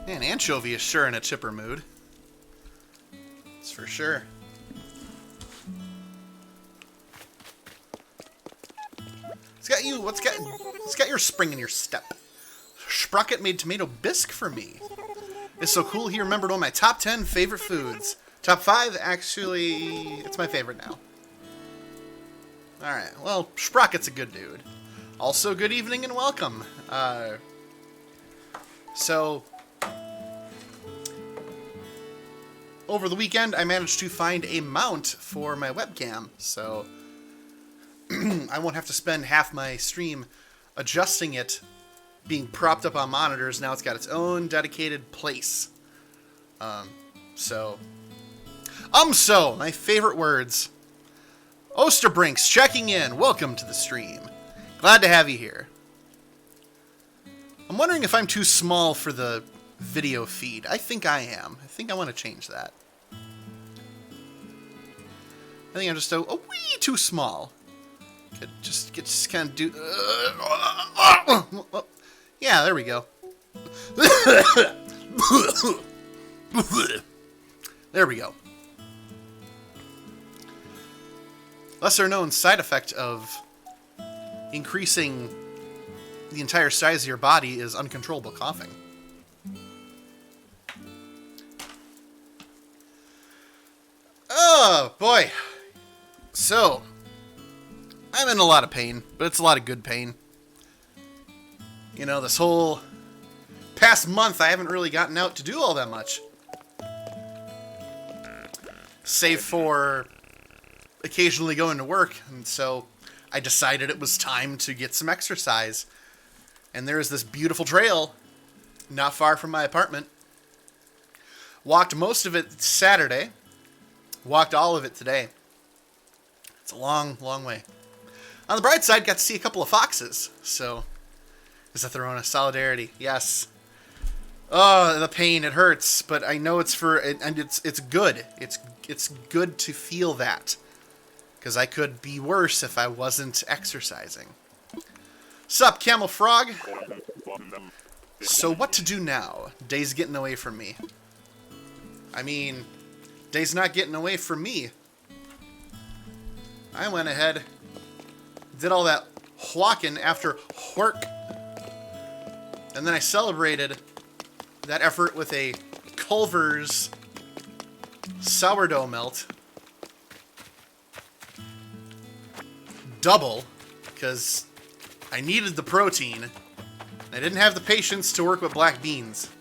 Man, Anchovy is sure in a chipper mood. That's for sure. What's got your spring in your step? Sprocket made tomato bisque for me. It's so cool he remembered one of my top 10 favorite foods. Top 5, actually, it's my favorite now. Alright, well, Sprocket's a good dude. Also, good evening and welcome. Over the weekend, I managed to find a mount for my webcam, so I won't have to spend half my stream adjusting it, being propped up on monitors. Now it's got its own dedicated place. So, my favorite words. Osterbrinks checking in. Welcome to the stream. Glad to have you here. I'm wondering if I'm too small for the video feed. I think I am. I think I want to change that. I think I'm just a wee too small. Could just kind of do... yeah, there we go. There we go. Lesser known side effect of increasing the entire size of your body is uncontrollable coughing. Oh, boy. So, I'm in a lot of pain, but it's a lot of good pain. You know, this whole past month, I haven't really gotten out to do all that much. Save for occasionally going to work, and so I decided it was time to get some exercise. And there is this beautiful trail not far from my apartment. Walked most of it Saturday. Walked all of it today. It's a long, long way. On the bright side, got to see a couple of foxes, so... Is that the Rona? Solidarity, yes. Oh, the pain, it hurts, but I know it's for... And it's good. It's good to feel that. Because I could be worse if I wasn't exercising. Sup, Camel Frog? So what to do now? Day's getting away from me. I mean, Day's not getting away from me. I went ahead, did all that walking after work, and then I celebrated that effort with a Culver's sourdough melt. Double, because I needed the protein. I didn't have the patience to work with black beans.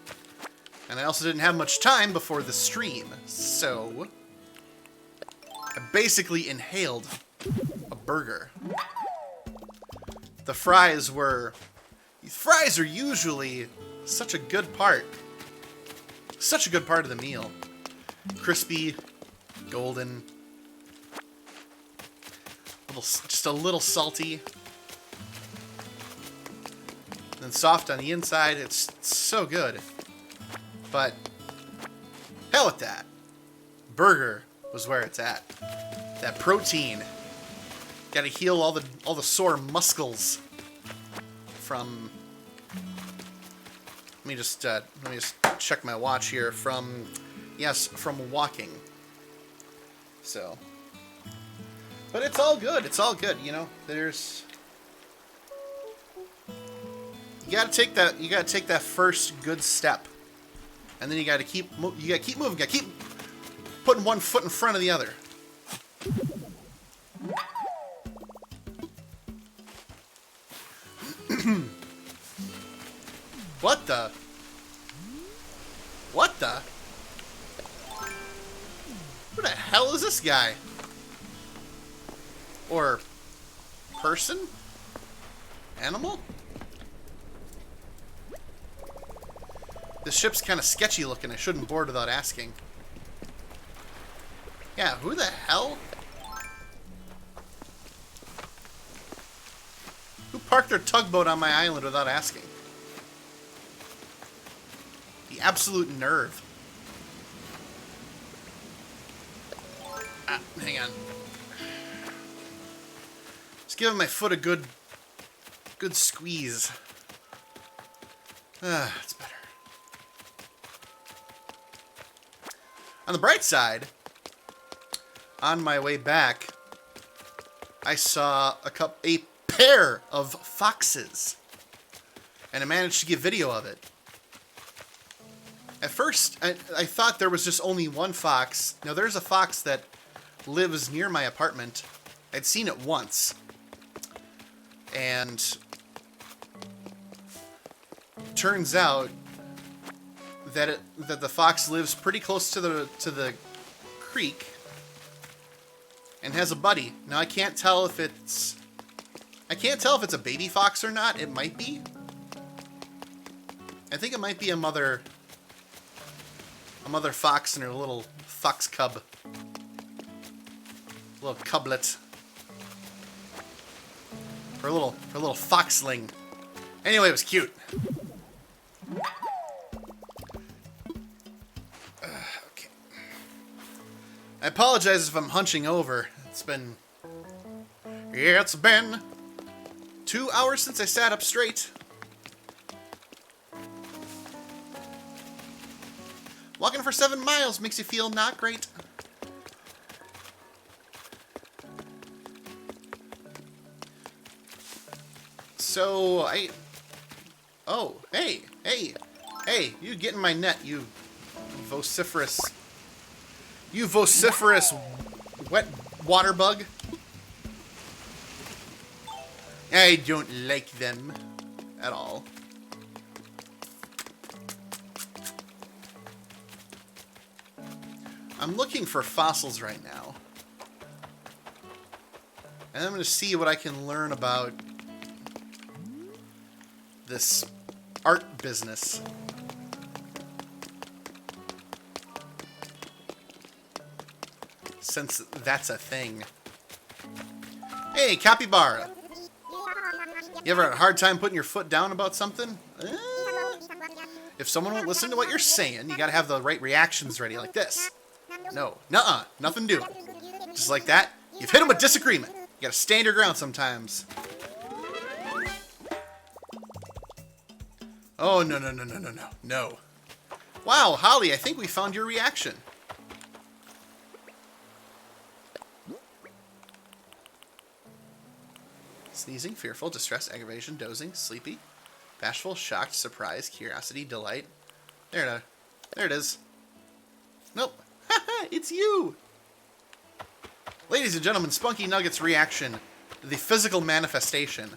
And I also didn't have much time before the stream, so I basically inhaled a burger. The fries are usually such a good part of the meal. Crispy, golden, just a little salty, and soft on the inside. It's so good. But hell with that. Burger was where it's at. That protein. Gotta heal all the sore muscles from... Let me just check my watch here. From walking. So, but it's all good. It's all good. You know, you gotta take that first good step, and then you gotta keep moving. You gotta keep putting one foot in front of the other. What the? What the? Who the hell is this guy? Or person? Animal? This ship's kind of sketchy looking. I shouldn't board without asking. Yeah, who the hell? Who parked their tugboat on my island without asking? The absolute nerve. Ah, hang on. Just giving my foot a good squeeze. It's better. On the bright side, on my way back, I saw a pair of foxes, and I managed to get video of it. At first, I thought there was just only one fox. Now, there's a fox that lives near my apartment. I'd seen it once, and turns out that the fox lives pretty close to the creek and has a buddy. Now, I can't tell if it's a baby fox or not. It might be. I think it might be a mother fox and her little fox cub. Little cublet. Her little foxling. Anyway, it was cute. Okay. I apologize if I'm hunching over. It's been 2 hours since I sat up straight. Walking for 7 miles makes you feel not great. So, oh, hey, you get in my net, you vociferous wet water bug. I don't like them at all. I'm looking for fossils right now. And I'm going to see what I can learn about this art business. Since that's a thing. Hey, capybara! You ever had a hard time putting your foot down about something? If someone won't listen to what you're saying, you gotta have the right reactions ready, like this. No, nuh-uh, nothing doing. Just like that, you've hit them with disagreement. You gotta stand your ground sometimes. Oh, no. Wow, Holly, I think we found your reaction. Sneezing, fearful, distress, aggravation, dozing, sleepy, bashful, shocked, surprised, curiosity, delight. There it is. Nope. It's you! Ladies and gentlemen, Spunky Nugget's reaction. The physical manifestation.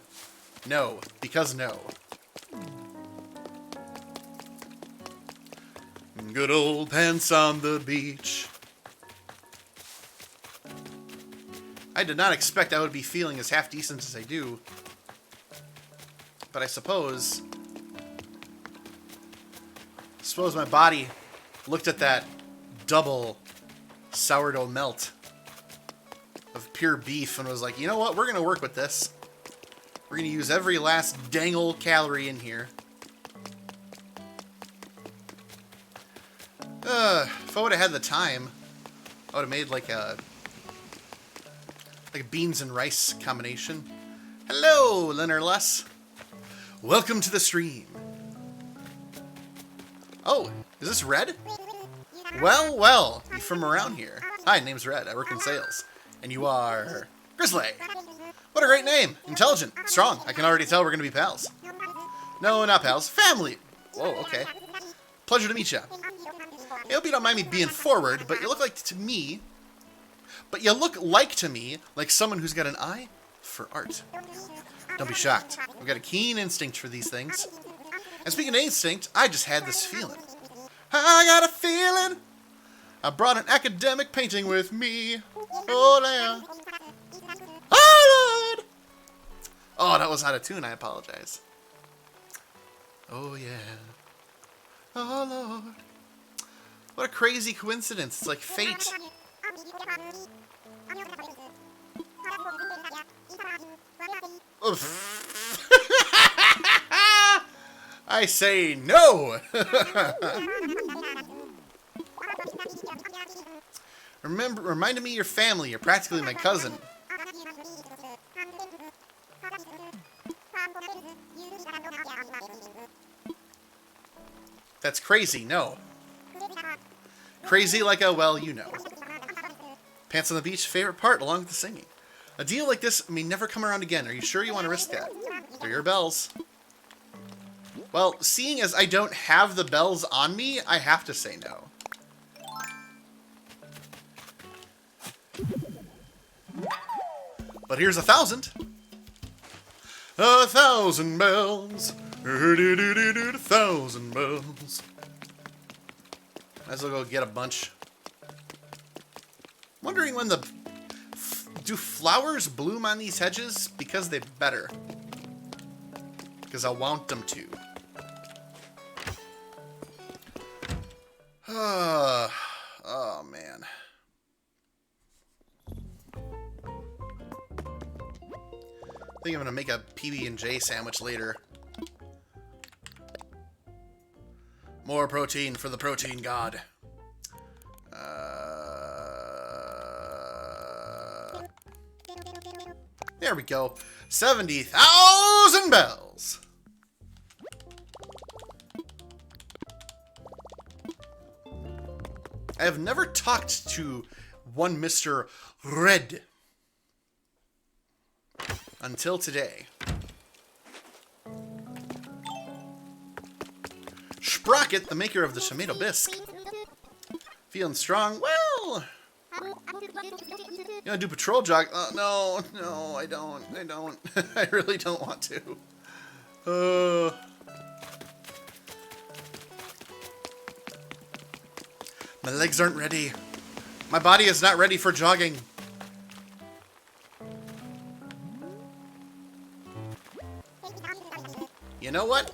No, because no. Good old pants on the beach. I did not expect I would be feeling as half decent as I do. But I suppose my body looked at that double sourdough melt of pure beef and was like, you know what? We're going to work with this. We're going to use every last dangle calorie in here. If I would have had the time, I would have made like a beans and rice combination. Hello, Leonard Less. Welcome to the stream. Oh, is this Red? Well, you from around here. Hi, name's Red. I work in sales. And you are Grizzly. What a great name. Intelligent. Strong. I can already tell we're going to be pals. No, not pals. Family. Whoa, okay. Pleasure to meet you. I hope you don't mind me being forward, but you look like to me like someone who's got an eye for art. Don't be shocked. I've got a keen instinct for these things. And speaking of instinct, I just had this feeling. I got a feeling. I brought an academic painting with me. Oh, yeah. Oh, Lord. Oh, that was out of tune. I apologize. Oh, yeah. Oh, Lord. What a crazy coincidence. It's like fate. I say no. Reminded me of your family. You're practically my cousin. That's crazy, no. Crazy like a, well, you know. Pants on the beach, favorite part, along with the singing. A deal like this may never come around again. Are you sure you want to risk that? They're your bells. Well, seeing as I don't have the bells on me, I have to say no. But here's 1,000. 1,000 bells. 1,000 bells. Might as well go get a bunch. Wondering when the... Do flowers bloom on these hedges? Because they better. Because I want them to. Oh, man. I think I'm gonna make a PB&J sandwich later. More protein for the protein god. There we go. 70,000 bells. I have never talked to one Mr. Red until today. Sprocket, the maker of the tomato bisque. Feeling strong? Well, you wanna do patrol jog? No, I don't. I really don't want to. My legs aren't ready. My body is not ready for jogging. You know what?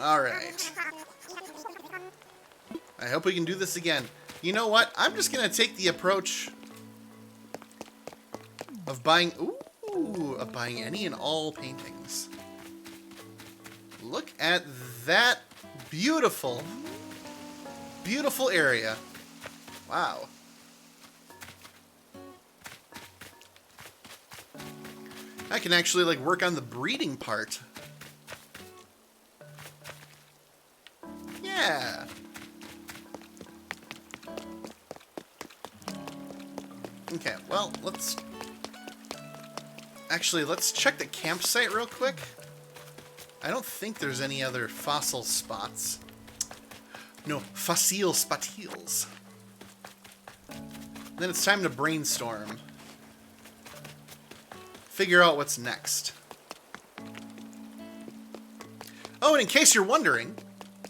All right. I hope we can do this again. You know what? I'm just gonna take the approach of buying any and all paintings. Look at that beautiful, beautiful area. Wow. I can actually like work on the breeding part. Yeah. Okay, well, let's check the campsite real quick. I don't think there's any other fossil spots. No, fossil spatiles. Then it's time to brainstorm. Figure out what's next. Oh, and in case you're wondering,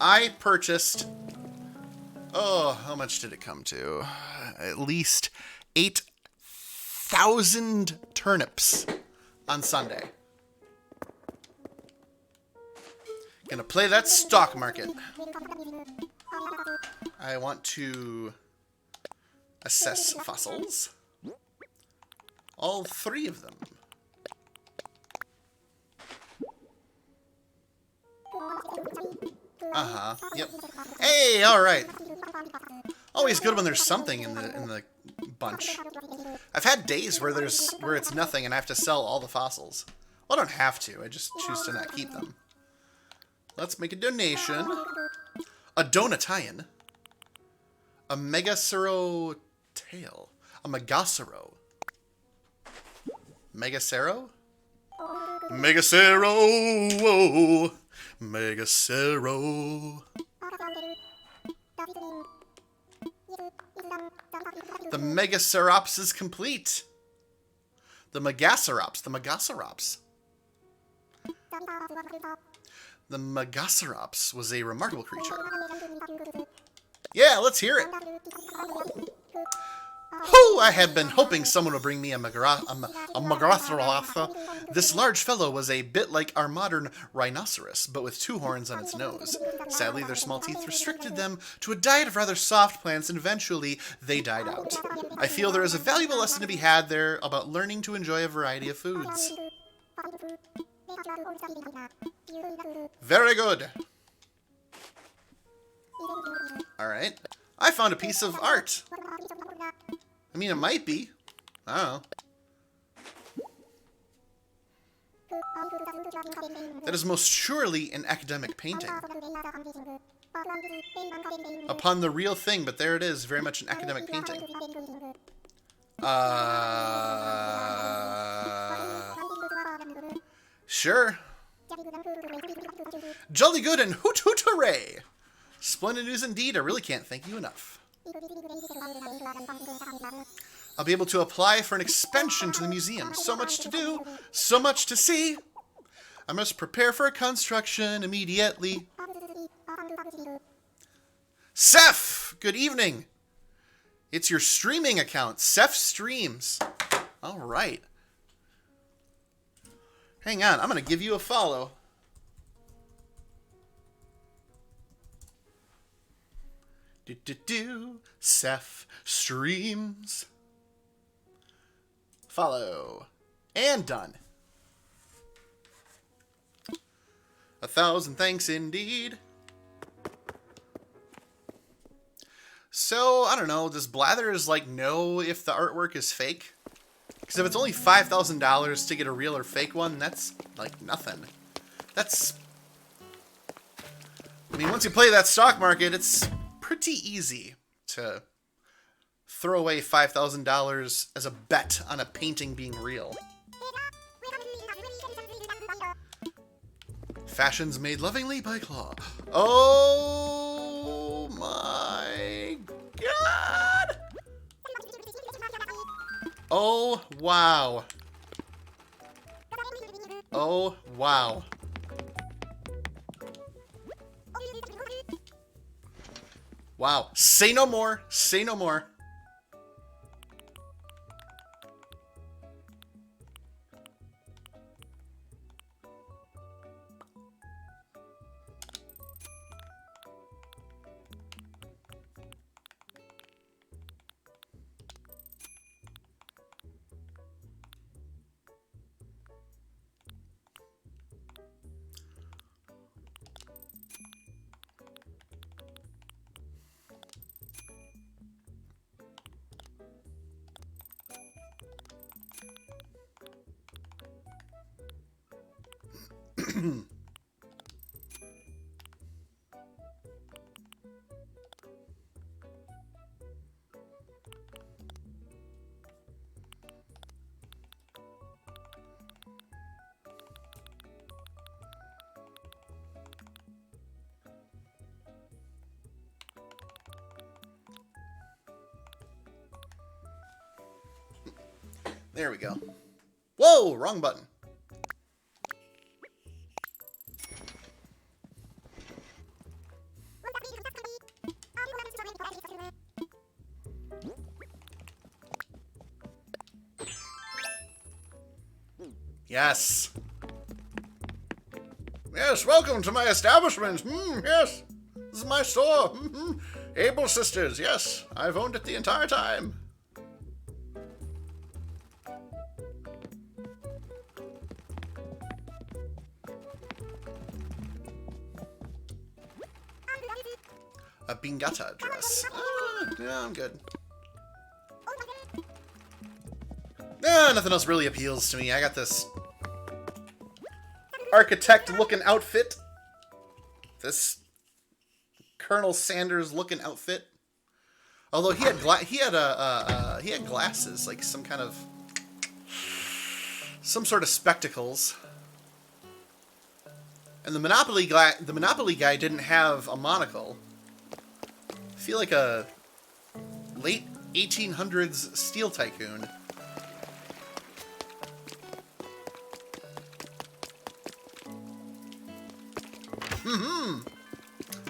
I purchased... Oh, how much did it come to? At least 8,000 turnips on Sunday. Gonna play that stock market. I want to assess fossils. All 3 of them. Uh-huh. Yep. Hey, all right. Always good when there's something in the bunch. I've had days where it's nothing and I have to sell all the fossils. Well, I don't have to. I just choose to not keep them. Let's make a donation. A Donatian. A Megacero tail. A Megacero. Megacero? Megacero! Whoa. Megacero. The Megacerops is complete. The Megacerops. The Megacerops. The Megacerops was a remarkable creature. Yeah, let's hear it. Oh, I had been hoping someone would bring me a Megacerops. This large fellow was a bit like our modern rhinoceros, but with 2 horns on its nose. Sadly, their small teeth restricted them to a diet of rather soft plants, and eventually they died out. I feel there is a valuable lesson to be had there about learning to enjoy a variety of foods. Very good. Alright. I found a piece of art. I mean, it might be. I don't know. That is most surely an academic painting. Upon the real thing, but there it is. Very much an academic painting. Sure. Jolly good and hoot hoot hooray! Splendid news indeed. I really can't thank you enough. I'll be able to apply for an expansion to the museum. So much to do, so much to see. I must prepare for a construction immediately. Seth, good evening. It's your streaming account, Seth Streams. All right. Hang on, I'm going to give you a follow. Seth Streams. Follow. And done. 1,000 thanks indeed. So, I don't know, does Blathers, like, know if the artwork is fake? Because if it's only $5,000 to get a real or fake one, that's, like, nothing. That's... I mean, once you play that stock market, it's pretty easy to throw away $5,000 as a bet on a painting being real. Fashions made lovingly by Claw. Oh my god! Oh wow. Oh wow. Wow. Say no more. Say no more. There we go. Whoa, wrong button. Yes. Yes, welcome to my establishment. Yes. This is my store. Able Sisters. Yes, I've owned it the entire time. A Bingata dress. Yeah, I'm good. Nothing else really appeals to me. I got this architect-looking outfit. This Colonel Sanders-looking outfit. Although he had glasses, like some sort of spectacles. And the Monopoly guy didn't have a monocle. I feel like a late 1800s steel tycoon.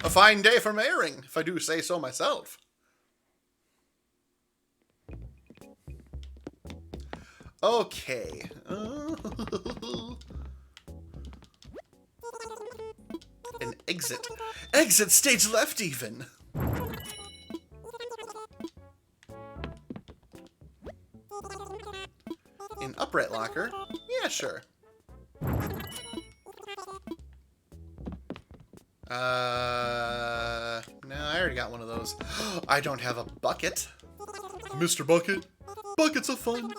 A fine day for mayoring, if I do say so myself. Okay. An exit. Exit stage left even. An upright locker? Yeah, sure. No, I already got one of those. I don't have a bucket. Mr. Bucket. Buckets of fun.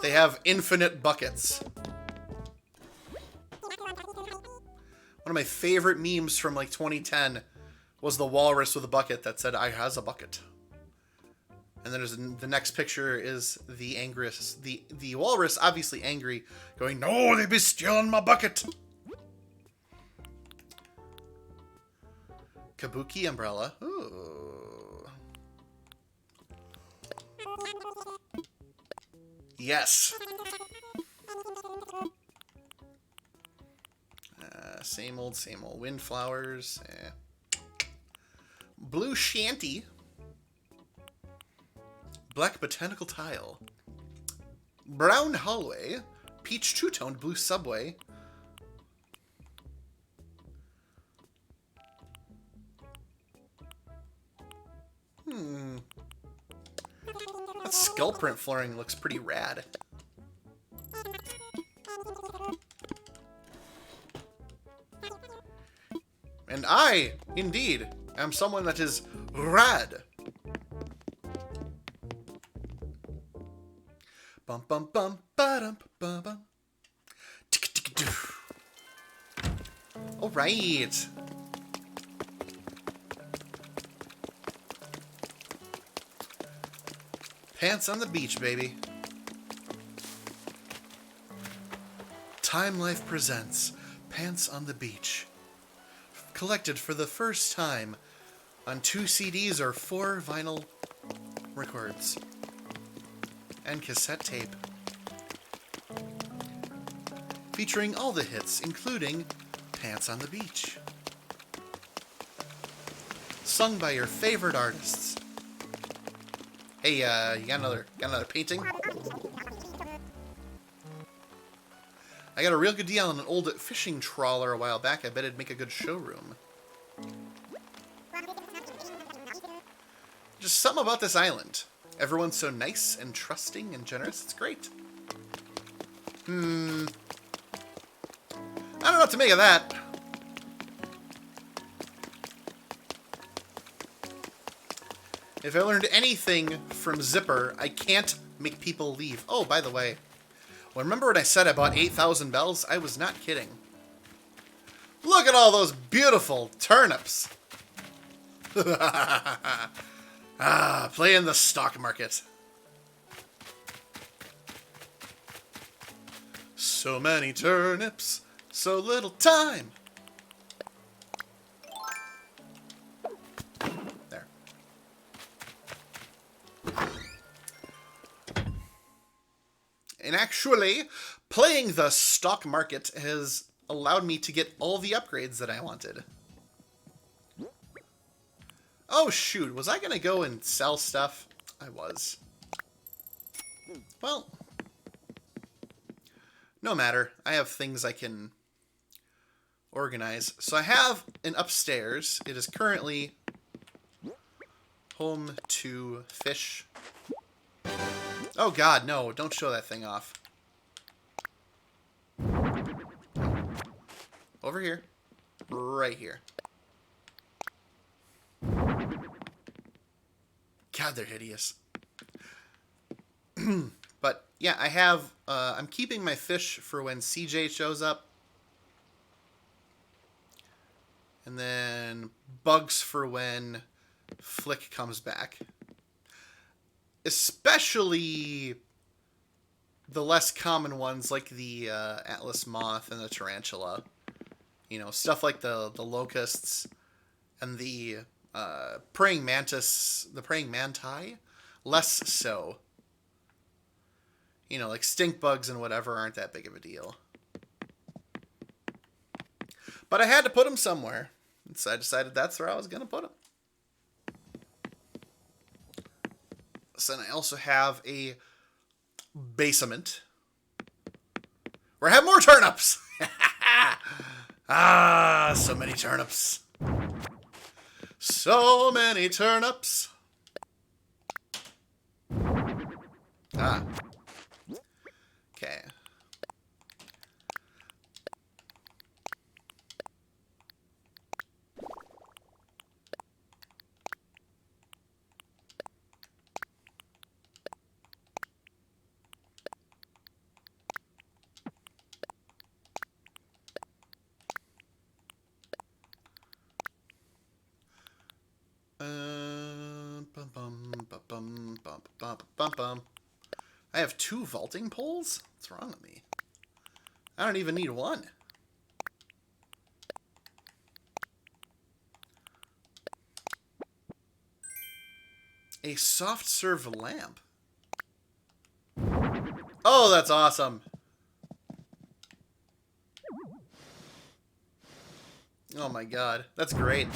They have infinite buckets. One of my favorite memes from like 2010 was the walrus with a bucket that said, "I has a bucket." And then the next picture is the angriest, the walrus, obviously angry, going, "No, they be stealing my bucket." Kabuki umbrella. Ooh. Yes. Same old, same old. Windflowers. Blue shanty. Black botanical tile. Brown hallway. Peach two-toned blue subway. That skull print flooring looks pretty rad. And I, indeed, am someone that is rad. Bum bum bum ba-dum bum bum. All right. Pants on the beach, baby. Time Life presents Pants on the Beach. Collected for the first time on 2 CDs or 4 vinyl records. And cassette tape. Featuring all the hits, including Pants on the Beach. Sung by your favorite artists. Hey, you got another painting? I got a real good deal on an old fishing trawler a while back. I bet it'd make a good showroom. Just something about this island. Everyone's so nice and trusting and generous. It's great. I don't know what to make of that. If I learned anything from Zipper, I can't make people leave. Oh, by the way, well, remember when I said I bought 8,000 bells? I was not kidding. Look at all those beautiful turnips. Playing the stock market. So many turnips, so little time. There. And actually, playing the stock market has allowed me to get all the upgrades that I wanted. Oh, shoot. Was I going to go and sell stuff? I was. Well, no matter. I have things I can organize. So I have an upstairs. It is currently home to fish. Oh, God, no. Don't show that thing off. Over here. Right here. God, they're hideous. But, yeah, I have... I'm keeping my fish for when CJ shows up. And then bugs for when Flick comes back. Especially the less common ones like the Atlas moth and the tarantula. You know, stuff like the locusts and the praying mantis, the praying manti, less so. You know, like stink bugs and whatever aren't that big of a deal. But I had to put them somewhere. So I decided that's where I was going to put them. So then I also have a basement where I have more turnips. Ah, so many turnips. So many turnips. Ah. Okay. Bum, bum, bum. I have 2 vaulting poles? What's wrong with me? I don't even need 1. A soft serve lamp. Oh, that's awesome. Oh my god. That's great.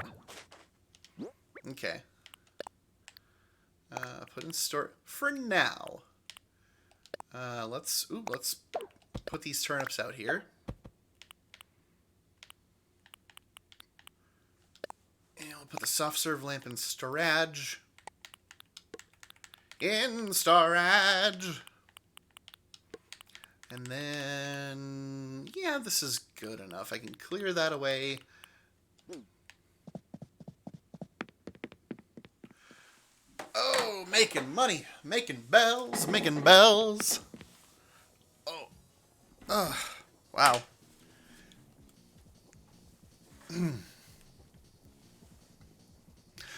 Okay. Put in store for now. Let's put these turnips out here. And we'll put the soft serve lamp in storage. In storage. And then, yeah, this is good enough. I can clear that away. Oh, making money, making bells, making bells. Oh, wow.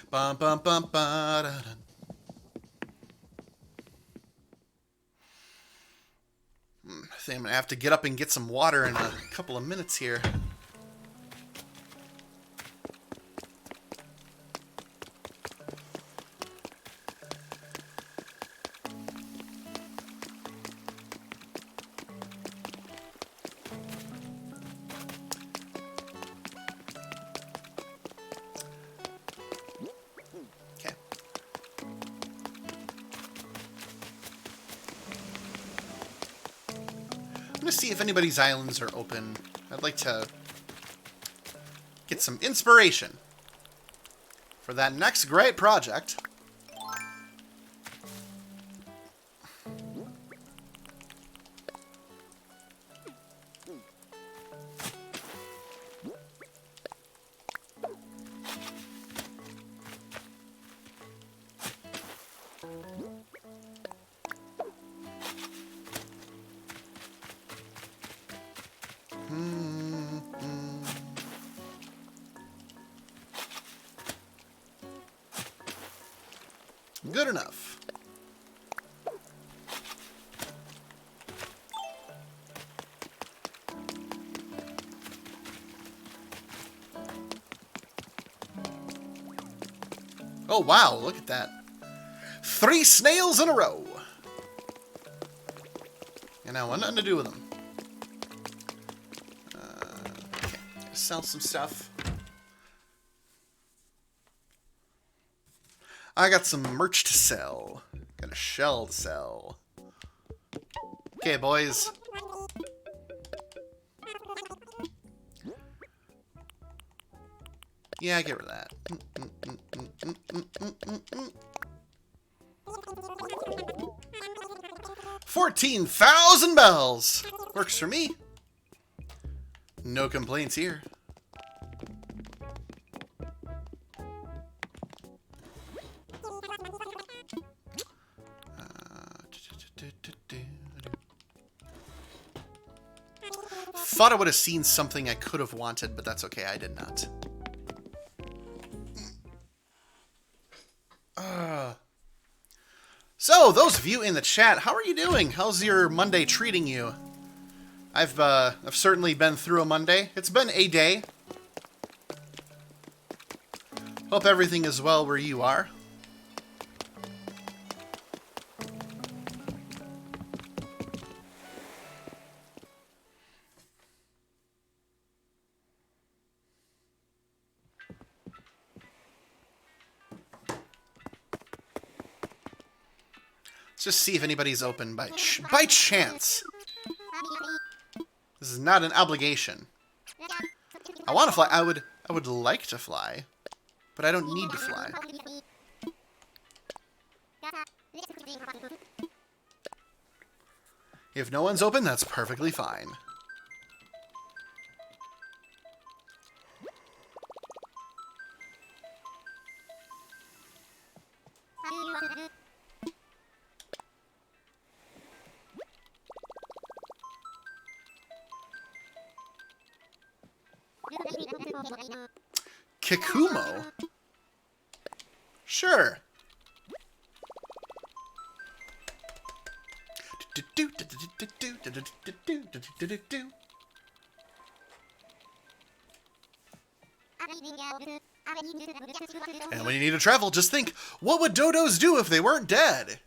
Bum, bum, bum, ba, da, da. I think I'm going to have to get up and get some water in a couple of minutes here. Okay. I'm going to see if anybody's islands are open. I'd like to get some inspiration for that next great project. Good enough. Oh, wow, look at that. 3 snails in a row. And I want nothing to do with them. Okay, sell some stuff. I got some merch to sell. Got a shell to sell. Okay, boys. Yeah, get rid of that. 14,000 bells! Works for me. No complaints here. Thought I would have seen something I could have wanted, but that's okay, I did not. So, those of you in the chat, how are you doing? How's your Monday treating you? I've certainly been through a Monday. It's been a day. Hope everything is well where you are. Let's just see if anybody's open by chance. This is not an obligation. I want to fly. I would like to fly, but I don't need to fly. If no one's open, that's perfectly fine. Kikumo? Sure. And when you need to travel, just think, what would dodos do if they weren't dead?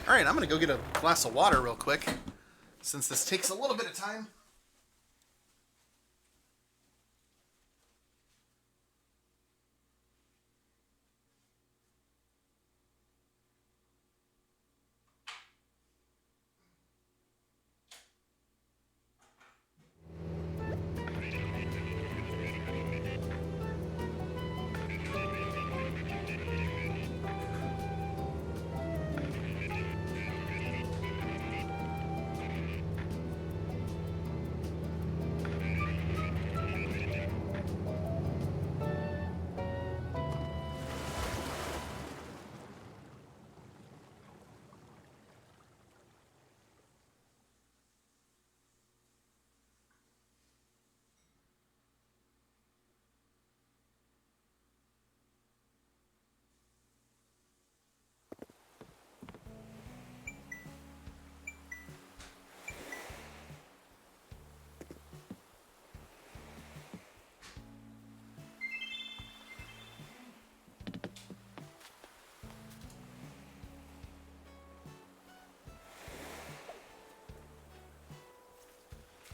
Alright, I'm gonna go get a glass of water real quick, since this takes a little bit of time.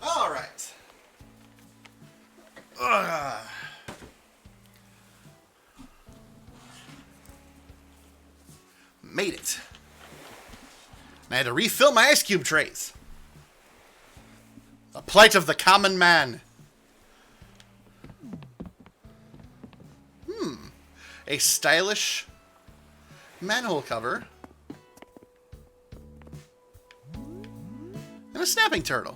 Alright. Made it. And I had to refill my ice cube trays. The plight of the common man. A stylish manhole cover. And a snapping turtle.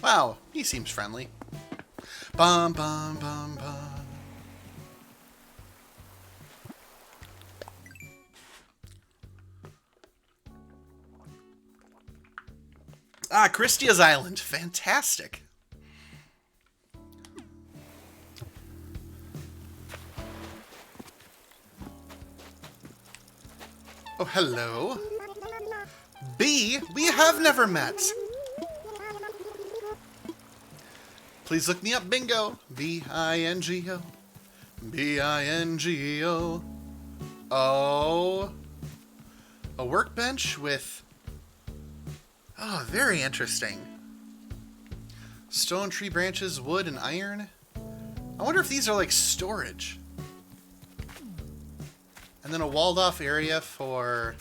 Wow, he seems friendly. Bum, bum, bum, bum. Ah, Christia's Island. Fantastic. Oh, hello. B, we have never met. Please look me up, bingo. B-I-N-G-O. B-I-N-G-O. Oh. A workbench with... Oh, very interesting. Stone, tree branches, wood, and iron. I wonder if these are like storage. And then a walled off area for...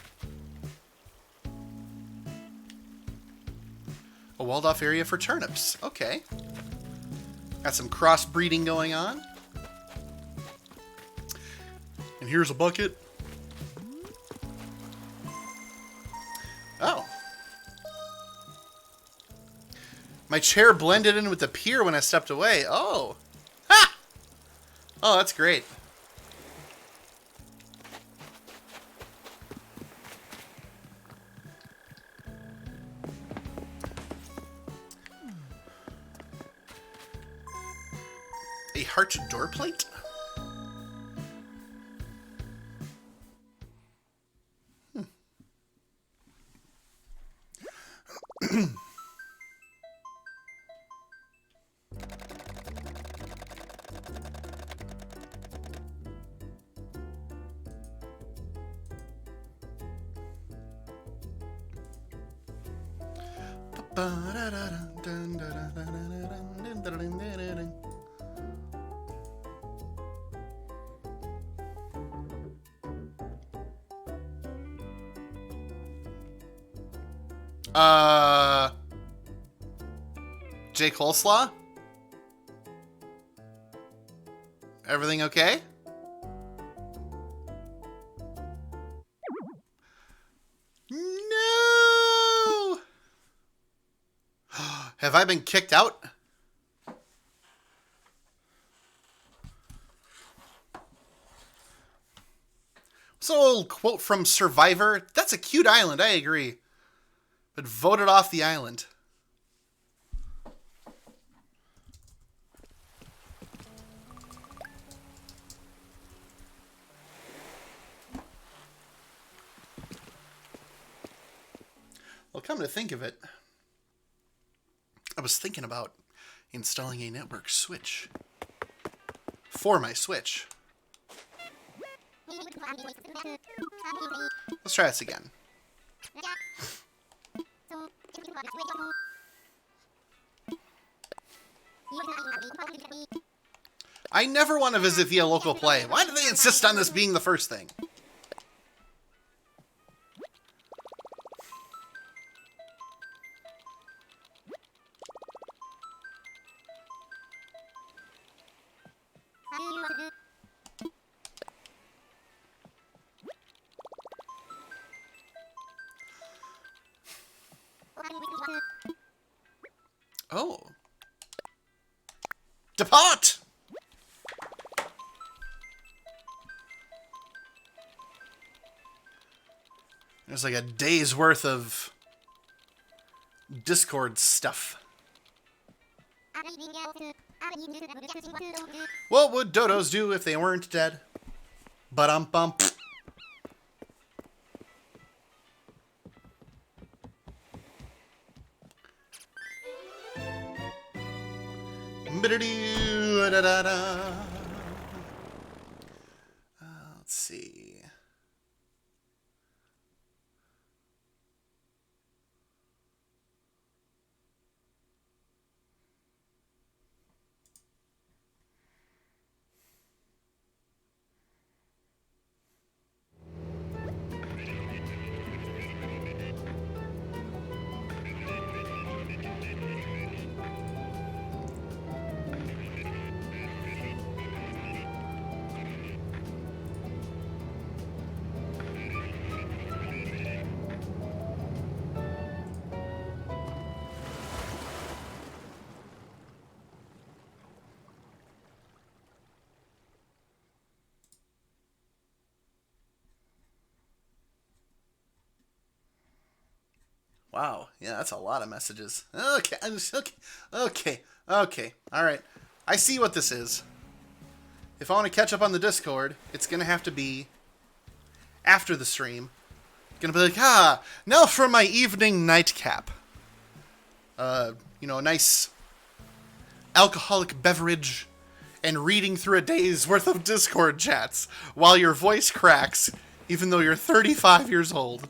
A walled off area for turnips. Okay. Got some crossbreeding going on. And here's a bucket. Oh. My chair blended in with the pier when I stepped away. Oh. Ha! Oh, that's great. A heart door plate? Jake Coleslaw? Everything okay? No! Have I been kicked out? It's an old quote from Survivor. That's a cute island, I agree. But voted off the island. Well, come to think of it, I was thinking about installing a network switch for my Switch. Let's try this again. I never want to visit via local play. Why do they insist on this being the first thing? Oh. Depart! There's like a day's worth of Discord stuff. What would dodos do if they weren't dead? Ba-dum-bum. Let's see. Wow, yeah, that's a lot of messages. Okay, okay. All right. I see what this is. If I want to catch up on the Discord, it's going to have to be after the stream. Going to be like, now for my evening nightcap. A nice alcoholic beverage and reading through a day's worth of Discord chats while your voice cracks, even though you're 35 years old.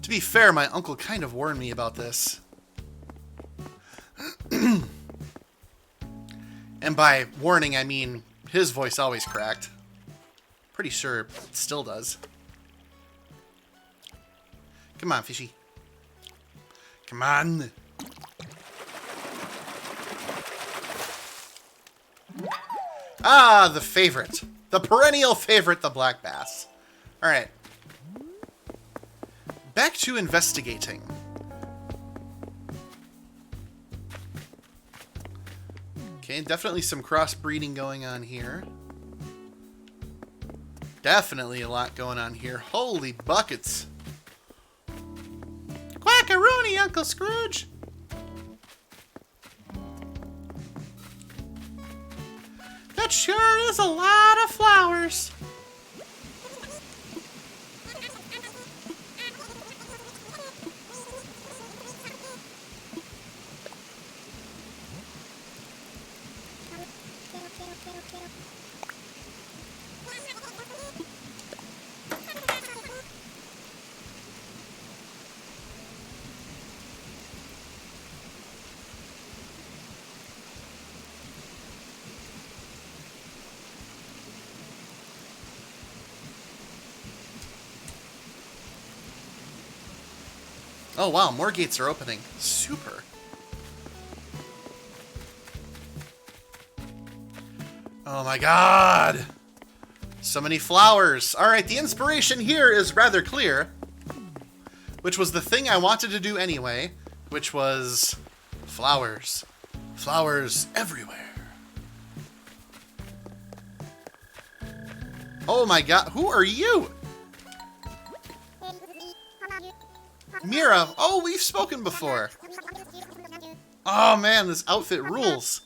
To be fair, my uncle kind of warned me about this. And by warning, I mean his voice always cracked. Pretty sure it still does. Come on, fishy. Come on. The favorite. The perennial favorite, the black bass. Alright. Back to investigating. Okay, definitely some crossbreeding going on here. Definitely a lot going on here. Holy buckets. Quackaroony, Uncle Scrooge! That sure is a lot of flowers. Oh wow, more gates are opening. Super. Oh my god! So many flowers. Alright, the inspiration here is rather clear. Which was the thing I wanted to do anyway. Which was flowers. Flowers everywhere. Oh my god, who are you? Mira, oh, we've spoken before. Oh man, this outfit rules.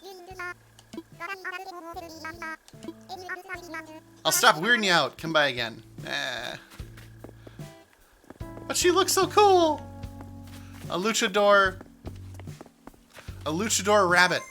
I'll stop weirding you out. Come by again. But she looks so cool. A luchador rabbit.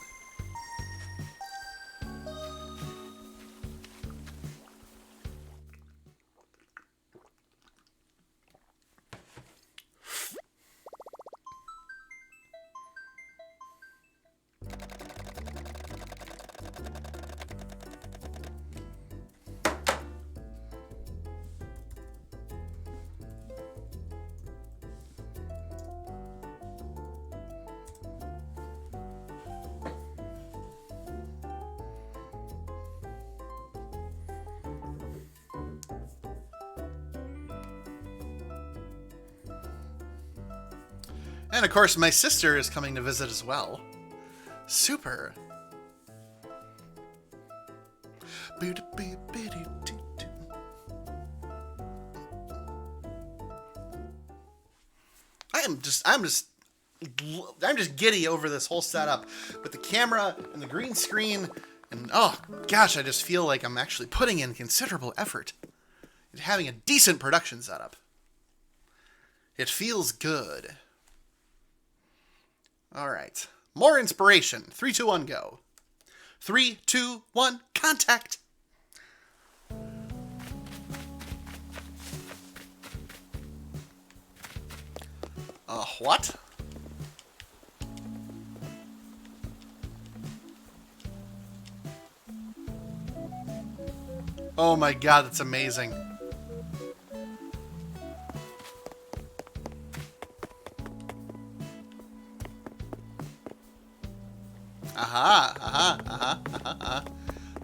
And of course, my sister is coming to visit as well. Super. I'm just giddy over this whole setup with the camera and the green screen, and oh gosh, I just feel like I'm actually putting in considerable effort in having a decent production setup. It feels good. All right. More inspiration. 3, 2, 1, go. 3, 2, 1, contact. What? Oh my god, that's amazing.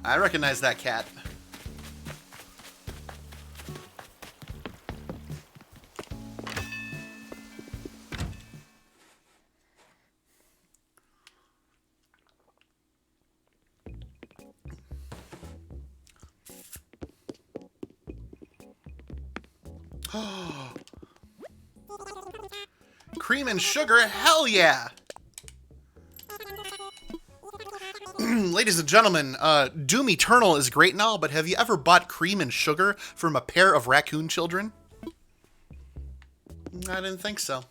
I recognize that cat. Cream and sugar? Hell yeah! Ladies and gentlemen, Doom Eternal is great and all, but have you ever bought cream and sugar from a pair of raccoon children? I didn't think so.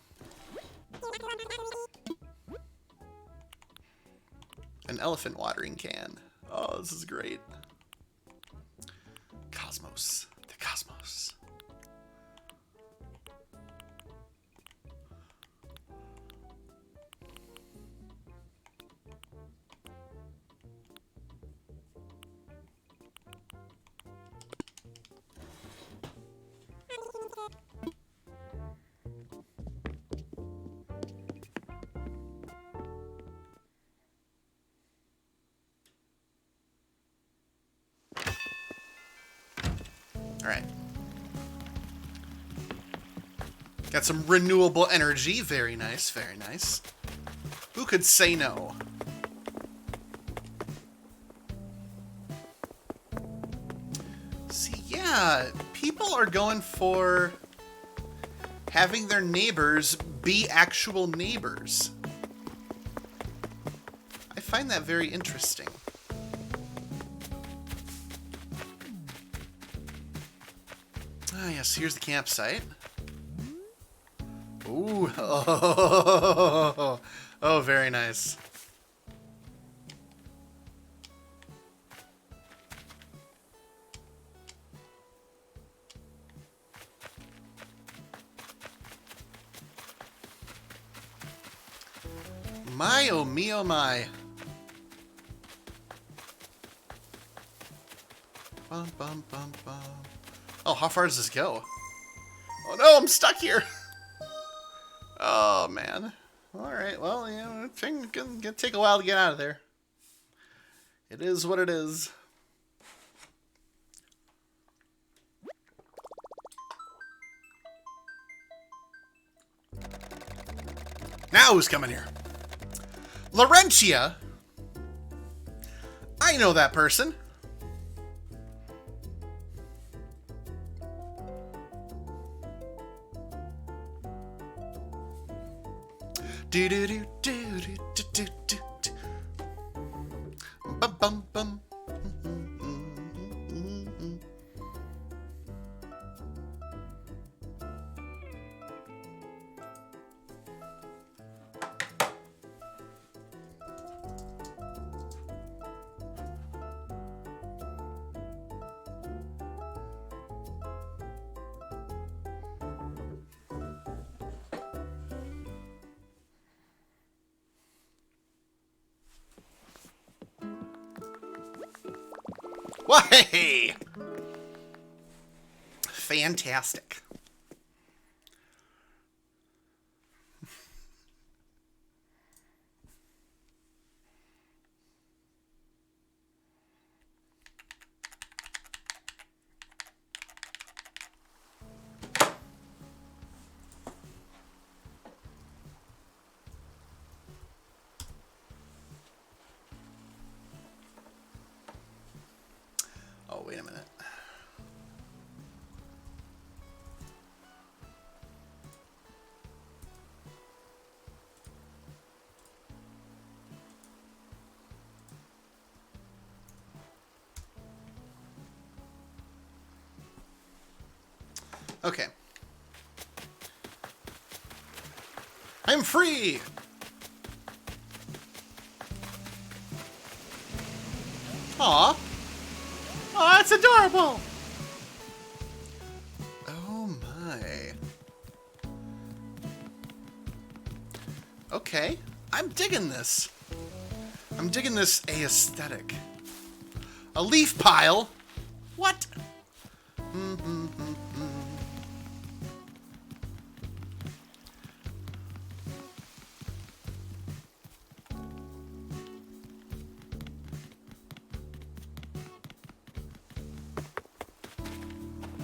An elephant watering can. Oh, this is great. Cosmos. The cosmos. All right. Got some renewable energy. Very nice, very nice. Who could say no? See, yeah, people are going for having their neighbors be actual neighbors. I find that very interesting. Ah, yes, here's the campsite. Ooh. Oh, very nice. My, oh me, oh my. Bum, bum, bum, bum. Oh, how far does this go? Oh no, I'm stuck here. Oh man. Alright, well, you know, it's gonna take a while to get out of there. It is what it is. Now who's coming here? Laurentia? I know that person. Do do do do do do do do do. Bum bum bum. Why? Fantastic. Oh, wait a minute. Okay. I'm free! Aw. Aw, that's adorable! Oh my. Okay. I'm digging this. I'm digging this aesthetic. A leaf pile? What?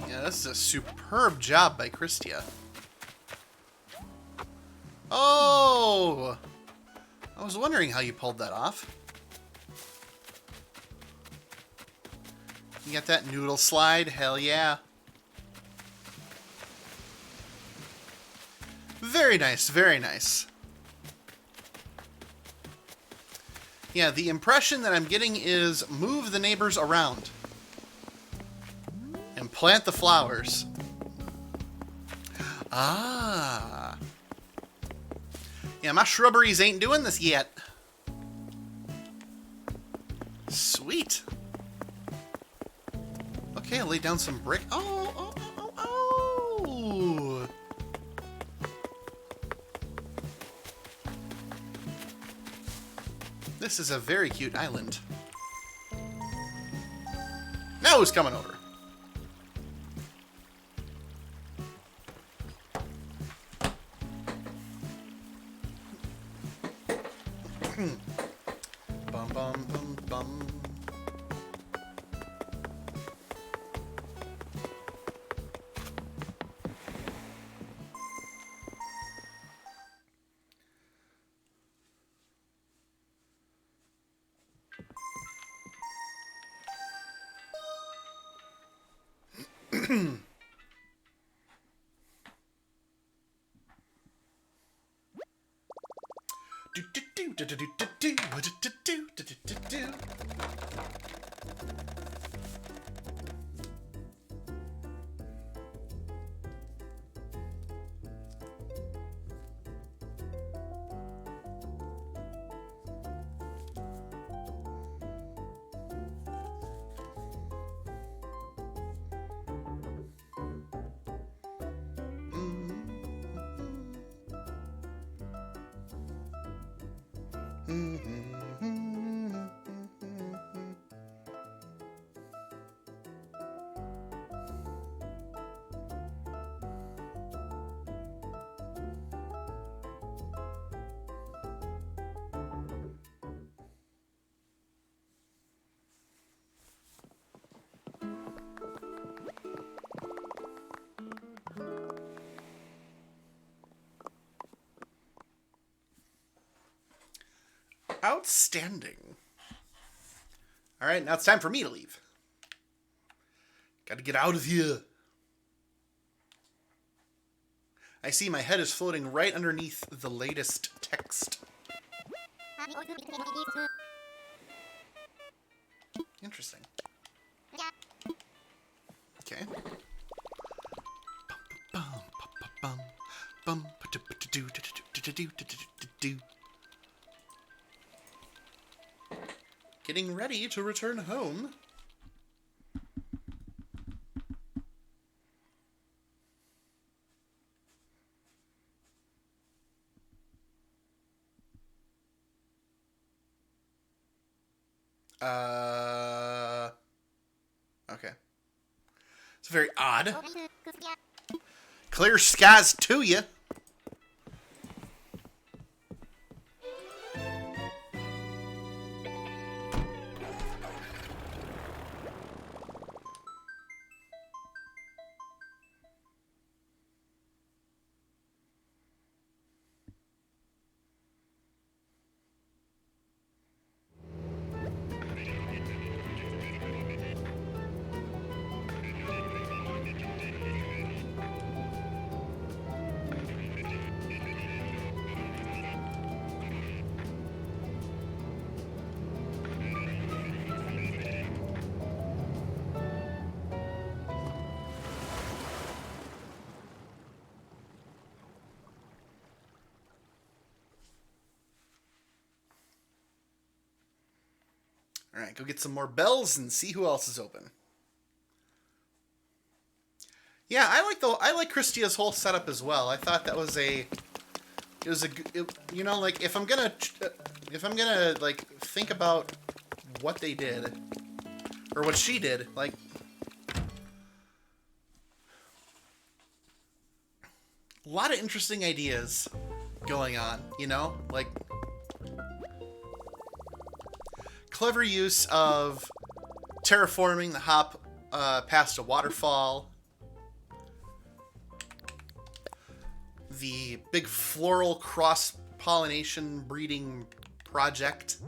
Yeah, this is a superb job by Christia. Oh! I was wondering how you pulled that off. You got that noodle slide? Hell yeah. Very nice, very nice. Yeah, the impression that I'm getting is move the neighbors around. And plant the flowers. Ah. Yeah, my shrubberies ain't doing this yet. Sweet. Okay, I'll lay down some brick. Oh. This is a very cute island. Now who's coming over? Bum bum bum bum. Outstanding. All right, now it's time for me to leave. Got to get out of here. I see my head is floating right underneath the latest text. Interesting. Okay. Getting ready to return home. Okay. It's very odd. Clear skies to you. All right, go get some more bells and see who else is open. Yeah, I like Christia's whole setup as well. I thought that was you know, like if I'm gonna like think about what they did or what she did, like a lot of interesting ideas going on, you know, like clever use of terraforming the hop past a waterfall. The big floral cross-pollination breeding project.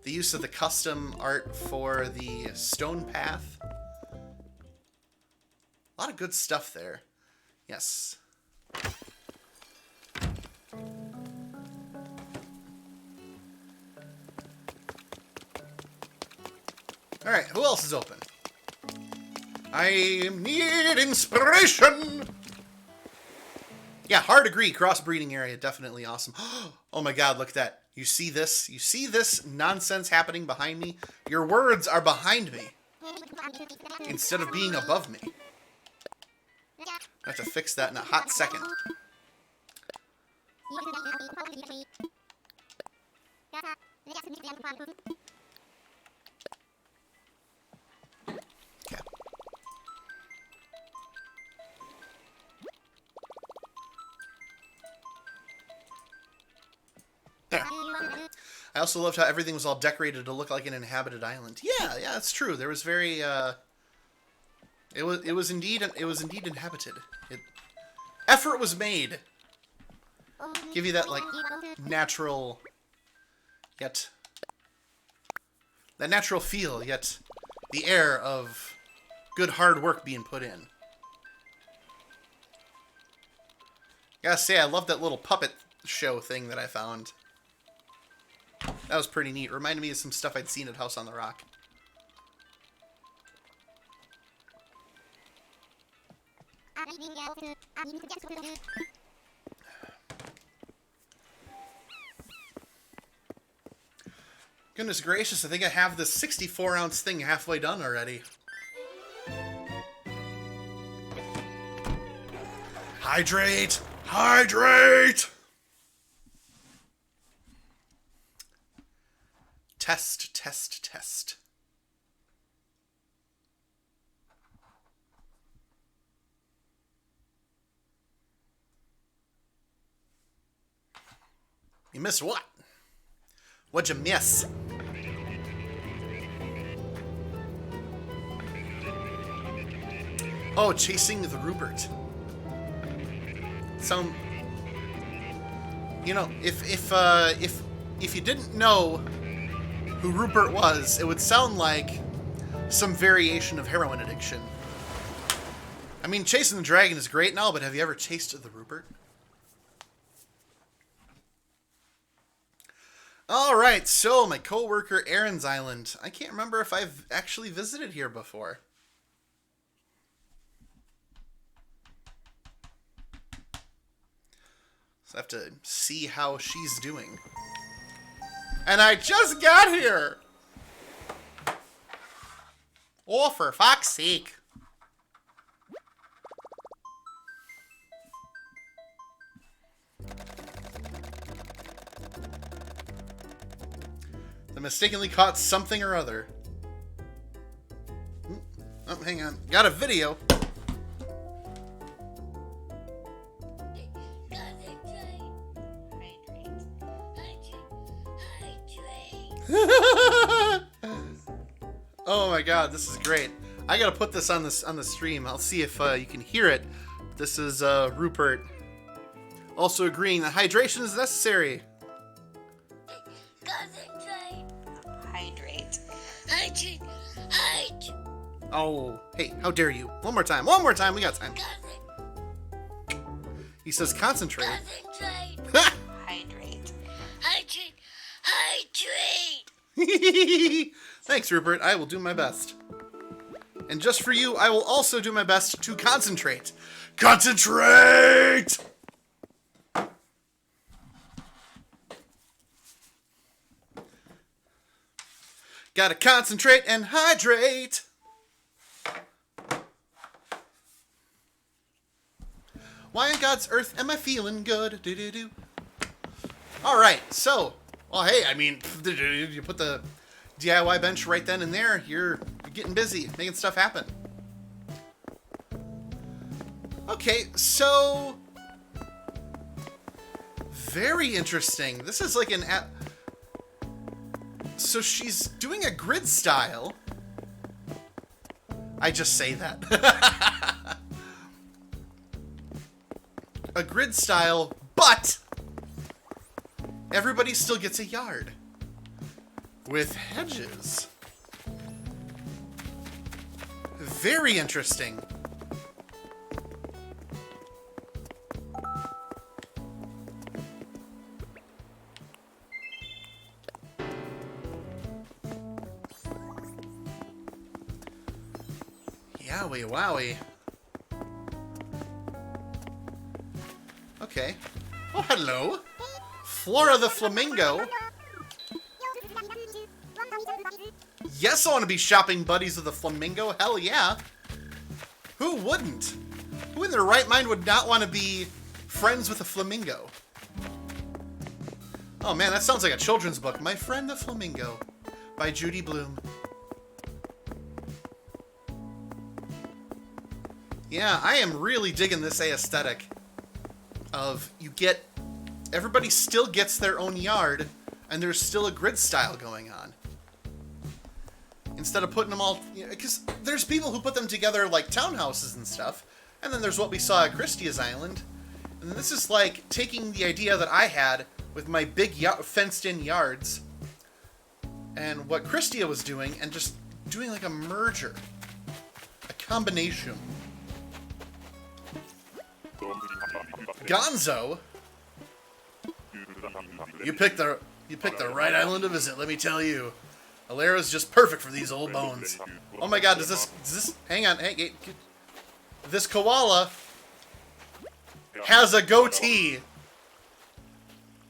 The use of the custom art for the stone path. A lot of good stuff there. Yes. Alright, who else is open? I need inspiration! Yeah, hard agree. Crossbreeding area, definitely awesome. Oh my god, look at that. You see this? You see this nonsense happening behind me? Your words are behind me. Instead of being above me. I have to fix that in a hot second. Okay. There. I also loved how everything was all decorated to look like an inhabited island. Yeah, that's true. There was very it was indeed inhabited. Effort was made. Give you that like natural yet that natural feel, yet the air of good hard work being put in. Gotta say, I love that little puppet show thing that I found. That was pretty neat. Reminded me of some stuff I'd seen at House on the Rock. Goodness gracious, I think I have this 64-ounce thing halfway done already. Hydrate! Hydrate! Test, test, test. You missed what? What'd you miss? Oh, chasing the Rupert. You know, if if you didn't know who Rupert was, it would sound like some variation of heroin addiction. I mean, chasing the dragon is great and all, but have you ever tasted the Rupert? Alright, so my coworker Aaron's Island. I can't remember if I've actually visited here before. So I have to see how she's doing. And I just got here! Oh, for fuck's sake. I mistakenly caught something or other. Oh, hang on. Got a video. Oh my god, this is great. I gotta put this on the stream. I'll see if you can hear it. This is Rupert also agreeing that hydration is necessary. Hydrate. Oh, hey, how dare you? One more time, we got time. He says concentrate. Hydrate. Thanks, Rupert. I will do my best. And just for you, I will also do my best to concentrate. Concentrate! Gotta concentrate and hydrate. Why on God's earth am I feeling good? Do-do-do. Alright, so, well, hey, I mean, you put the DIY bench right then and there, you're getting busy, making stuff happen. Okay, so, very interesting. This is like an app. So she's doing a grid style. I just say that. A grid style, but everybody still gets a yard with hedges. Very interesting. Yowie wowie. Okay. Oh, hello. Flora the Flamingo. Yes, I want to be shopping buddies with a flamingo. Hell yeah. Who wouldn't? Who in their right mind would not want to be friends with a flamingo? Oh man, that sounds like a children's book. My Friend the Flamingo by Judy Blume. Yeah, I am really digging this aesthetic of everybody still gets their own yard and there's still a grid style going on. Instead of putting them all, because there's people who put them together like townhouses and stuff, and then there's what we saw at Christia's Island, and this is like taking the idea that I had with my big fenced-in yards and what Christia was doing and just doing like a merger, a combination. Gonzo, you picked the right island to visit. Let me tell you, Alera's just perfect for these old bones. Oh my God, does this? Hang on, hey, this koala has a goatee.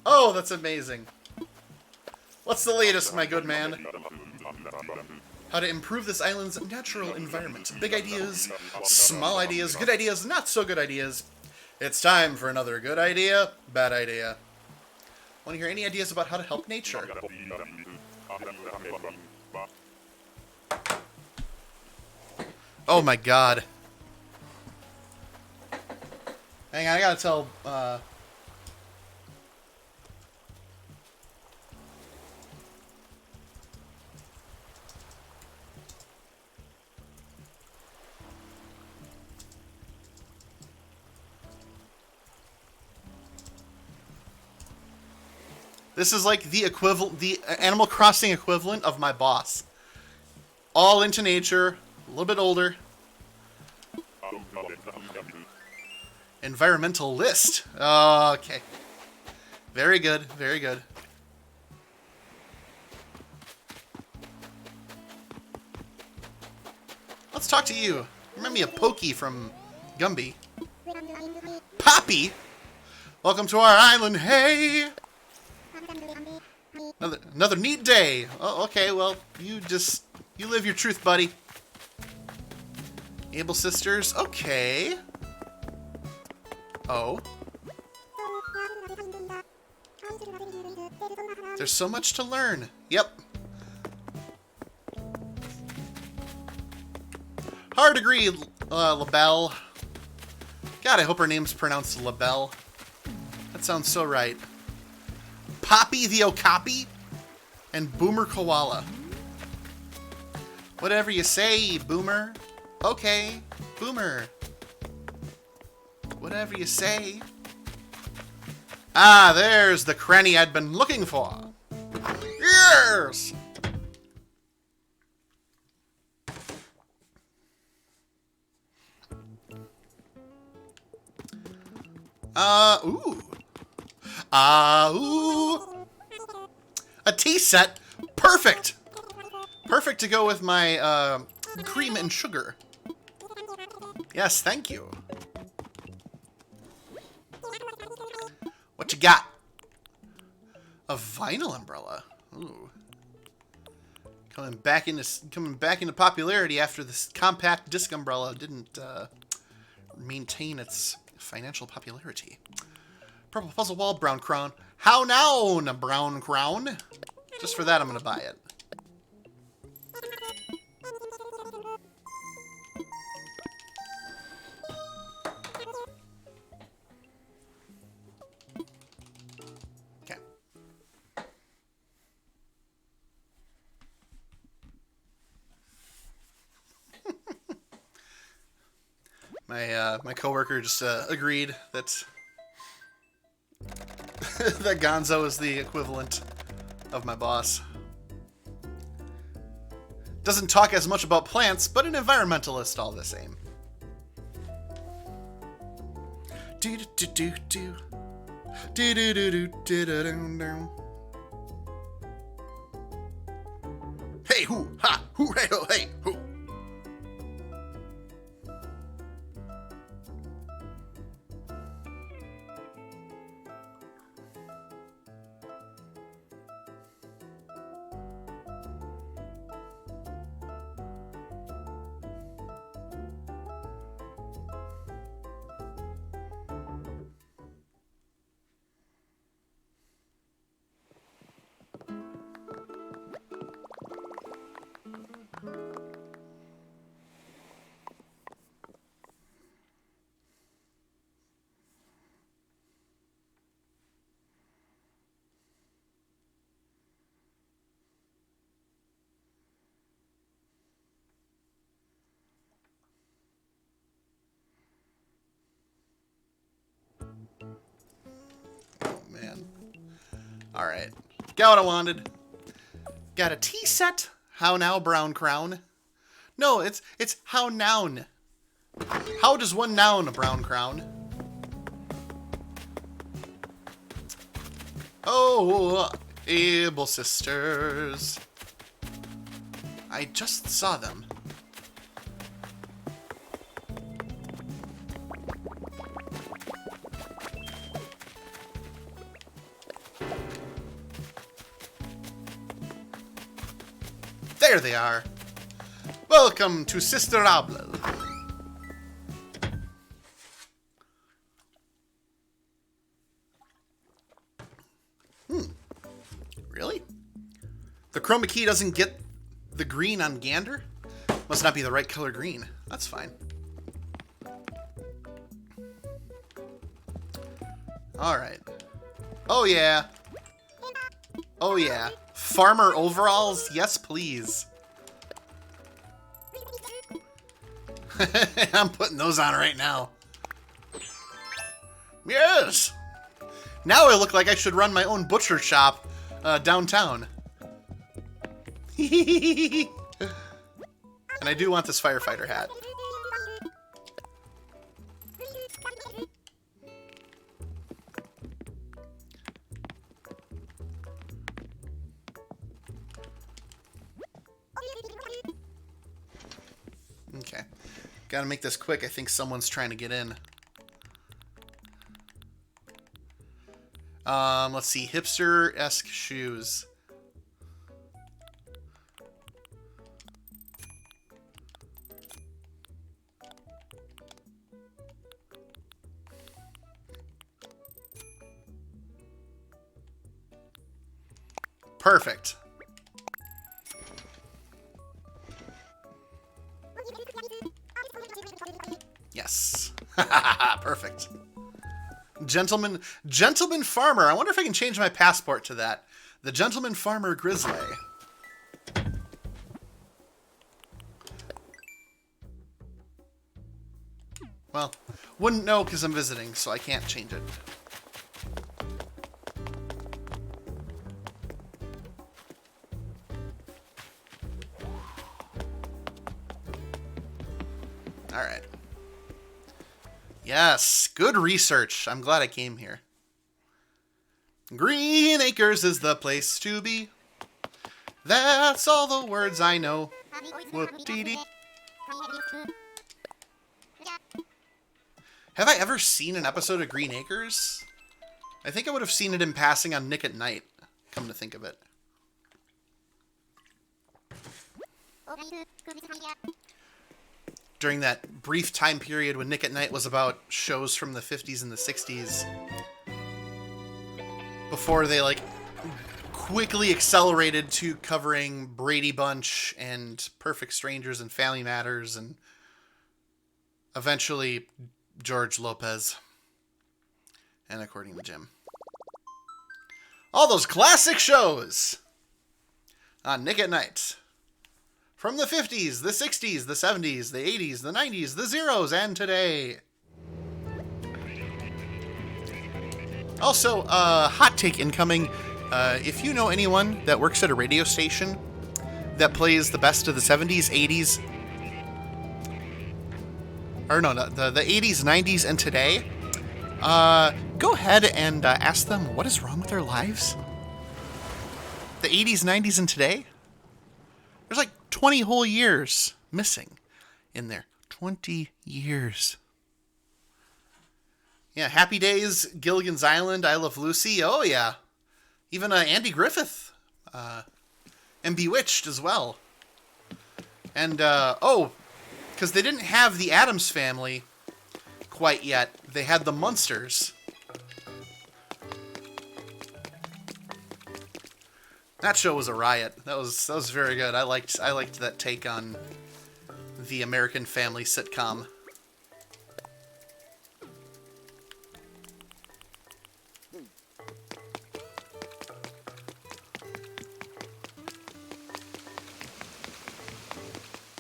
Oh, that's amazing. What's the latest, my good man? How to improve this island's natural environment. Big ideas, small ideas, good ideas, not so good ideas. It's time for another good idea, bad idea. Want to hear any ideas about how to help nature? Oh my God. Hang on, I gotta tell, This is like the equivalent, the Animal Crossing equivalent of my boss. All into nature, a little bit older. Environmental list. Okay. Very good, very good. Let's talk to you. Remind me of Pokey from Gumby. Poppy? Welcome to our island, hey! Another neat day. Oh, okay, well, you live your truth, buddy. Able sisters, okay. Oh. There's so much to learn. Yep. Hard agree, LaBelle. God, I hope her name's pronounced LaBelle. That sounds so right. Poppy the Okapi and Boomer Koala. Whatever you say, Boomer. Okay, Boomer. Whatever you say. Ah, there's the cranny I'd been looking for. Yes! Ooh. Ooh. A tea set. Perfect. Perfect to go with my, cream and sugar. Yes, thank you. What you got? A vinyl umbrella. Ooh. Coming back into popularity after this compact disc umbrella didn't maintain its financial popularity. Purple puzzle wall, brown crown. How now, brown crown? Just for that, I'm gonna buy it. Okay. My coworker just agreed that that Gonzo is the equivalent of my boss. Doesn't talk as much about plants, but an environmentalist all the same. Do do do do do do do do do do do. Hey hoo ha hoo hey ho hey hoo. Alright. Got what I wanted. Got a tea set. How now, brown crown? No, it's how noun. How does one noun a brown crown? Oh, able sisters. I just saw them. There they are. Welcome to Sisterable. Really? The chroma key doesn't get the green on Gander? Must not be the right color green. That's fine. Alright. Oh yeah. Oh yeah. Farmer overalls? Yes, please. I'm putting those on right now. Yes! Now I look like I should run my own butcher shop downtown. And I do want this firefighter hat. Okay. Gotta make this quick. I think someone's trying to get in. Let's see. Hipster-esque shoes. Perfect. Yes. Perfect. Gentleman Farmer. I wonder if I can change my passport to that. The Gentleman Farmer Grizzly. Well, wouldn't know because I'm visiting, so I can't change it. All right. Yes, good research. I'm glad I came here. Green Acres is the place to be. That's all the words I know. Whoop-dee-dee. Have I ever seen an episode of Green Acres? I think I would have seen it in passing on Nick at Night, come to think of it. During that brief time period when Nick at Night was about shows from the 50s and the 60s, before they like quickly accelerated to covering Brady Bunch and Perfect Strangers and Family Matters and eventually George Lopez, and according to Jim. All those classic shows on Nick at Night. From the 50s, the 60s, the 70s, the 80s, the 90s, the zeros, and today. Also, hot take incoming. If you know anyone that works at a radio station that plays the best of the 70s, 80s, or no, the 80s, 90s, and today, go ahead and ask them what is wrong with their lives. The 80s, 90s, and today? There's like 20 whole years missing in there. 20 years. Yeah, Happy Days, Gilligan's Island, I Love Lucy. Oh, yeah. Even Andy Griffith. And Bewitched as well. And, because they didn't have the Addams Family quite yet. They had the Munsters. That show was a riot. That was very good. I liked that take on the American Family sitcom.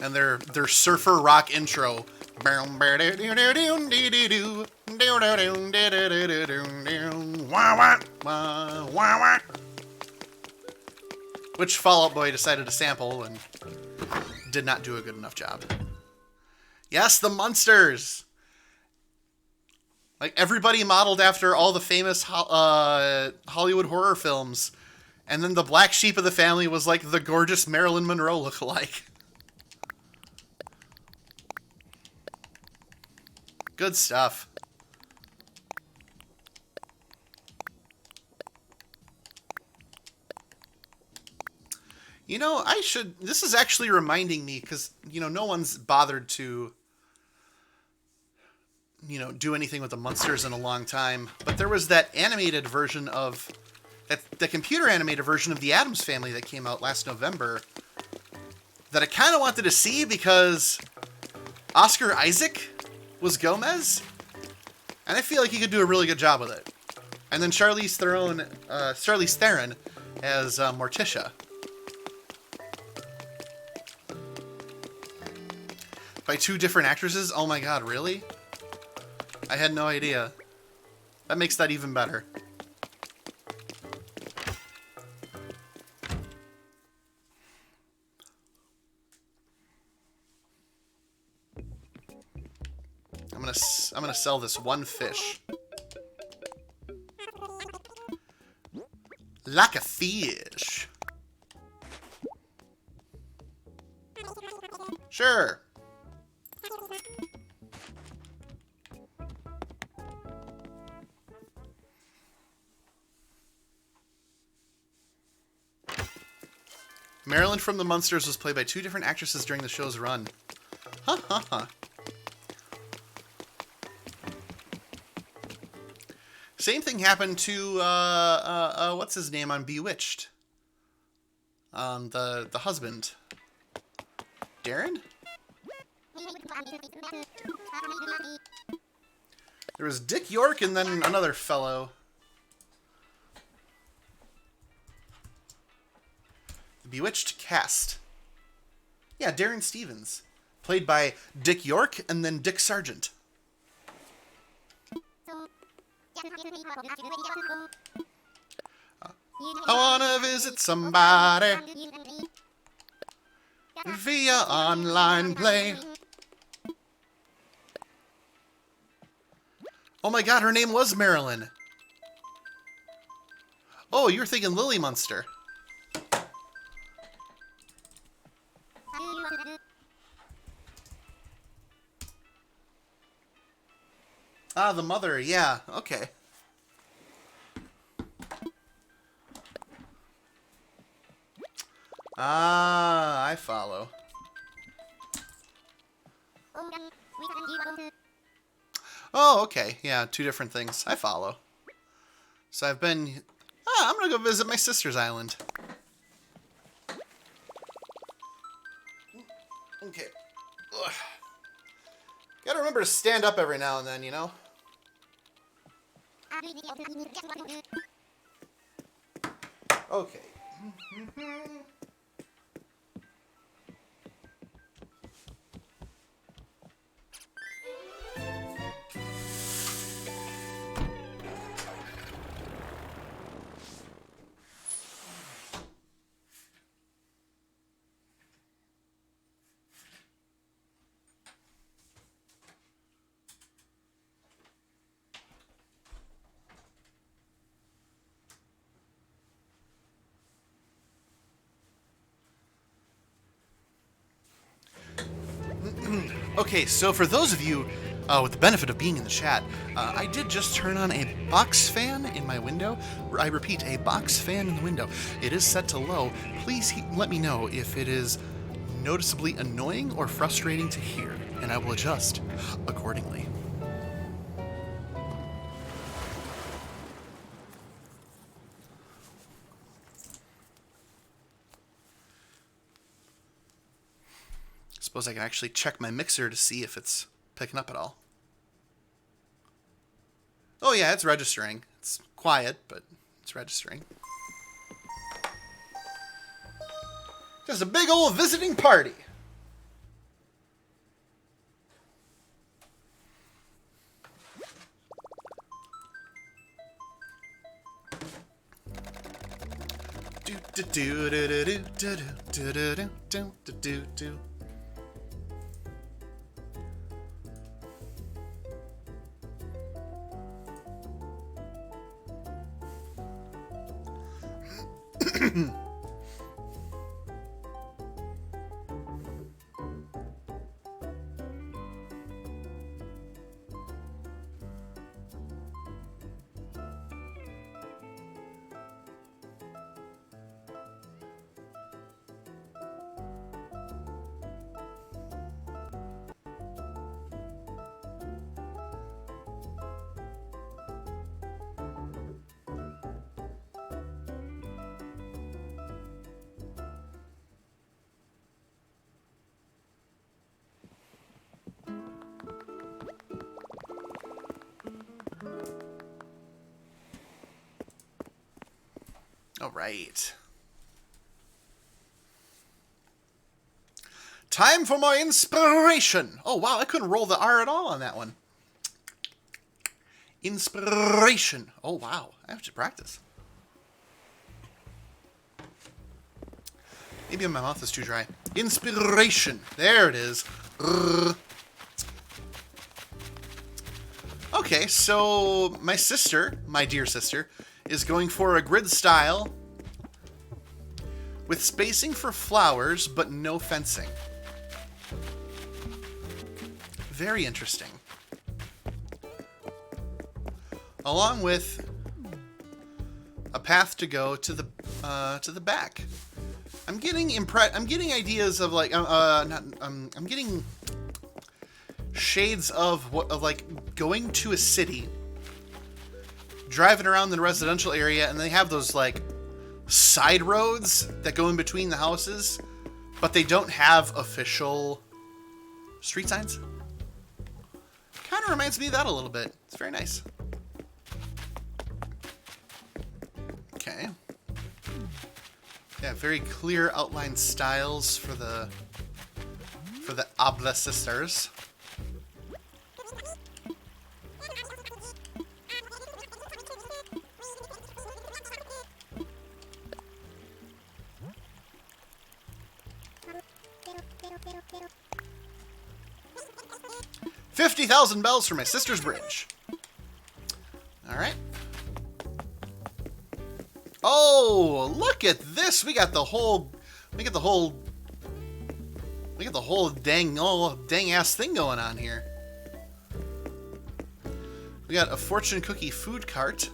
And their surfer rock intro. Which Fall Out Boy decided to sample and did not do a good enough job. Yes, the Munsters! Like, everybody modeled after all the famous Hollywood horror films. And then the black sheep of the family was like the gorgeous Marilyn Monroe lookalike. Good stuff. You know, this is actually reminding me, because, you know, no one's bothered to, you know, do anything with the Munsters in a long time. But there was that animated version of, the computer animated version of the Addams Family that came out last November that I kind of wanted to see because Oscar Isaac was Gomez, and I feel like he could do a really good job with it. And then Charlize Theron as Morticia. By two different actresses? Oh my god, really? I had no idea. That makes that even better. I'm gonna sell this one fish. Like a fish. Sure. Marilyn from The Munsters was played by 2 different actresses during the show's run. Ha ha ha. Same thing happened to, what's his name on Bewitched? The husband. Darren? There was Dick York and then another fellow. The Bewitched cast. Yeah, Darren Stevens. Played by Dick York and then Dick Sargent. I wanna visit somebody via online play. Oh my god, her name was Marilyn. Oh, you were thinking Lily Munster. Ah, the mother, yeah, okay. Ah, I follow. Oh, okay. Yeah, 2 different things. I follow. So I've been... I'm gonna go visit my sister's island. Okay. Ugh. Gotta remember to stand up every now and then, you know? Okay. Okay, so for those of you with the benefit of being in the chat, I did just turn on a box fan in my window. I repeat, a box fan in the window. It is set to low. Please let me know if it is noticeably annoying or frustrating to hear, and I will adjust accordingly. Suppose I can actually check my mixer to see if it's picking up at all. Oh yeah, it's registering. It's quiet, but it's registering. Just a big old visiting party. Do do do do do do do do do do do do. All right. Time for my inspiration. Oh, wow, I couldn't roll the R at all on that one. Inspiration. Oh, wow, I have to practice. Maybe my mouth is too dry. Inspiration. There it is. Okay, so my sister, my dear sister, is going for a grid style with spacing for flowers, but no fencing. Very interesting. Along with a path to go to the back. I'm getting ideas of like I'm getting shades of like going to a city, driving around the residential area, and they have those like side roads that go in between the houses, but they don't have official street signs. Kind of reminds me of that a little bit. It's very nice. Okay. Yeah, very clear outline styles for the Obla sisters. $50,000 bells for my sister's bridge. All right. Oh, look at this! We got the whole dang ass thing going on here. We got a fortune cookie food cart.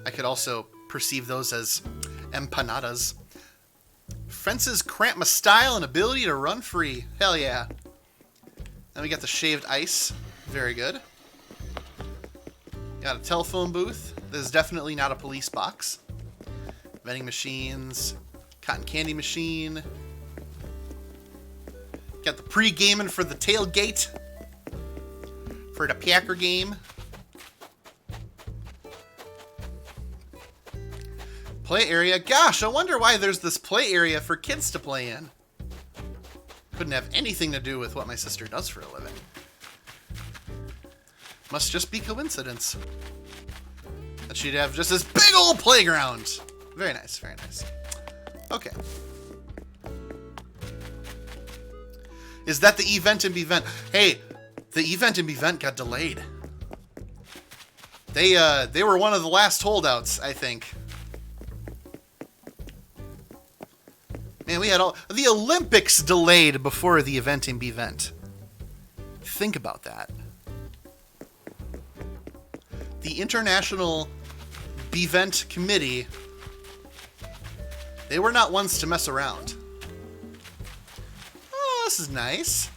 I could also perceive those as empanadas. Fences cramp my style and ability to run free. Hell yeah. Then we got the shaved ice. Very good. Got a telephone booth. This is definitely not a police box. Vending machines. Cotton candy machine. Got the pre-gaming for the tailgate. For the Packer game. Play area. Gosh, I wonder why there's this play area for kids to play in. Couldn't have anything to do with what my sister does for a living. Must just be coincidence that she'd have just this big old playground. Very nice, very nice. Okay. Is that the event and event? Hey, the event and event got delayed. They were one of the last holdouts, I think. Man, we had all the Olympics delayed before the event and event. Think about that. The International Bevent Committee, they were not ones to mess around. Oh, this is nice.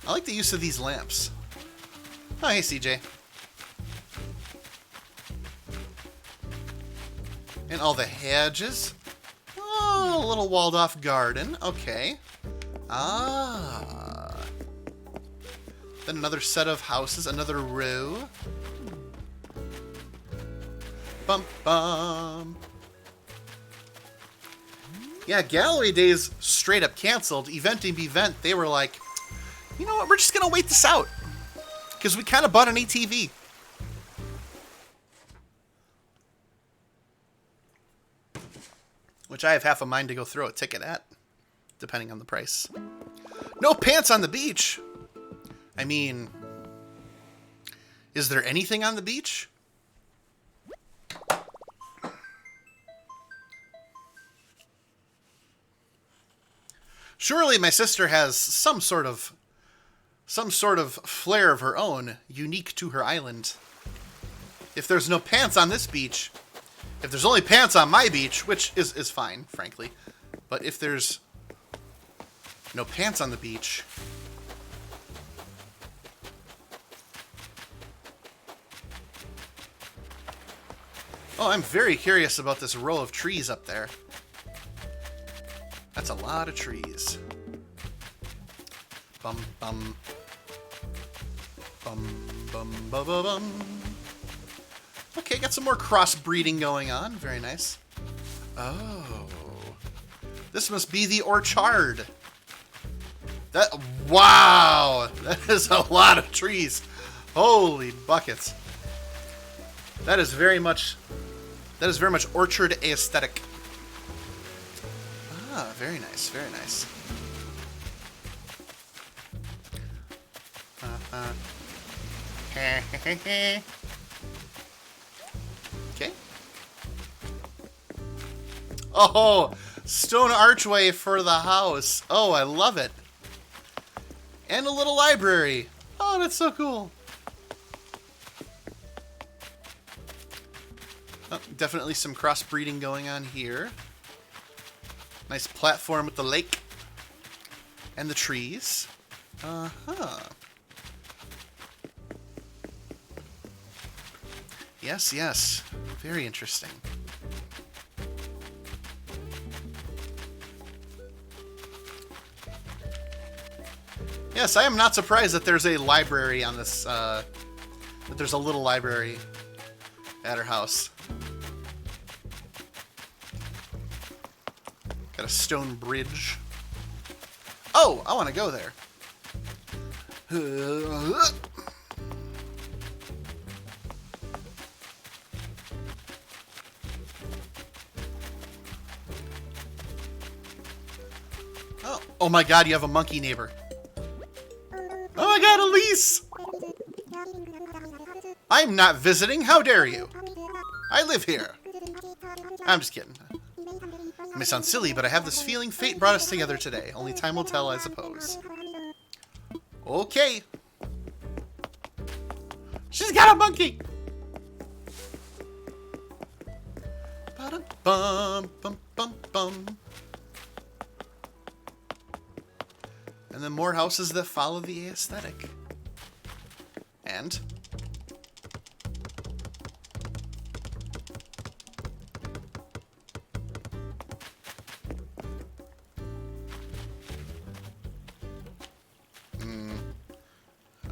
I like the use of these lamps. Oh, hey, CJ. And all the hedges. Oh, a little walled-off garden. Okay. Ah. Then another set of houses, another row. Bum bum. Yeah, Galloway Days straight up canceled. Eventing Event, they were like, you know what, we're just gonna wait this out. Because we kind of bought an ATV. Which I have half a mind to go throw a ticket at, depending on the price. No pants on the beach! I mean, is there anything on the beach? Surely my sister has some sort of flair of her own, unique to her island. If there's no pants on this beach, if there's only pants on my beach, which is fine, frankly, but if there's no pants on the beach, oh, I'm very curious about this row of trees up there. That's a lot of trees. Bum bum. Bum bum bum bum bum. Okay, got some more crossbreeding going on. Very nice. Oh. This must be the orchard. Wow! That is a lot of trees. Holy buckets. That is very much orchard aesthetic. Ah, very nice, very nice. Okay. Oh, stone archway for the house. Oh, I love it. And a little library. Oh, that's so cool. Oh, definitely some crossbreeding going on here. Nice platform with the lake. And the trees. Uh-huh. Yes, yes. Very interesting. Yes, I am not surprised that there's a library on this, that there's a little library at her house. Got a stone bridge. Oh, I want to go there. Oh my god, you have a monkey neighbor. Oh my god, Elise! I'm not visiting, how dare you? I live here. I'm just kidding. I may sound silly, but I have this feeling fate brought us together today. Only time will tell, I suppose. Okay. She's got a monkey! Ba-dum-bum, bum, bum, bum. And then more houses that follow the aesthetic. And...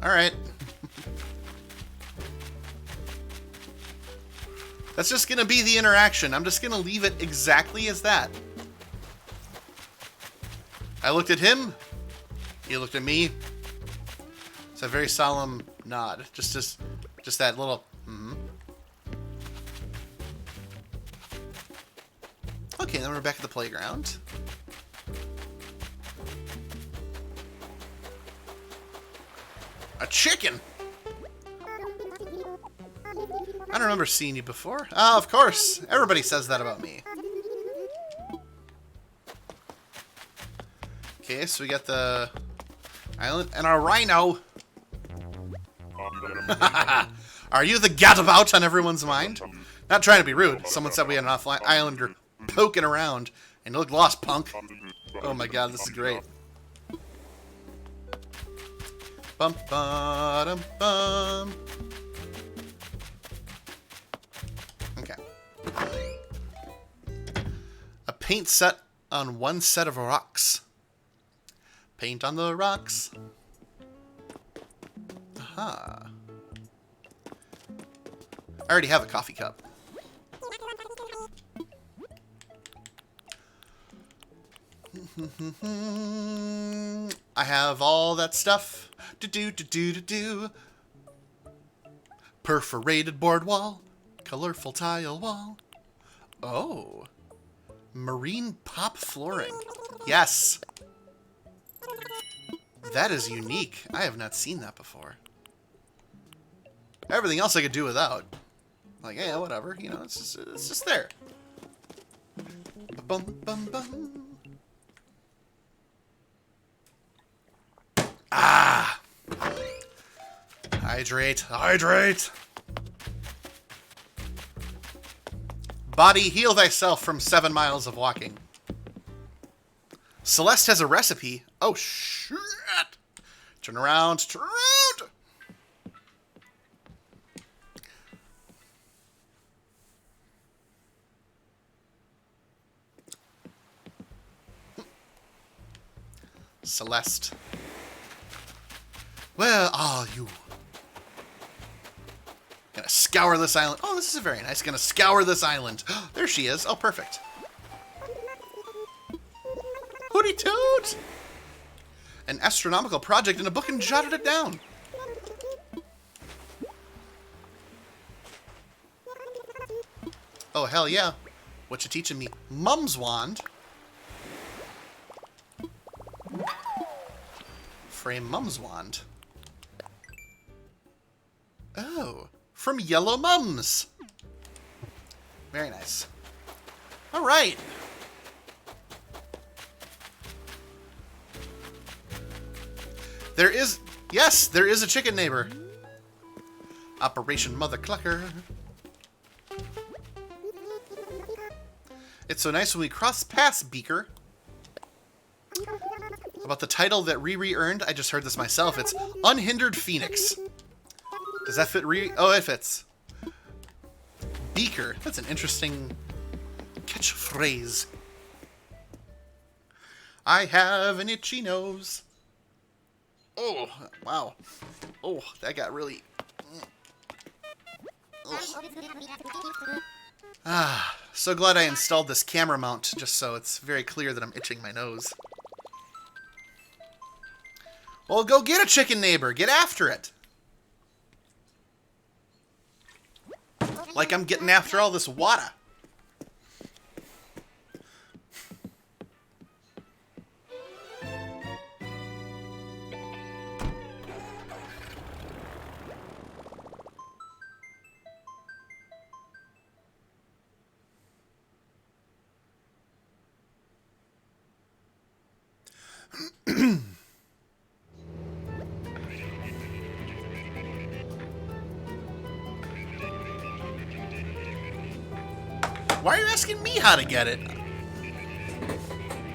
Alright. That's just gonna be the interaction. I'm just gonna leave it exactly as that. I looked at him. He looked at me. It's a very solemn nod. Just that little... Okay, then we're back at the playground. A chicken? I don't remember seeing you before. Ah, of course. Everybody says that about me. Okay, so we got the island and our rhino. Are you the gadabout on everyone's mind? Not trying to be rude. Someone said we had an offline islander poking around, and you look lost, punk. Oh my god, this is great. Bum ba dum bum. Okay. A paint set on one set of rocks. Paint on the rocks. Aha. I already have a coffee cup. I have all that stuff to do. Perforated board wall, colorful tile wall. Oh, marine pop flooring. Yes, that is unique. I have not seen that before. Everything else I could do without. Like, yeah, whatever. You know, it's just there. Bum bum bum. Ah! Hydrate, hydrate! Body, heal thyself from 7 miles of walking. Celeste has a recipe. Oh, shit! Turn around, turn around! Celeste. Where are you? Gonna scour this island. Oh, this is very nice. Gonna scour this island. There she is. Oh, perfect. Hooty toot! An astronomical project in a book and jotted it down. Oh, hell yeah. What you teaching me? Mum's wand. Frame Mum's wand. Oh, from Yellow Mums. Very nice. All right. Yes, there is a chicken neighbor. Operation Mother Clucker. It's so nice when we cross paths, Beaker. About the title that Riri earned, I just heard this myself. It's Unhindered Phoenix. Does that fit Riri? Oh, it fits. Beaker. That's an interesting catchphrase. I have an itchy nose. Oh, wow. Oh, that got really... Ah, so glad I installed this camera mount just so it's very clear that I'm itching my nose. Well, go get a chicken neighbor. Get after it. Like I'm getting after all this water. Why are you asking me how to get it?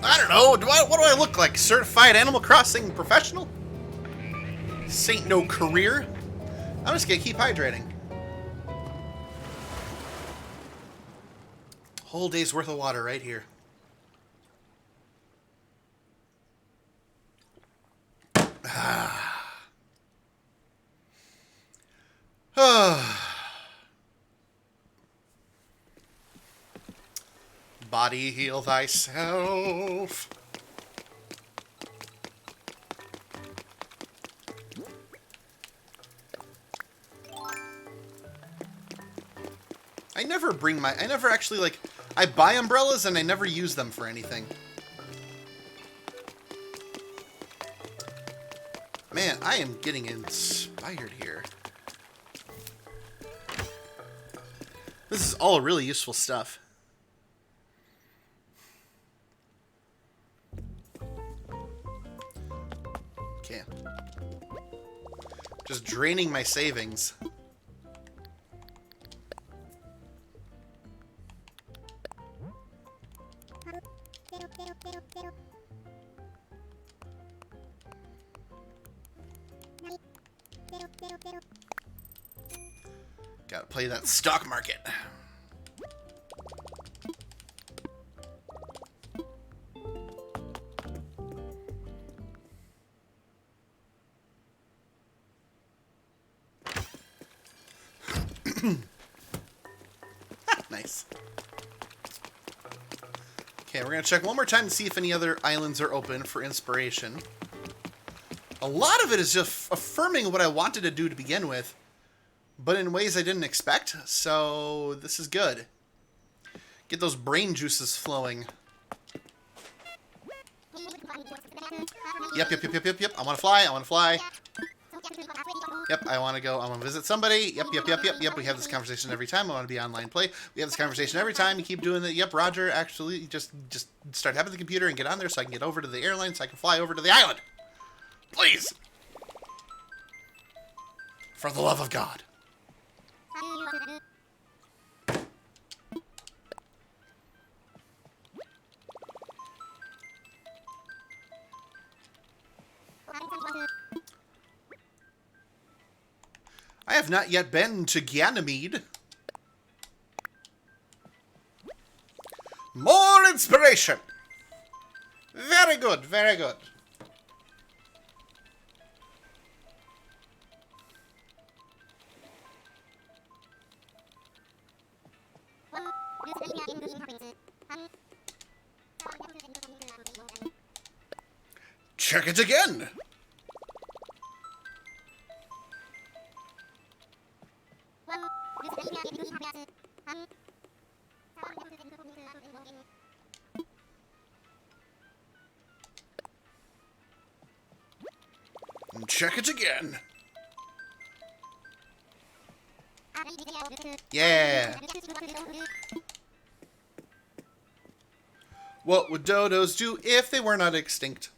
I don't know. What do I look like? Certified Animal Crossing professional? This ain't no career. I'm just gonna keep hydrating. Whole day's worth of water right here. Body, heal thyself. I never actually, like, I buy umbrellas and I never use them for anything. Man, I am getting inspired here. This is all really useful stuff. Okay. Just draining my savings. Gotta play that stock market. Nice. Okay, we're gonna check one more time to see if any other islands are open for inspiration. A lot of it is just affirming what I wanted to do to begin with, but in ways I didn't expect, so this is good. Get those brain juices flowing. Yep. I want to fly. Yep, I want to go. I want to visit somebody. Yep. We have this conversation every time. I want to be online play. We have this conversation every time. You keep doing that. Yep, Roger, actually, just start having the computer and get on there so I can get over to the airline so I can fly over to the island. Please. For the love of God. I have not yet been to Ganymede. More inspiration. Very good, very good. Check it again. And check it again. Yeah. What would dodos do if they were not extinct?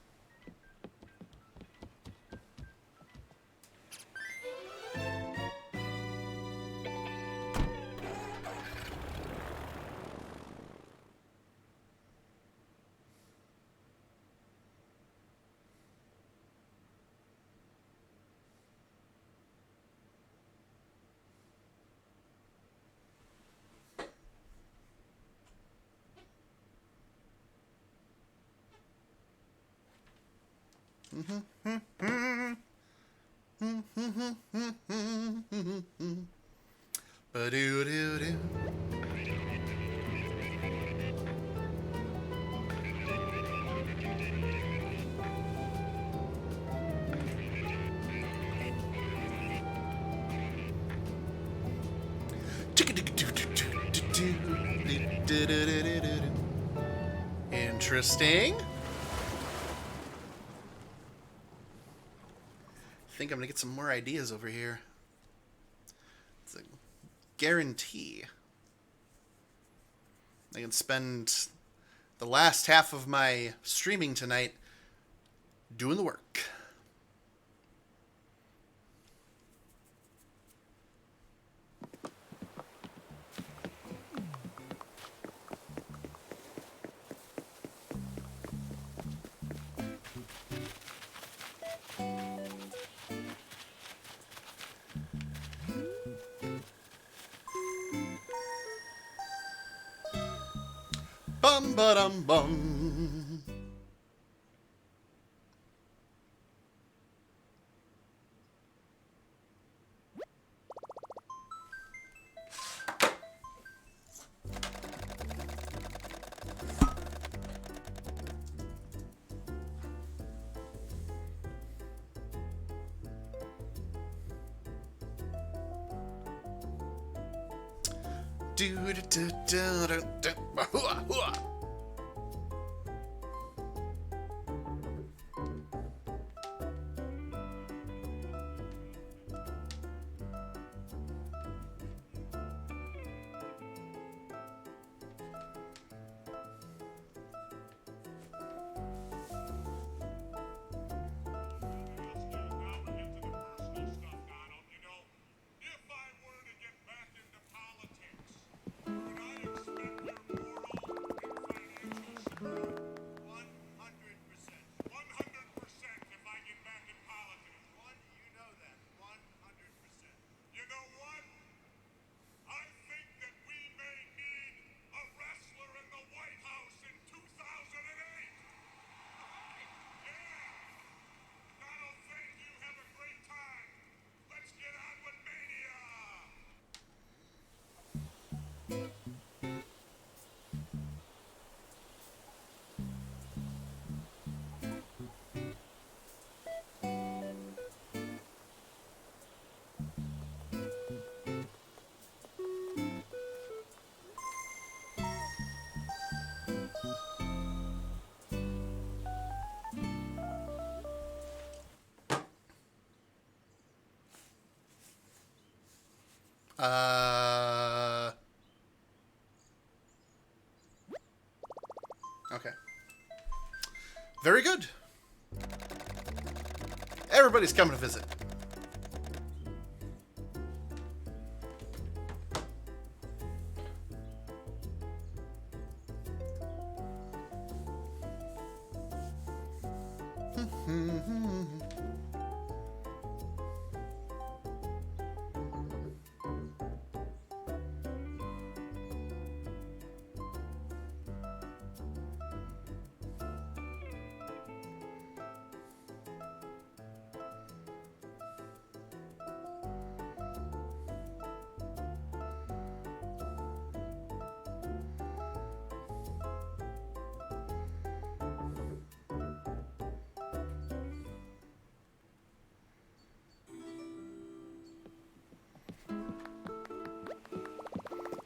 Ba-doo-doo-doo. Interesting. I think I'm gonna get some more ideas over here. It's a guarantee. I can spend the last half of my streaming tonight doing the work. Bum ba dum bum. Do do do do do do. Hua, hua. Okay. Very good. Everybody's coming to visit.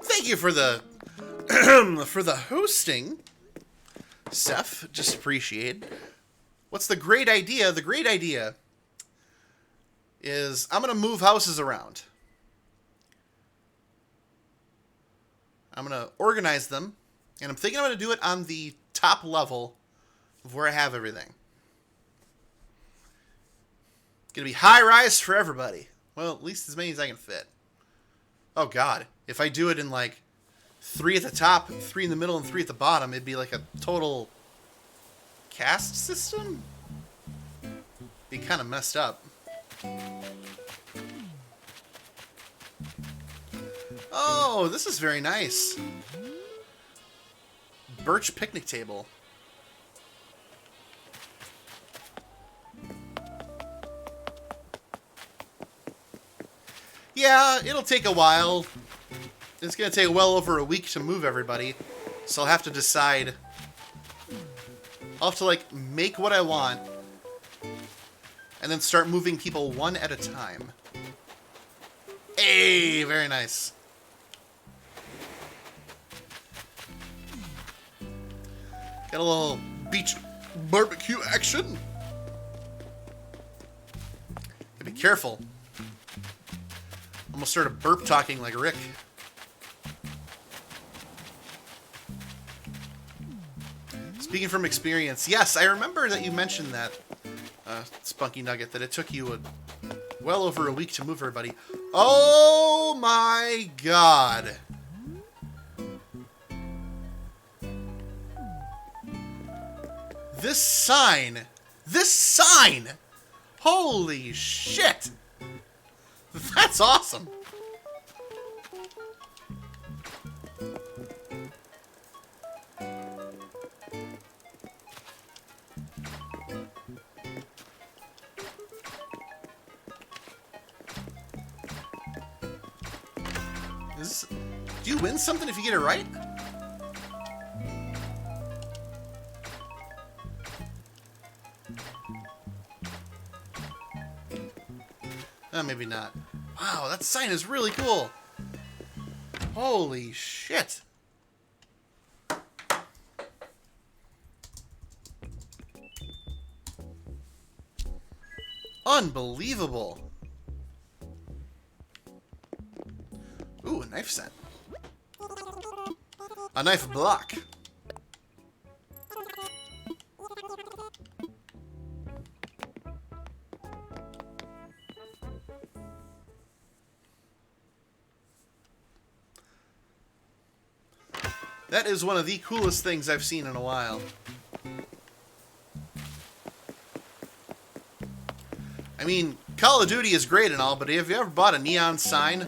Thank you for the for the hosting, Seth. Just appreciate. What's the great idea? The great idea is I'm gonna move houses around. I'm going to organize them. And I'm thinking I'm going to do it on the top level of where I have everything. Going to be high rise for everybody. Well, at least as many as I can fit. Oh, God. If I do it in, like, 3 at the top, 3 in the middle, and 3 at the bottom, it'd be like a total caste system? Be kind of messed up. Oh, this is very nice. Birch picnic table. Yeah, it'll take a while. It's going to take well over a week to move everybody. So I'll have to decide. I'll have to, like, make what I want. And then start moving people one at a time. Hey, very nice. Got a little beach barbecue action. Gotta be careful. Almost started burp talking like Rick. Speaking from experience, yes, I remember that you mentioned that, Spunky Nugget, that it took you well over a week to move everybody. Oh my God. This sign, holy shit, that's awesome. Do you win something if you get it right? Maybe not. Wow, that sign is really cool. Holy shit. Unbelievable. Ooh, a knife set. A knife block. That is one of the coolest things I've seen in a while. I mean, Call of Duty is great and all, but have you ever bought a neon sign?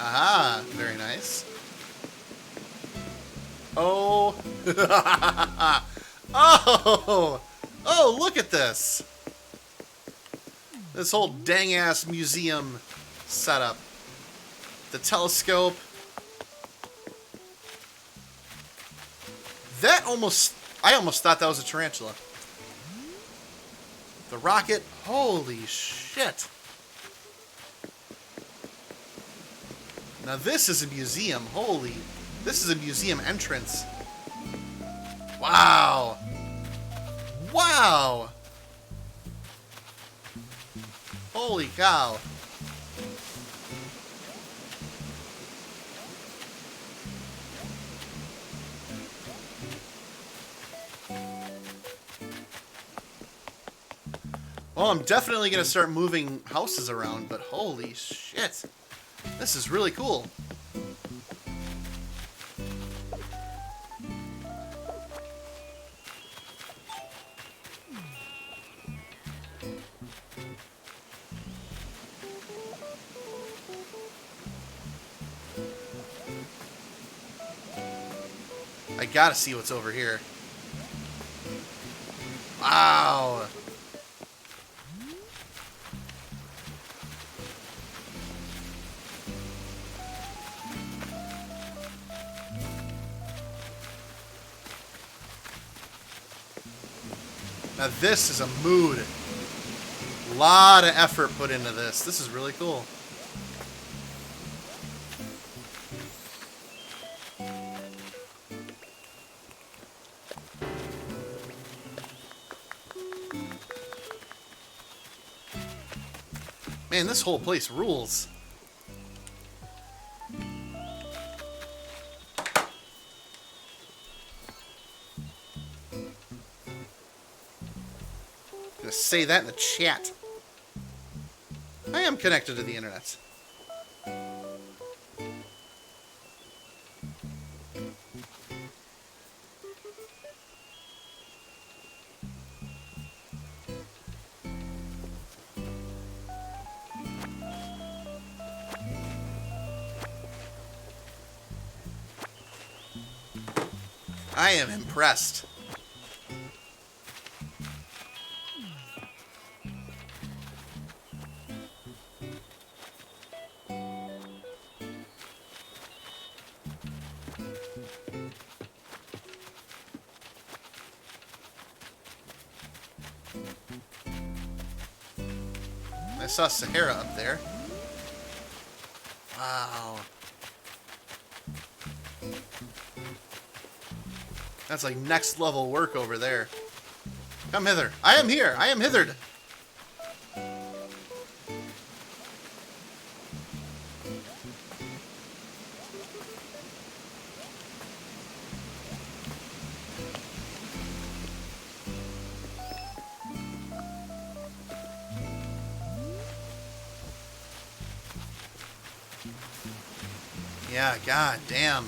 Aha, very nice. Oh. Oh, look at this. This whole dang-ass museum setup. The telescope. I almost thought that was a tarantula. The rocket. Holy shit. Now this is a museum. This is a museum entrance. Wow. Wow. Holy cow. Well, I'm definitely going to start moving houses around, but holy shit. This is really cool. I gotta see what's over here. Wow. Now this is a mood. A lot of effort put into this. This is really cool. Man, this whole place rules. I'm gonna say that in the chat. I am connected to the internet. I am impressed. I saw Sahara up there. Wow. That's like next level work over there. Come hither. I am here. I am hithered. Yeah, god damn.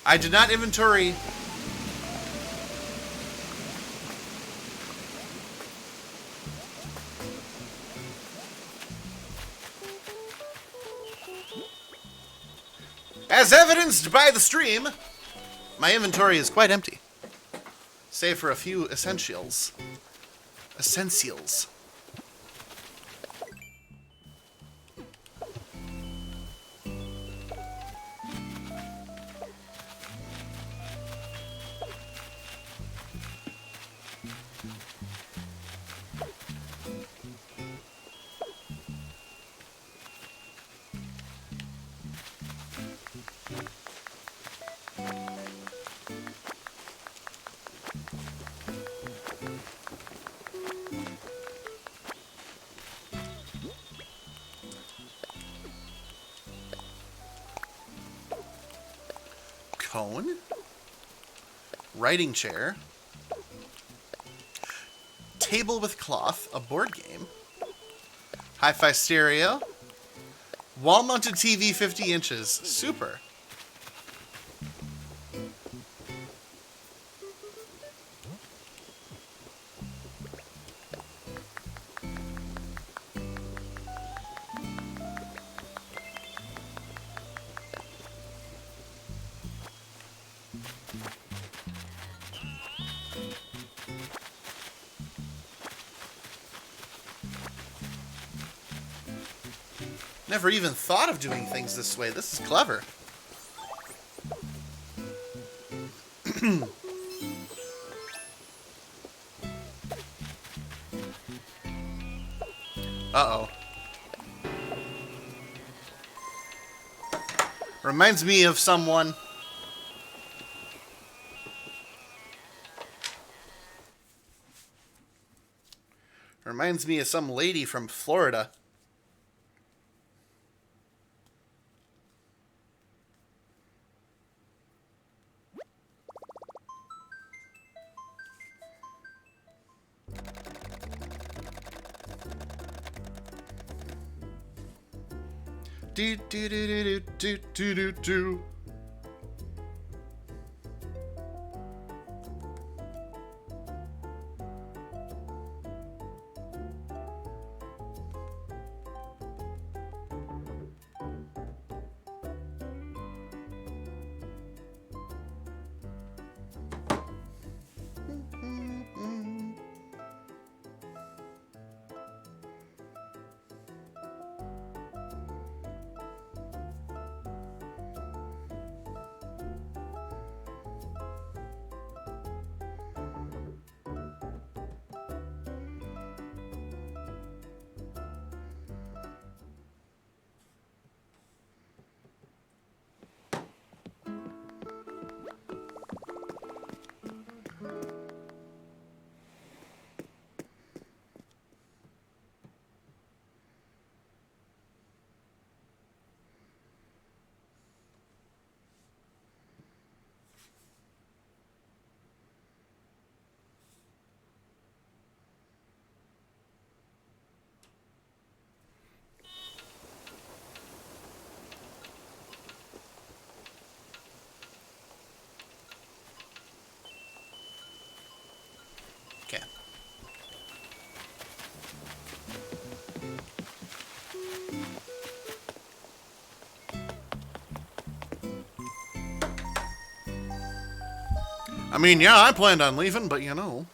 I did not inventory. As evidenced by the stream, my inventory is quite empty. Save for a few essentials. Essentials. Cone, writing chair, table with cloth, a board game, hi-fi stereo, wall-mounted TV 50 inches, super. Never even thought of doing things this way. This is clever. Uh-oh. Reminds me of someone. Reminds me of some lady from Florida. Do do do do do do do do. I mean, yeah, I planned on leaving, but you know.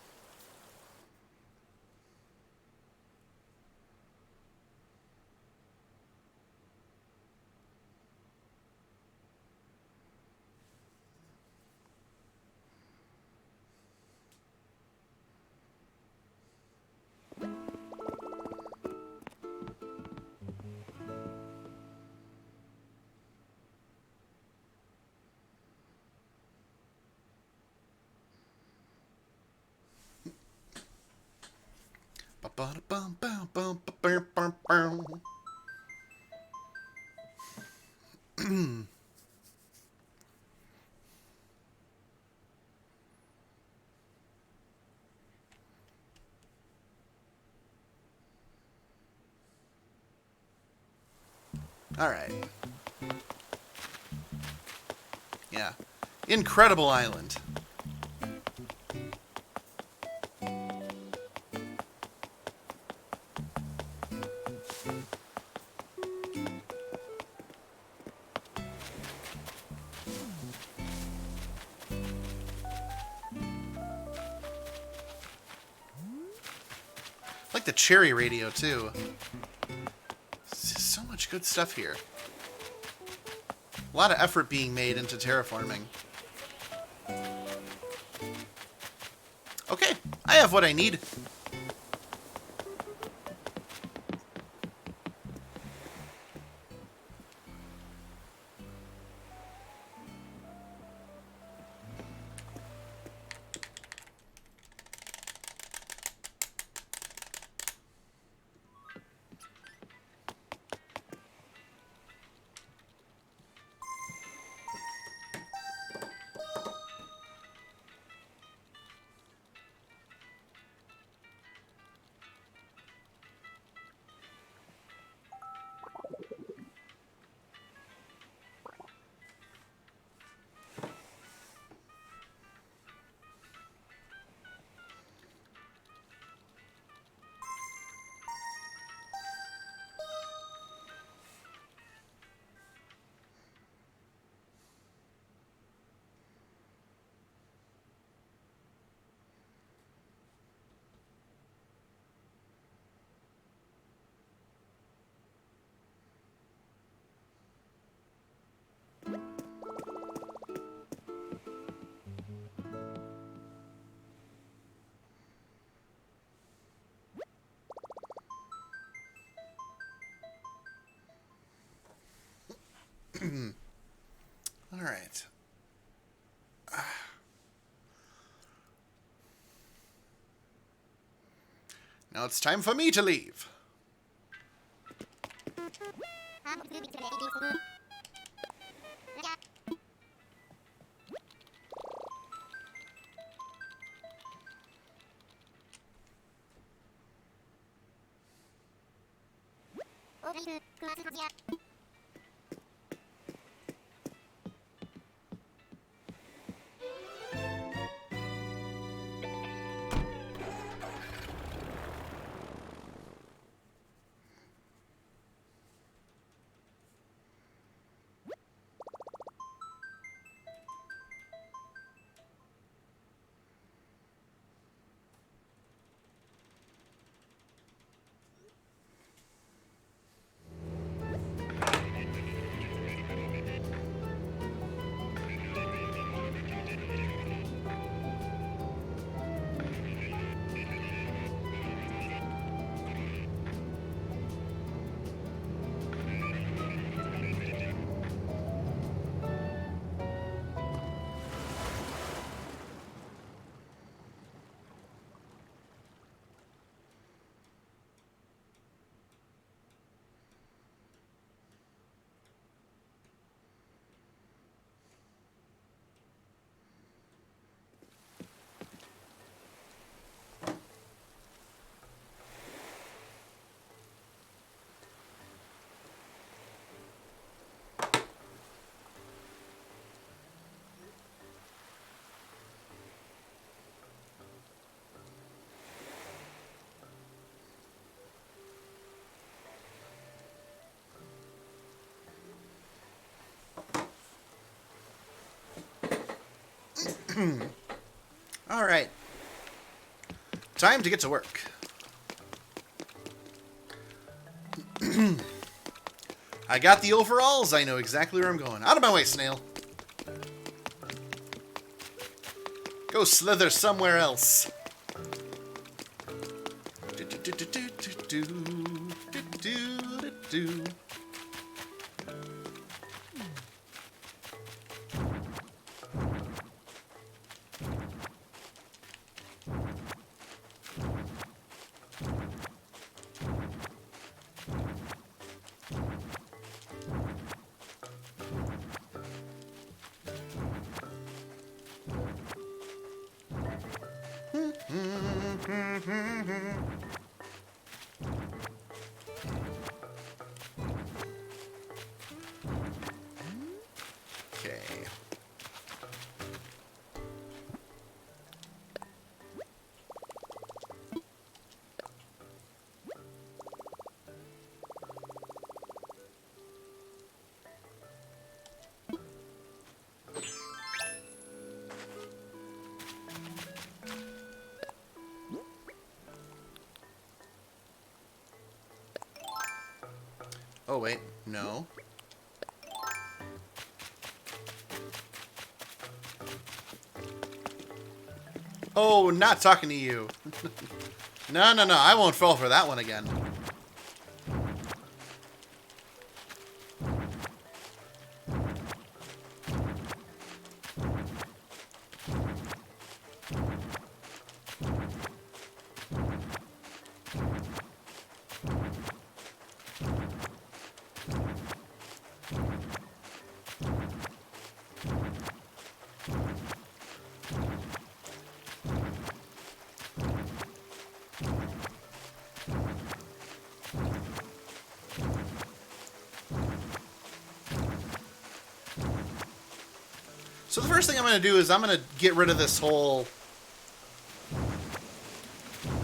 All right. Yeah. Incredible island. I like the cherry radio, too. So much good stuff here. A lot of effort being made into terraforming. Okay, I have what I need. All right. Now it's time for me to leave. Alright. Time to get to work. I got the overalls. I know exactly where I'm going. Out of my way, snail. Go slither somewhere else. Okay. Oh, wait. No. Oh, not talking to you. No, no, no. I won't fall for that one again. So the first thing I'm going to do is I'm going to get rid of this whole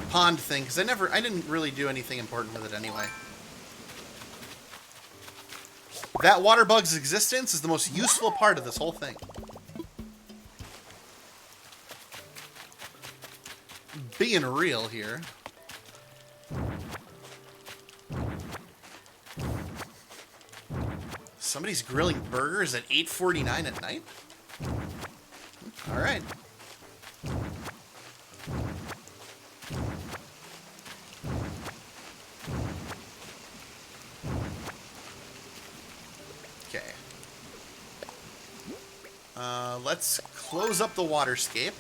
pond thing, because I didn't really do anything important with it anyway. That water bug's existence is the most useful part of this whole thing. Being real here. Somebody's grilling burgers at 8:49 at night? All right. Okay. Let's close up the waterscape.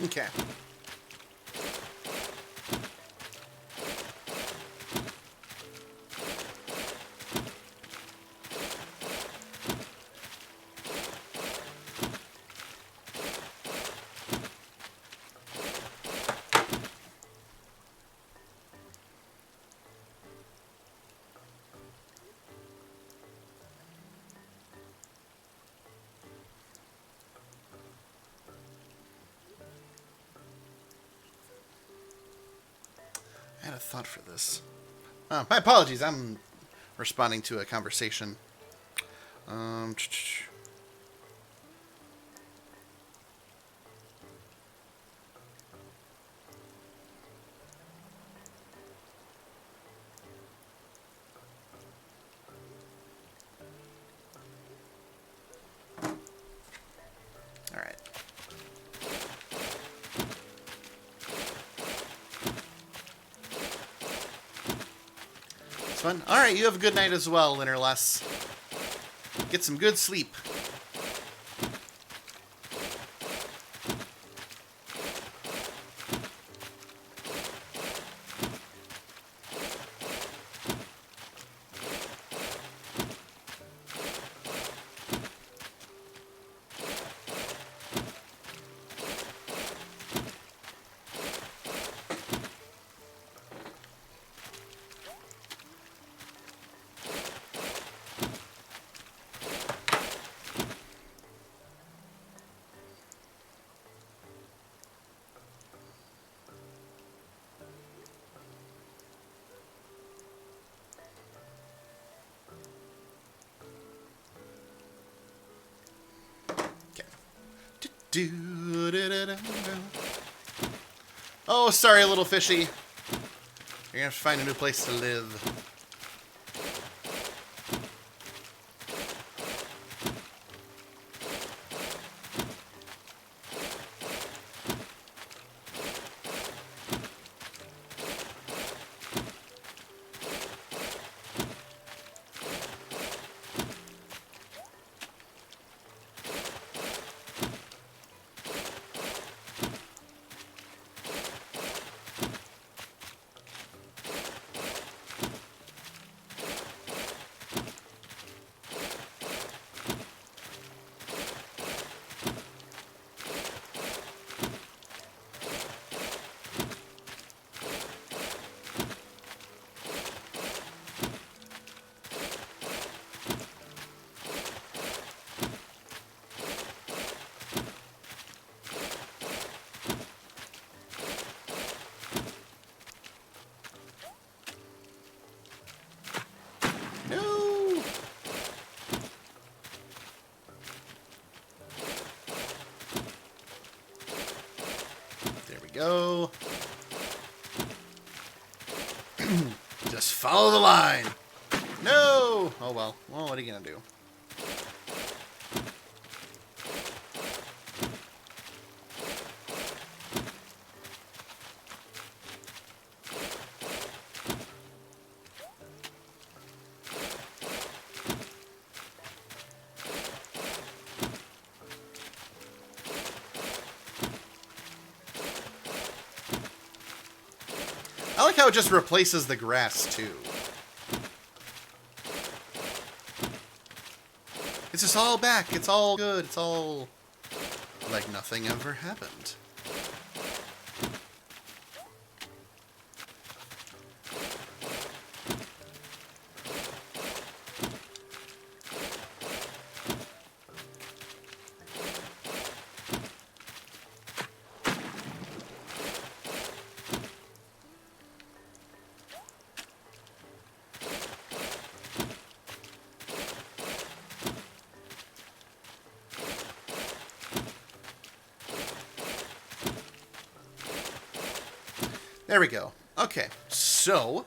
Okay. I had a thought for this. My apologies. I'm responding to a conversation. Um, all right. It's fun. All right, you have a good night as well, Linterless. Get some good sleep. Oh, sorry, little fishy. You're gonna have to find a new place to live. No! There we go. Just follow the line. No! Oh well. Well, what are you gonna do? I like how it just replaces the grass, too. It's just all back. It's all good. It's all like nothing ever happened. There we go. Okay, so...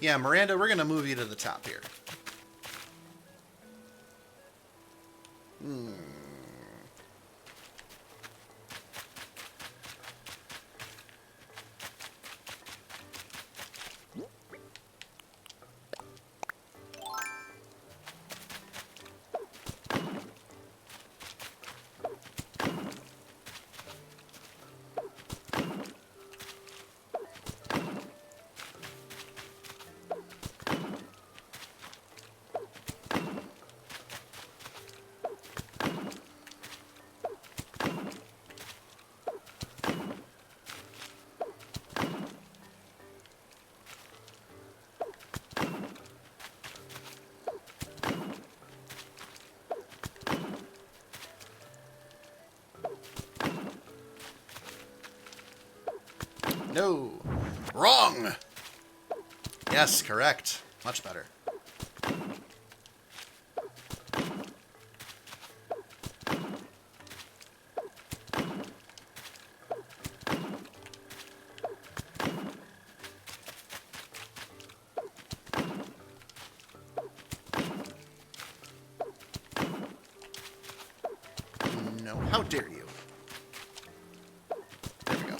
yeah, Miranda, we're going to move you to the top here. No. Wrong! Yes, correct. Much better. No, how dare you? There we go.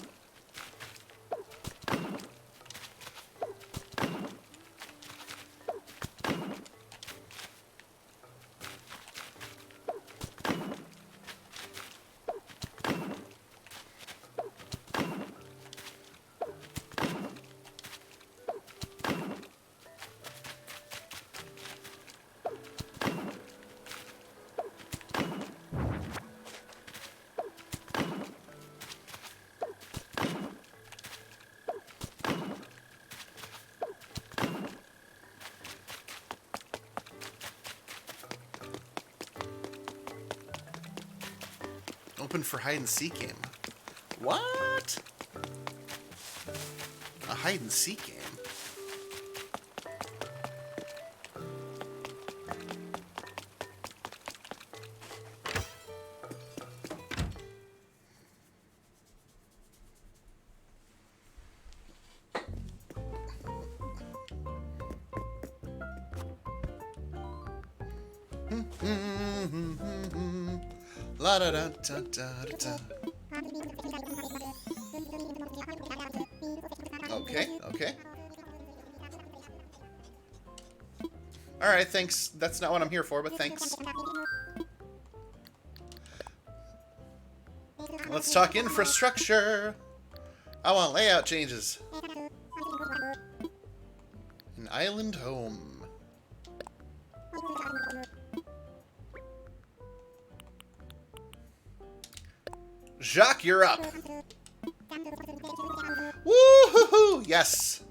Open for hide and seek game. What? A hide and seek game? La da da da da da. Okay, okay. Alright, thanks. That's not what I'm here for, but thanks. Let's talk infrastructure. I want layout changes. An island home. Jacques, you're up. Woo-hoo-hoo! Yes.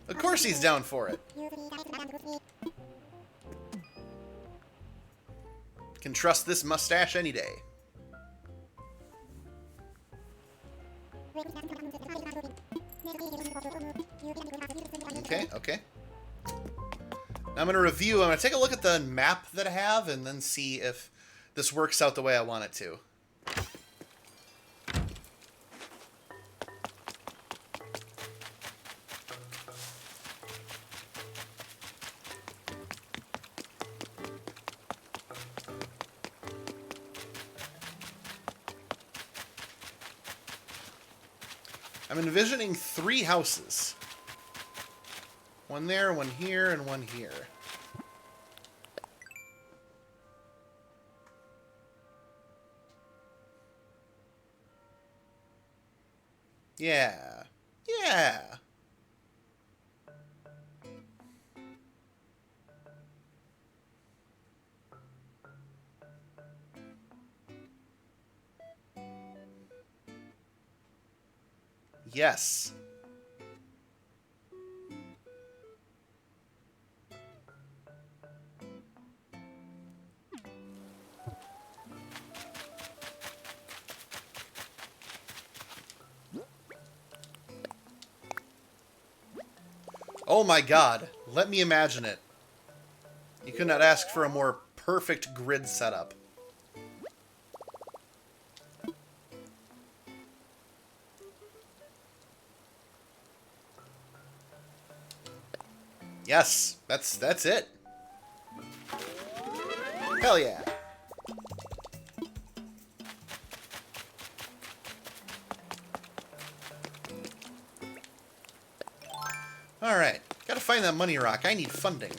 Of course he's down for it. Can trust this mustache any day. Okay, okay. Now I'm going to review. I'm going to take a look at the map that I have and then see if this works out the way I want it to. I'm envisioning 3 houses. One there, one here, and one here. Yeah. Yeah. Yes. Oh my god, let me imagine it. You could not ask for a more perfect grid setup. Yes, that's it. Hell yeah. Alright, gotta find that money rock. I need funding.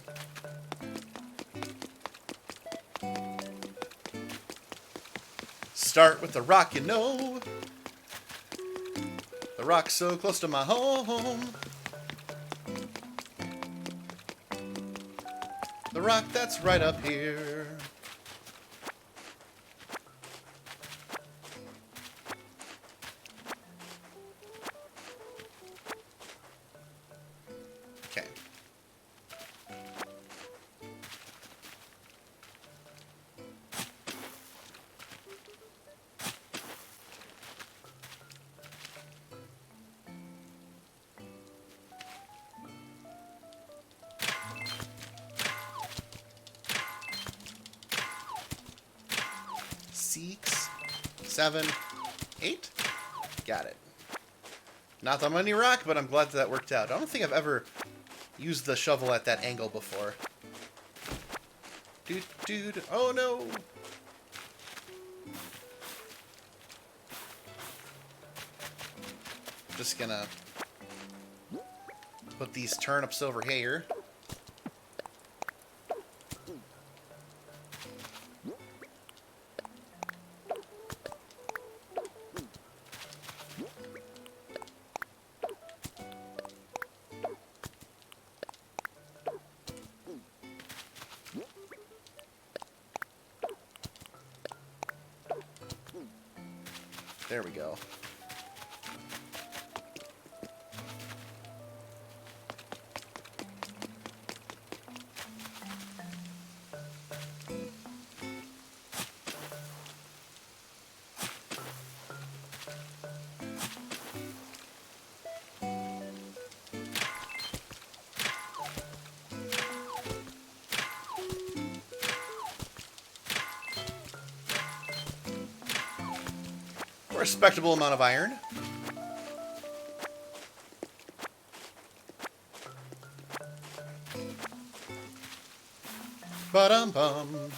Start with the rock, you know. The rock's so close to my home. The rock that's right up here. Okay. Six, 7, 8. Got it. Not the money rock, but I'm glad that worked out. I don't think I've ever used the shovel at that angle before. Dude. Oh no! Just gonna put these turnips over here. There we go. A respectable amount of iron. Ba-dum-bum.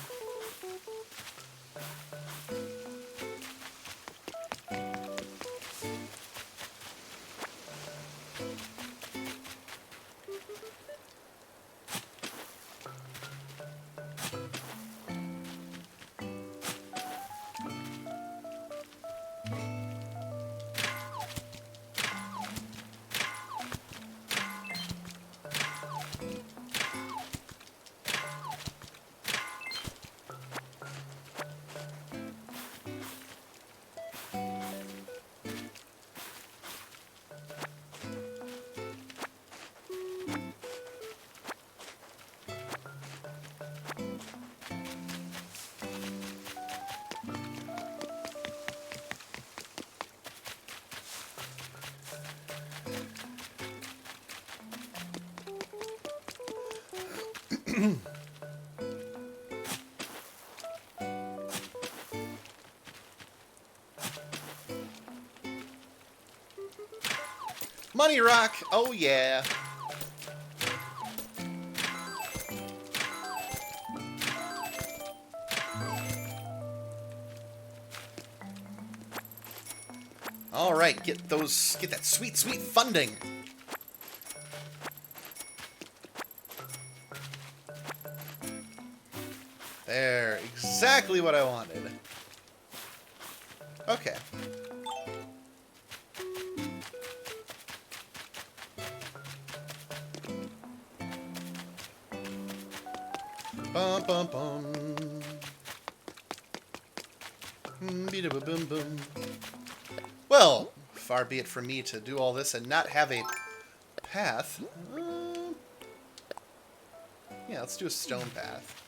Money rock. Oh yeah. All right, get that sweet funding. There, exactly what I wanted. Okay. Bum bum bum. Boom boom. Well, far be it from me to do all this and not have a path. Yeah, let's do a stone path.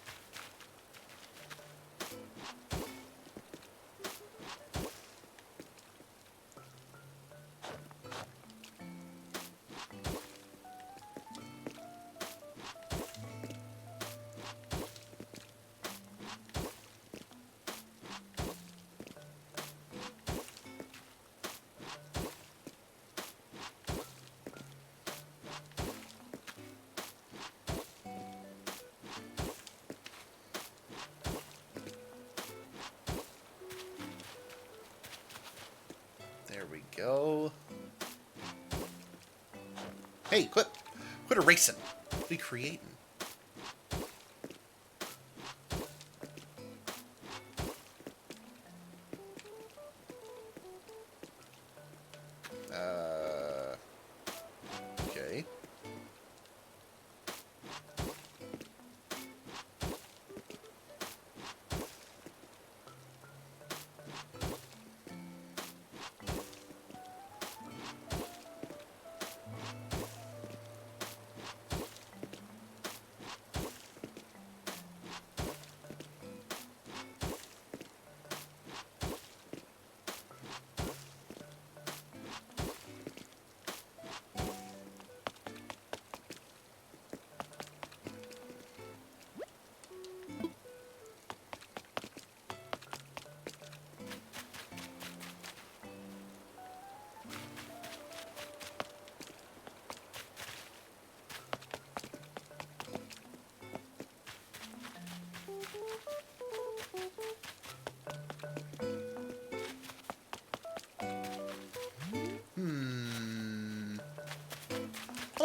There we go. Hey, quit erasing. Be creating. Okay.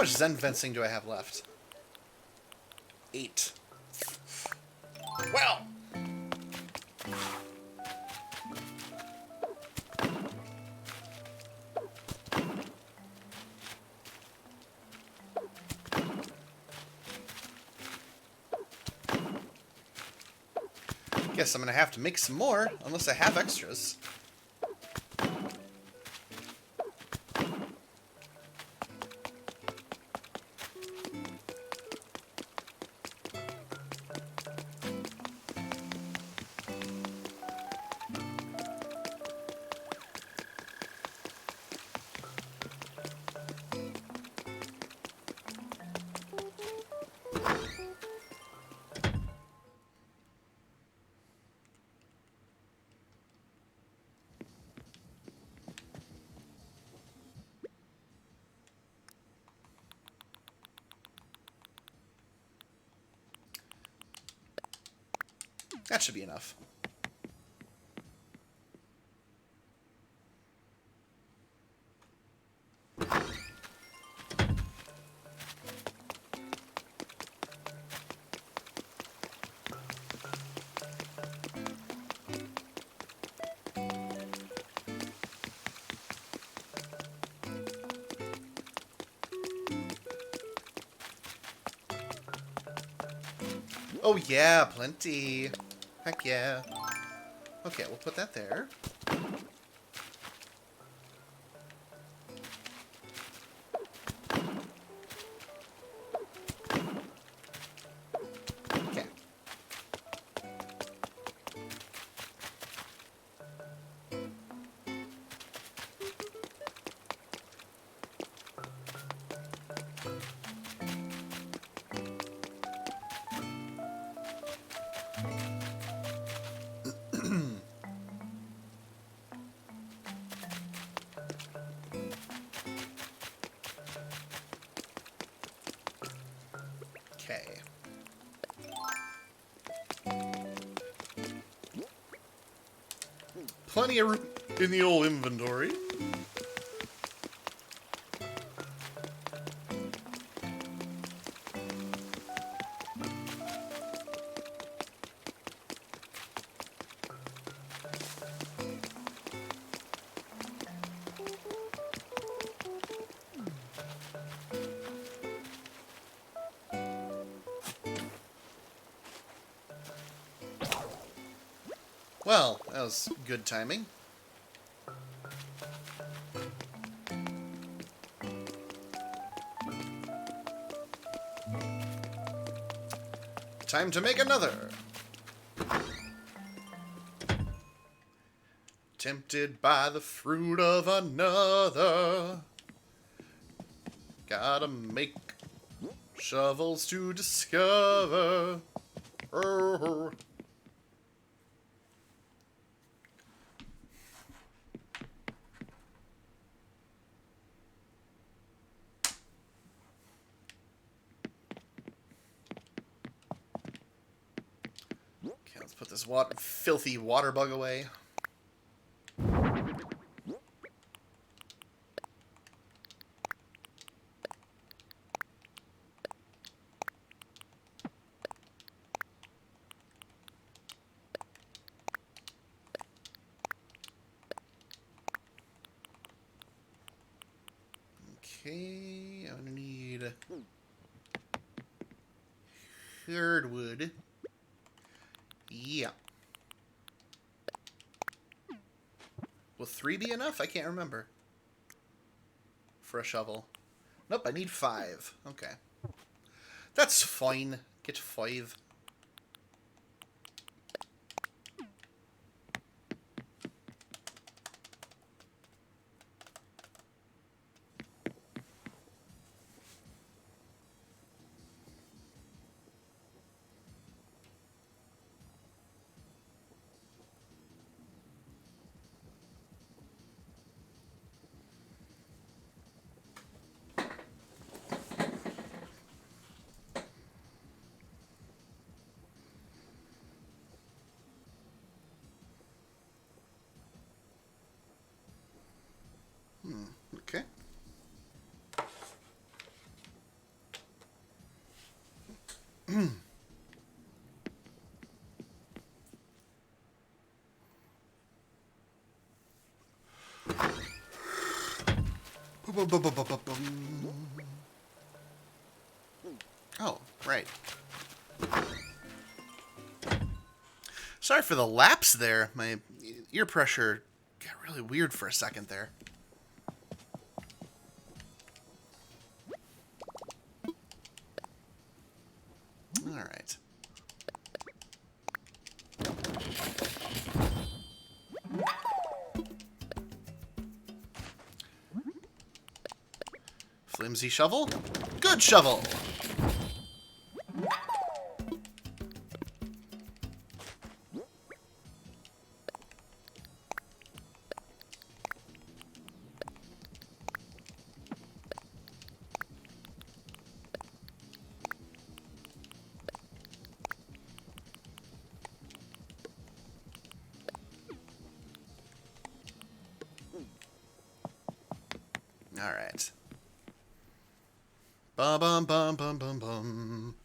much Zen fencing do I have left? 8. Well! Guess I'm gonna have to make some more, unless I have extras. That should be enough. Oh yeah, plenty. Heck yeah. Okay, we'll put that there. Okay. Okay. Plenty of room in the old inventory. Well, that was good timing. Time to make another. Tempted by the fruit of another. Gotta make shovels to discover. Okay, let's put this filthy water bug away. Okay, I'm gonna need hardwood. Yeah. Will 3 be enough? I can't remember. For a shovel. Nope, I need 5. Okay. That's fine. Get 5. Oh, right. Sorry for the lapse there. My ear pressure got really weird for a second there. All right. Flimsy shovel. Good shovel. All right. Bum bum bum bum bum bum.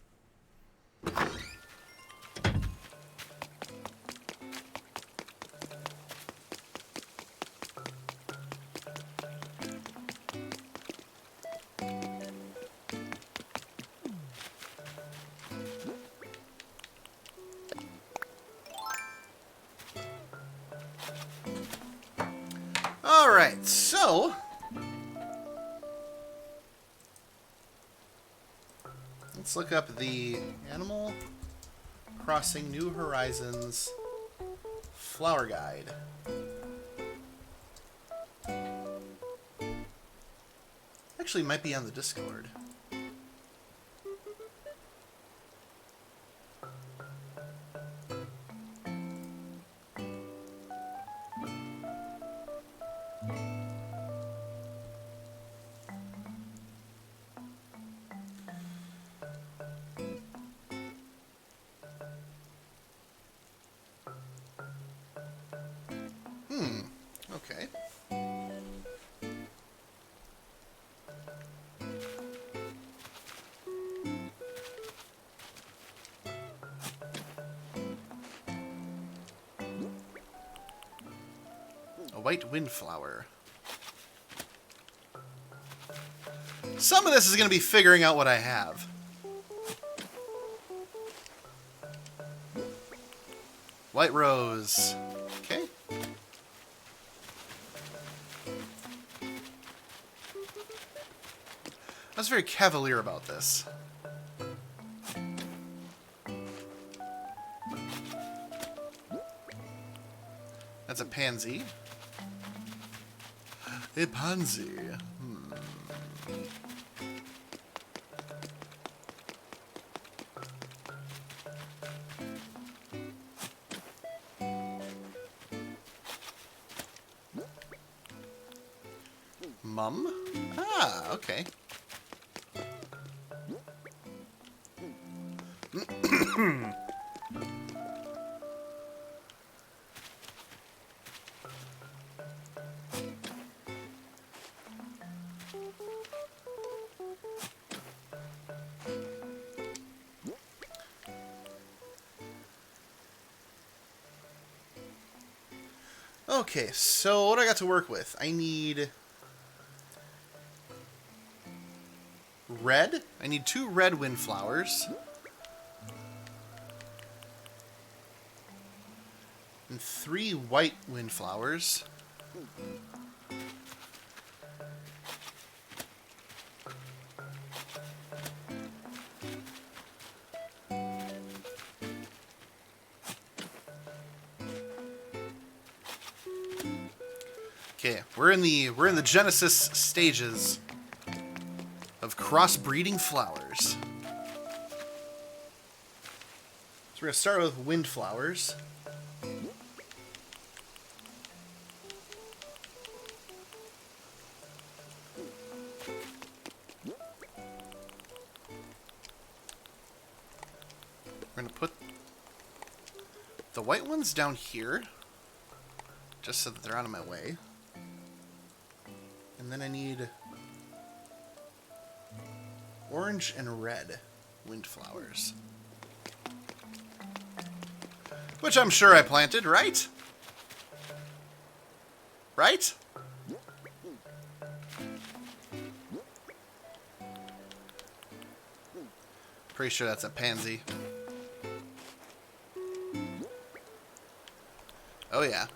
All right, so let's look up the Animal Crossing New Horizons Flower Guide. Actually, it might be on the Discord. Okay. A white windflower. Some of this is going to be figuring out what I have. White rose. Okay. I was very cavalier about this. That's a pansy. A pansy. Mum? Ah, okay. Okay, so what do I got to work with? I need red. I need 2 red windflowers. And 3 white windflowers. Okay, we're in the Genesis stages of crossbreeding flowers. So we're gonna start with windflowers. We're gonna put the white ones down here, just so that they're out of my way. And then I need orange and red windflowers. Which I'm sure I planted, right? Right? Pretty sure that's a pansy. Oh yeah.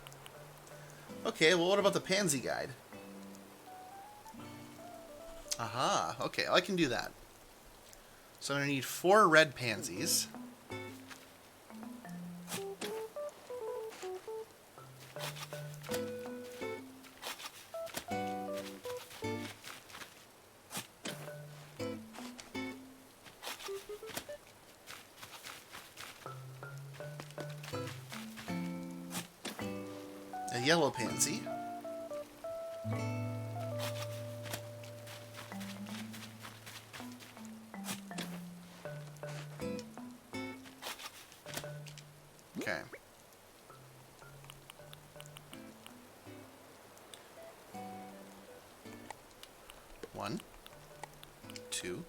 Okay, well what about the pansy guide? Aha, okay, I can do that. So I'm gonna need 4 red pansies. A yellow pansy. Okay. One, 2,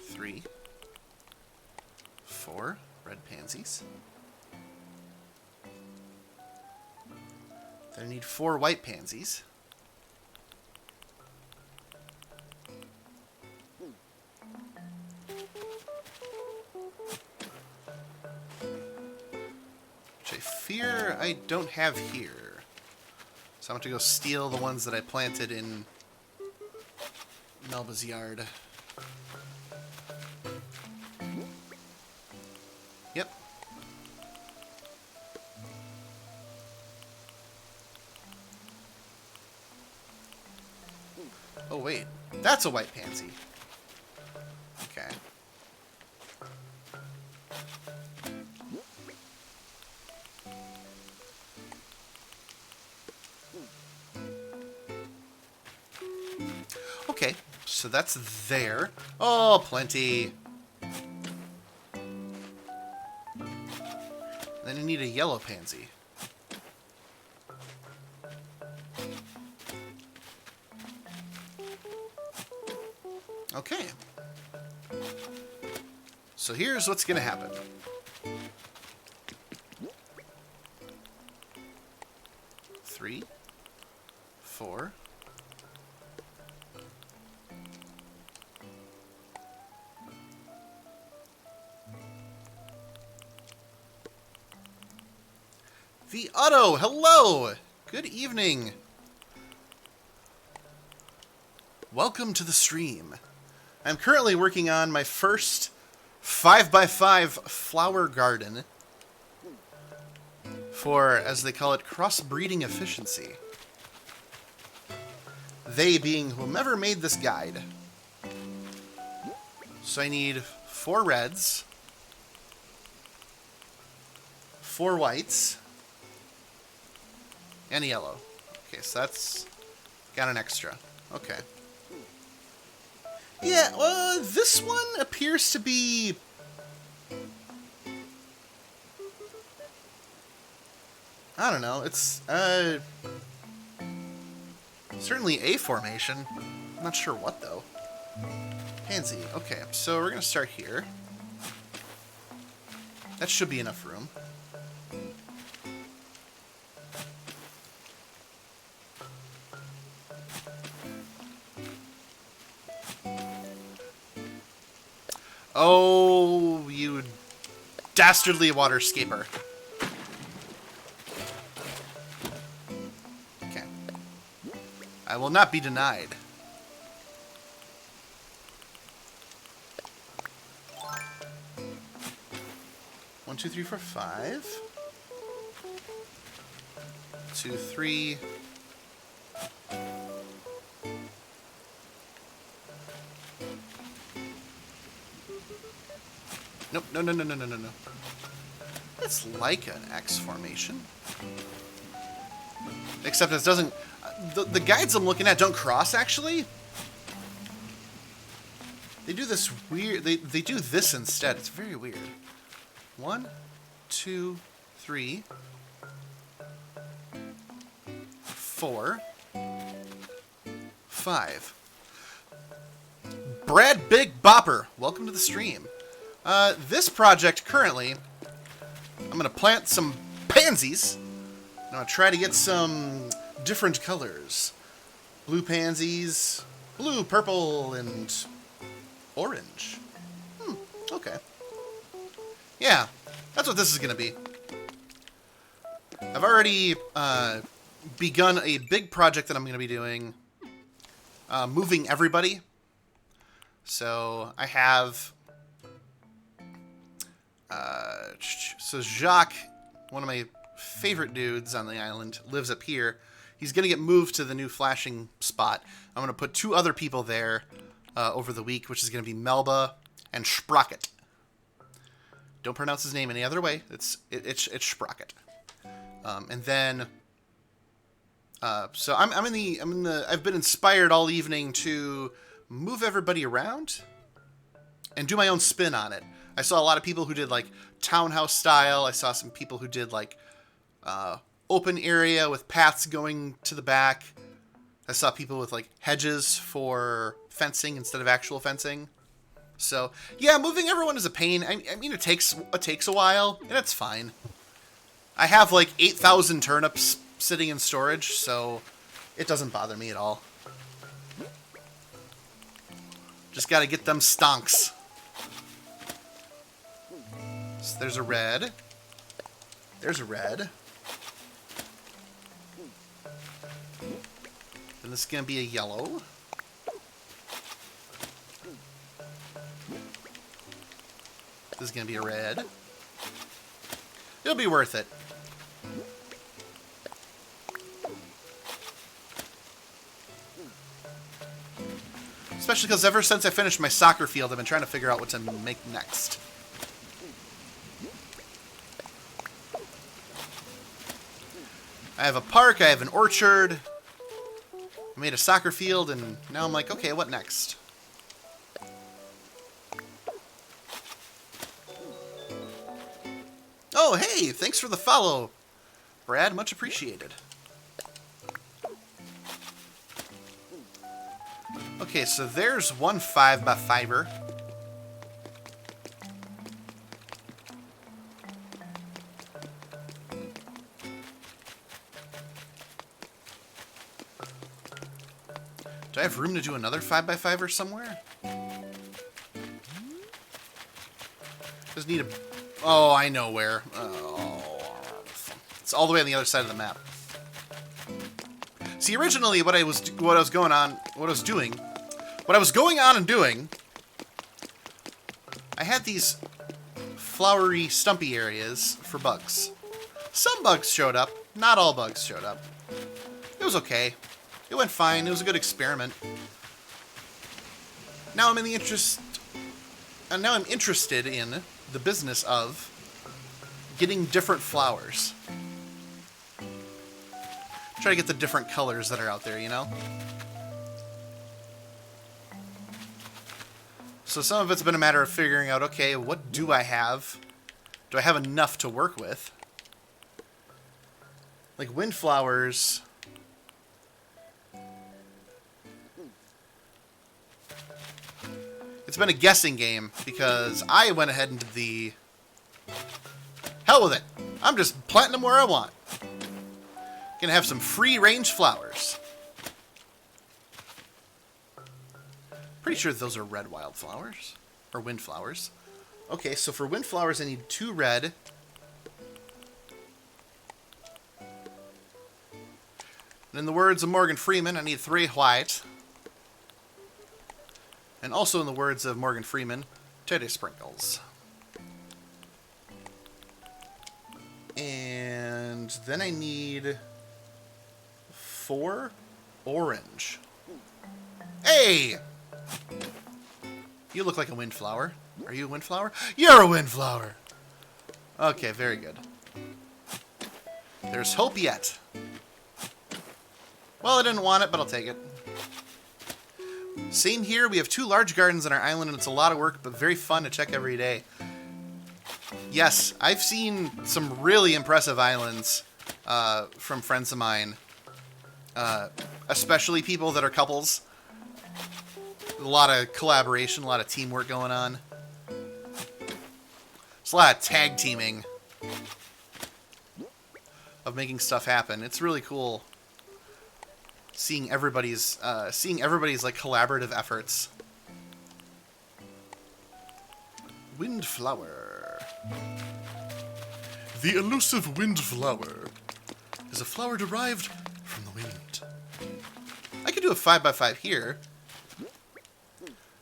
3, 4 red pansies. Then I need 4 white pansies. Which I fear I don't have here. So I'm going to go steal the ones that I planted in Melba's yard. Yep. Oh, wait. That's a white pansy. Okay. Okay, so that's there. Oh, plenty. Then you need a yellow pansy. Okay. So here's what's going to happen. Three, 4. The Otto, hello! Good evening. Welcome to the stream. I'm currently working on my first 5x5 flower garden for, as they call it, crossbreeding efficiency. They being whomever made this guide. So I need 4 reds, 4 whites, and a yellow. Okay, so that's got an extra. Okay. Yeah, well, this one appears to be... I don't know, it's, certainly a formation. I'm not sure what, though. Pansy. Okay, so we're gonna start here. That should be enough room. Oh, you dastardly waterscaper. Okay. I will not be denied. One, 2, 3, 4, 5. 2, 3. Nope, no, no, no, no, no, no, no. It's like an X formation. Except it doesn't... The guides I'm looking at don't cross, actually. They do this weird... They do this instead. It's very weird. 1, 2, 3, 4, 5. Brad Big Bopper, welcome to the stream. This project currently I'm going to plant some pansies. I'm going to try to get some different colors. Blue pansies, blue, purple, and orange. Okay. Yeah, that's what this is going to be. I've already begun a big project that I'm going to be doing. Moving everybody. So I have... so Jacques, one of my favorite dudes on the island, lives up here. He's going to get moved to the new flashing spot. I'm going to put 2 other people there over the week, which is going to be Melba and Sprocket. Don't pronounce his name any other way. It's Sprocket. And then, so I've been inspired all evening to move everybody around and do my own spin on it. I saw a lot of people who did like townhouse style. I saw some people who did like open area with paths going to the back. I saw people with like hedges for fencing instead of actual fencing. So yeah, moving everyone is a pain. I mean, it takes a while, and it's fine. I have like 8,000 turnips sitting in storage, so it doesn't bother me at all. Just gotta get them stonks. So there's a red. There's a red. And this is gonna be a yellow. This is gonna be a red. It'll be worth it. Especially because ever since I finished my soccer field, I've been trying to figure out what to make next. I have a park, I have an orchard, I made a soccer field, and now I'm like, okay, what next? Oh, hey, thanks for the follow, Brad, much appreciated. Okay, so there's one 5x5er. Do I have room to do another 5x5er somewhere? Just need a... Oh, I know where. Oh, it's all the way on the other side of the map. See, originally, what I was going on and doing, I had these flowery, stumpy areas for bugs. Some bugs showed up. Not all bugs showed up. It was okay. It went fine. It was a good experiment. Now I'm interested in the business of getting different flowers. Try to get the different colors that are out there, you know? So some of it's been a matter of figuring out, okay, what do I have? Do I have enough to work with? Like windflowers... It's been a guessing game, because I went ahead and did the... Hell with it! I'm just planting them where I want. Gonna have some free-range flowers. Pretty sure those are red wildflowers. Or windflowers. Okay, so for windflowers I need 2 red. And in the words of Morgan Freeman, I need 3 white. And also in the words of Morgan Freeman, teddy sprinkles. And then I need 4 orange. Hey! You look like a windflower. Are you a windflower? You're a windflower! Okay, very good. There's hope yet. Well, I didn't want it, but I'll take it. Same here. We have 2 large gardens on our island, and it's a lot of work, but very fun to check every day. Yes, I've seen some really impressive islands from friends of mine. Especially people that are couples. A lot of collaboration, a lot of teamwork going on. There's a lot of tag teaming. of making stuff happen. It's really cool seeing everybody's like collaborative efforts. Windflower. The elusive windflower is a flower derived from the wind. I could do a 5x5 here.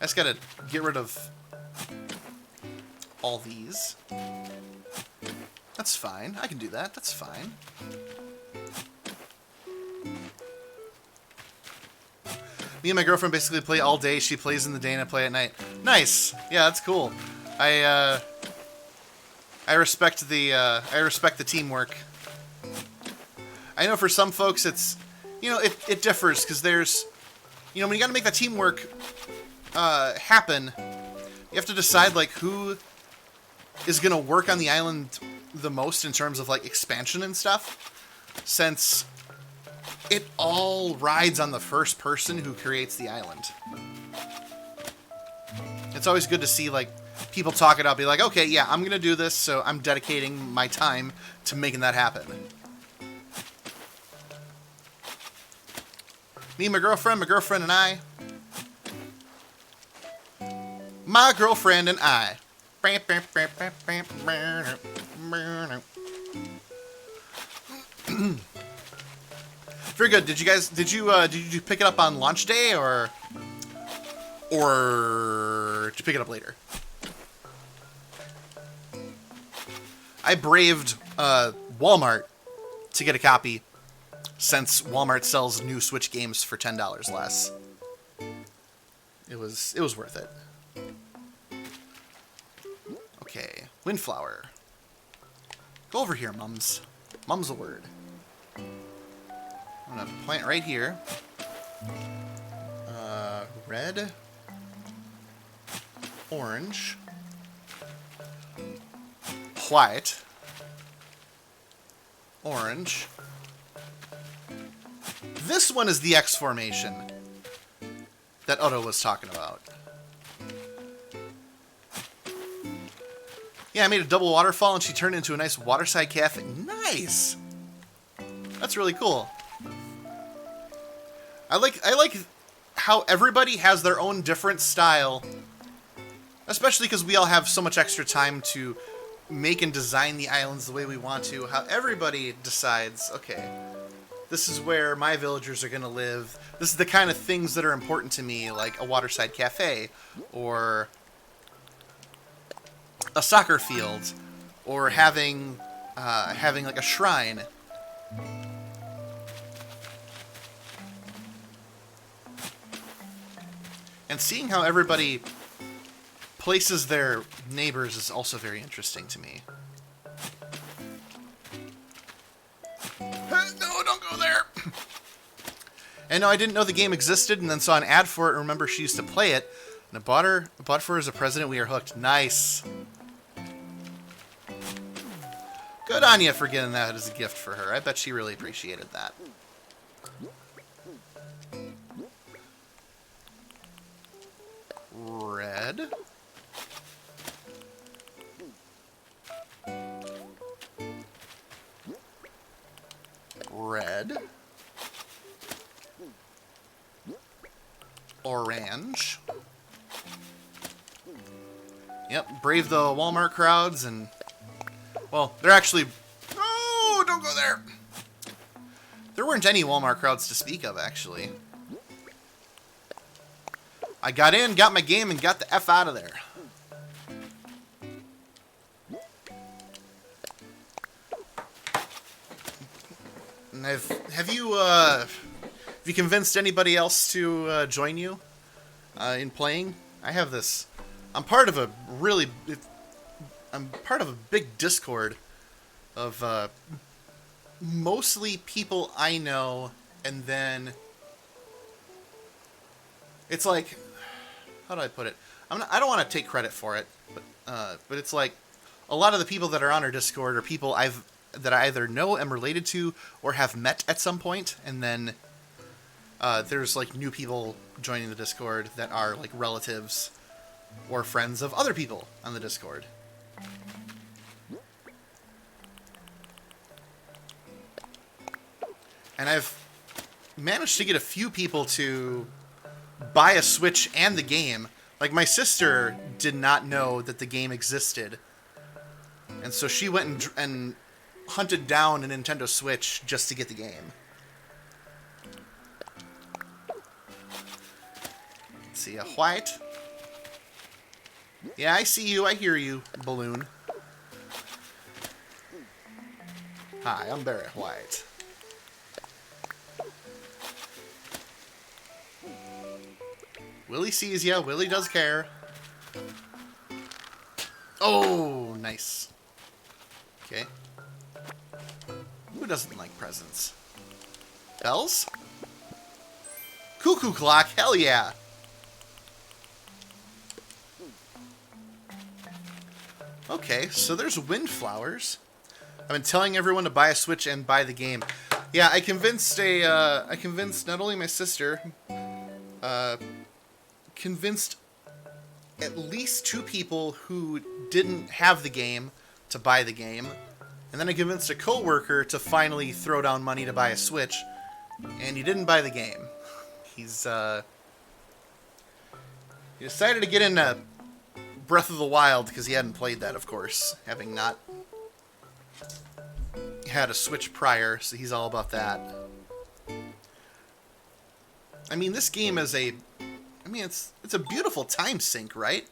I just gotta get rid of all these. That's fine. I can do that. That's fine. Me and my girlfriend basically play all day. She plays in the day and I play at night. Nice. Yeah, that's cool. I respect the teamwork. I know for some folks it's, you know, it differs because there's, you know, when you got to make that teamwork happen, you have to decide like who is gonna work on the island the most in terms of like expansion and stuff, since it all rides on the first person who creates the island. It's always good to see like people talk it out, be like, okay, yeah, I'm gonna do this, so I'm dedicating my time to making that happen. Me and my girlfriend and I. My girlfriend and I. Very good. Did you pick it up on launch day or did you pick it up later? I braved Walmart to get a copy, since Walmart sells new Switch games for $10 less. It was worth it. Okay, Windflower. Go over here, Mums. Mum's a word. I'm gonna plant right here. Red. Orange. White. Orange. This one is the X formation that Otto was talking about. Yeah, I made a double waterfall and she turned into a nice waterside cafe. Nice! That's really cool. I like how everybody has their own different style, especially because we all have so much extra time to make and design the islands the way we want to. How everybody decides, okay, this is where my villagers are going to live. This is the kind of things that are important to me, like a waterside cafe, or a soccer field, or having like a shrine. And seeing how everybody places their neighbors is also very interesting to me. No, don't go there! And no, I didn't know the game existed, and then saw an ad for it, and remember she used to play it. And I bought for her as a present. We are hooked. Nice. Good on you for getting that as a gift for her. I bet she really appreciated that. Red. Red. Orange. Yep, brave the Walmart crowds and... Well, they're actually... No, don't go there! There weren't any Walmart crowds to speak of, actually. I got in, got my game, and got the F out of there. And have you convinced anybody else to join you in playing? I have this. I'm part of a big Discord of mostly people I know, and then it's like, how do I put it? I don't want to take credit for it, but it's like a lot of the people that are on our Discord are people that I either know, am related to, or have met at some point, and then there's like new people joining the Discord that are like relatives or friends of other people on the Discord. And I've managed to get a few people to buy a Switch and the game. Like, my sister did not know that the game existed. And so she went and hunted down a Nintendo Switch just to get the game. Let's see, a white. Yeah, I see you. I hear you, balloon. Hi, I'm Barry White. Willie sees ya. Willie does care. Oh, nice. Okay. Who doesn't like presents? Bells? Cuckoo clock? Hell yeah. Okay, so there's windflowers. I've been telling everyone to buy a Switch and buy the game. Yeah, I convinced not only my sister, convinced at least 2 people who didn't have the game to buy the game. And then I convinced a coworker to finally throw down money to buy a Switch. And he didn't buy the game. He decided to get into Breath of the Wild because he hadn't played that, of course, having not had a Switch prior, so he's all about that. I mean, this game is it's a beautiful time sink, right?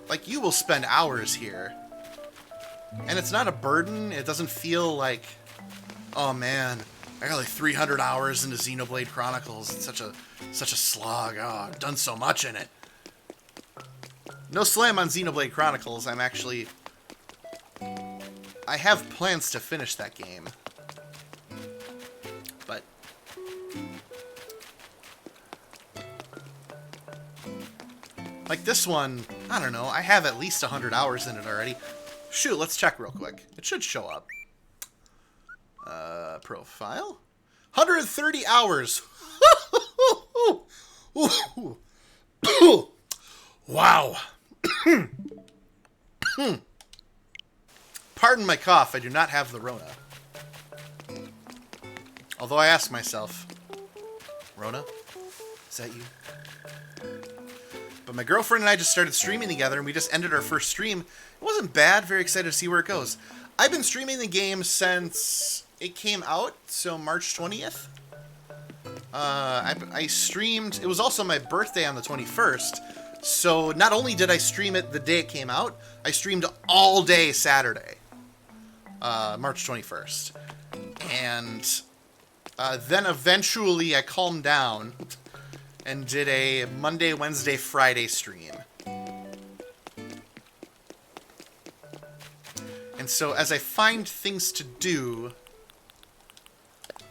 Like, you will spend hours here. And it's not a burden. It doesn't feel like, oh man, I got like 300 hours into Xenoblade Chronicles. It's such a slog. Oh, I've done so much in it. No slam on Xenoblade Chronicles. I have plans to finish that game. But like this one, I don't know. I have at least 100 hours in it already. Shoot, let's check real quick. It should show up. Profile? 130 hours. Wow. Pardon my cough, I do not have the Rona. Although I ask myself, Rona? Is that you? But my girlfriend and I just started streaming together, and we just ended our first stream. It wasn't bad, very excited to see where it goes. I've been streaming the game since it came out, so March 20th. I streamed, it was also my birthday on the 21st, so not only did I stream it the day it came out, I streamed all day Saturday, March 21st. And then eventually I calmed down and did a Monday, Wednesday, Friday stream. And so as I find things to do,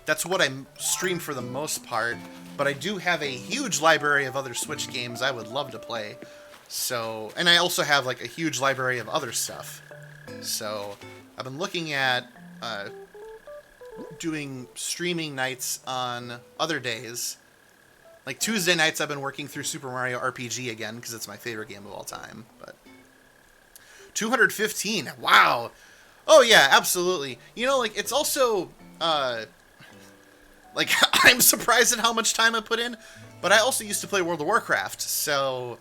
that's what I stream for the most part. But I do have a huge library of other Switch games I would love to play. So, and I also have like a huge library of other stuff. So I've been looking at doing streaming nights on other days. Like Tuesday nights I've been working through Super Mario RPG again because it's my favorite game of all time. But 215, wow. Oh yeah, absolutely. You know, like it's also like I'm surprised at how much time I put in, but I also used to play World of Warcraft, so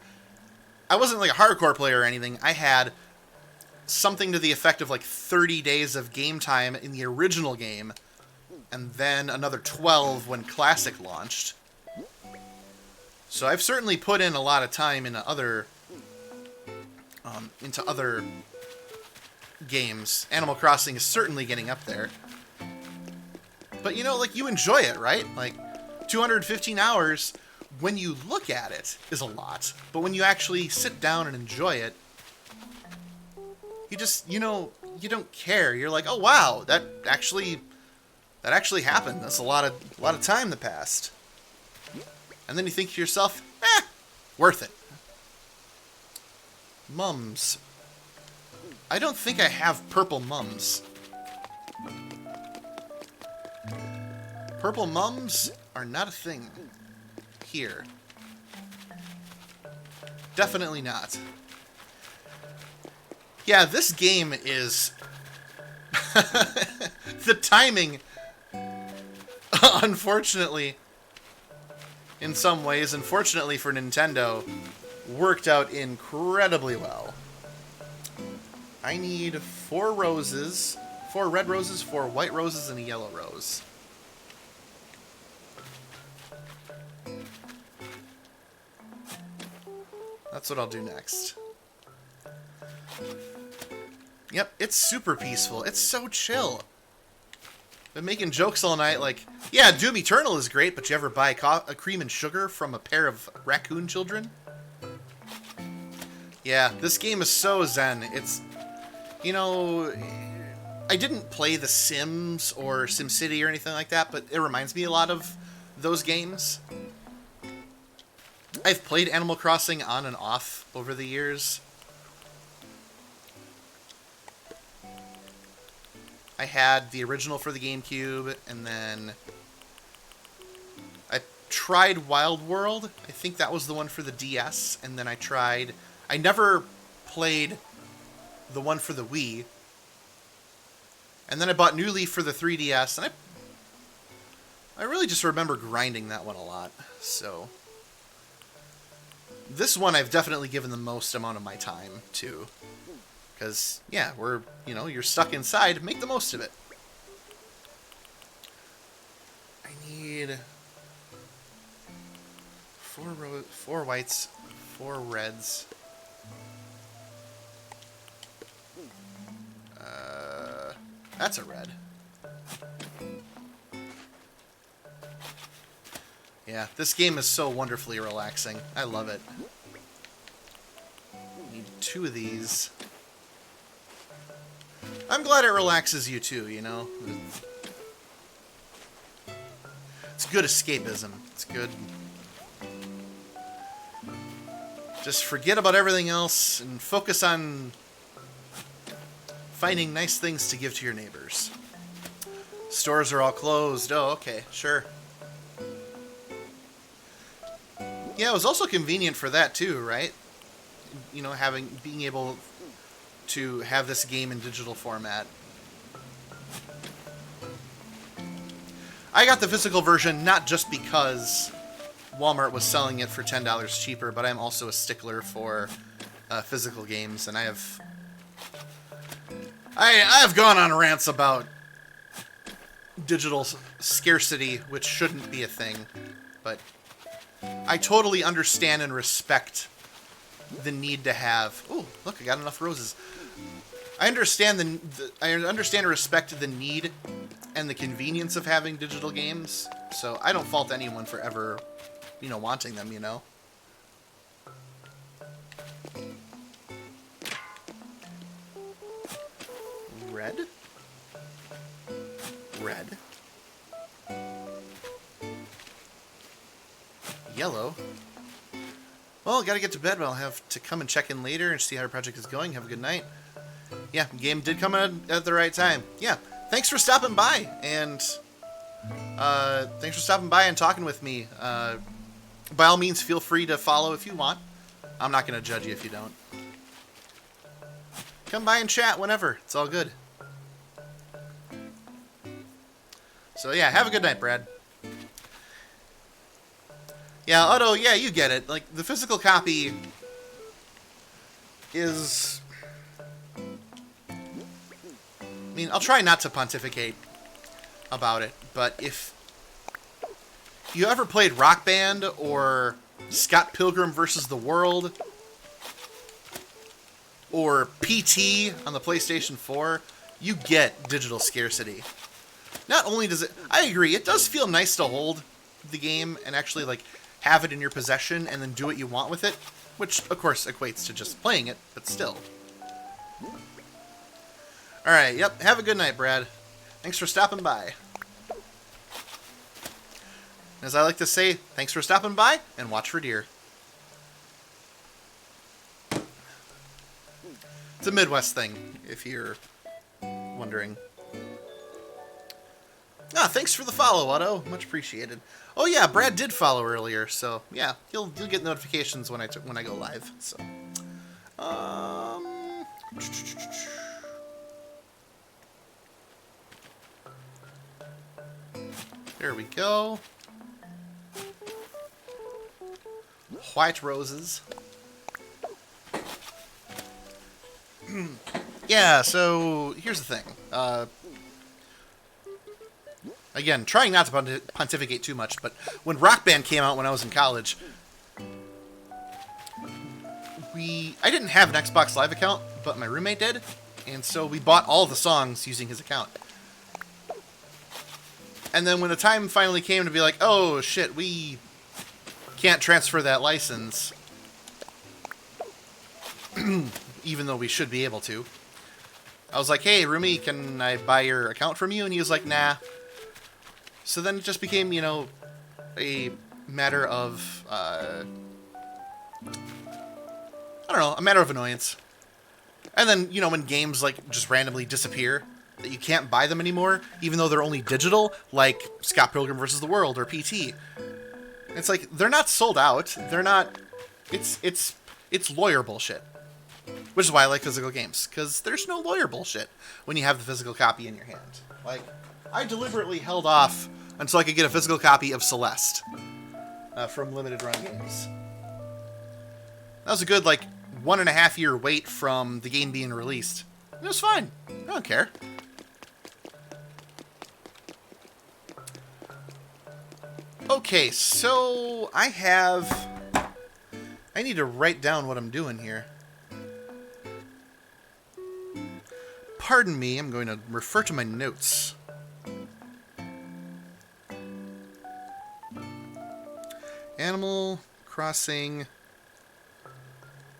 I wasn't like a hardcore player or anything. I had something to the effect of like 30 days of game time in the original game, and then another 12 when Classic launched. So I've certainly put in a lot of time into other games. Animal Crossing is certainly getting up there. But you know, like, you enjoy it, right? Like, 215 hours, when you look at it, is a lot. But when you actually sit down and enjoy it, you just, you know, you don't care. You're like, oh wow, that actually happened. That's a lot of time that passed. And then you think to yourself, worth it. Mums. I don't think I have purple mums. Purple mums are not a thing here. Definitely not. Yeah, this game is The timing, unfortunately, in some ways, unfortunately for Nintendo, worked out incredibly well. I need 4 roses, 4 red roses, 4 white roses, and a yellow rose. That's what I'll do next. Yep, it's super peaceful. It's so chill. Been making jokes all night like, yeah, Doom Eternal is great, but you ever buy a cream and sugar from a pair of raccoon children? Yeah, this game is so zen. It's, you know, I didn't play The Sims or SimCity or anything like that, but it reminds me a lot of those games. I've played Animal Crossing on and off over the years. I had the original for the GameCube, and then I tried Wild World. I think that was the one for the DS, and then I never played the one for the Wii. And then I bought New Leaf for the 3DS, and I really just remember grinding that one a lot. So this one I've definitely given the most amount of my time to. Because, yeah, you're stuck inside. Make the most of it. I need 4 whites, 4 reds. That's a red. Yeah, this game is so wonderfully relaxing. I love it. Need 2 of these. I'm glad it relaxes you too, you know? It's good escapism. It's good. Just forget about everything else and focus on finding nice things to give to your neighbors. Stores are all closed. Oh, okay, sure. Yeah, it was also convenient for that too, right? You know, being able to have this game in digital format. I got the physical version not just because Walmart was selling it for $10 cheaper, but I'm also a stickler for physical games, and I've gone on rants about digital scarcity, which shouldn't be a thing, but I totally understand and respect the need to have. Oh, look, I got enough roses. I understand I understand and respect the need and the convenience of having digital games, so I don't fault anyone for ever, wanting them, Red? Red. Yellow. Well, gotta get to bed, but I'll have to come and check in later and see how our project is going. Have a good night. Yeah, game did come in at the right time. Yeah, thanks for stopping by, and talking with me. By all means, feel free to follow if you want. I'm not going to judge you if you don't. Come by and chat whenever. It's all good. So yeah, have a good night, Brad. Yeah, Otto, yeah, you get it. Like, the physical copy is... I mean, I'll try not to pontificate about it, but if you ever played Rock Band or Scott Pilgrim vs. the World or PT on the PlayStation 4, you get digital scarcity. Not only does it... I agree, it does feel nice to hold the game and actually, like, have it in your possession and then do what you want with it, which, of course, equates to just playing it, but still. Alright, yep, have a good night, Brad. Thanks for stopping by. As I like to say, thanks for stopping by, and watch for deer. It's a Midwest thing, if you're wondering. Ah, thanks for the follow, Otto. Much appreciated. Oh yeah, Brad did follow earlier, so yeah, you'll get notifications when I go live. So, There we go. White roses. Yeah, so here's the thing. Again, trying not to pontificate too much, but when Rock Band came out when I was in college, I didn't have an Xbox Live account, but my roommate did, and so we bought all the songs using his account. And then when the time finally came to be like, oh shit, we can't transfer that license, even though we should be able to, I was like, hey, roomie, can I buy your account from you? And he was like, nah. So then it just became, you know, a matter of, I don't know, a matter of annoyance. And then, you know, when games, like, just randomly disappear, that you can't buy them anymore, even though they're only digital, like Scott Pilgrim vs. the World or PT. It's like, they're not sold out. They're not, it's lawyer bullshit. Which is why I like physical games, because there's no lawyer bullshit when you have the physical copy in your hand. Like, I deliberately held off until I could get a physical copy of Celeste from Limited Run Games. That was a good, like, 1.5 year wait from the game being released. And it was fine. I don't care. Okay, so I need to write down what I'm doing here. Pardon me, I'm going to refer to my notes. Animal Crossing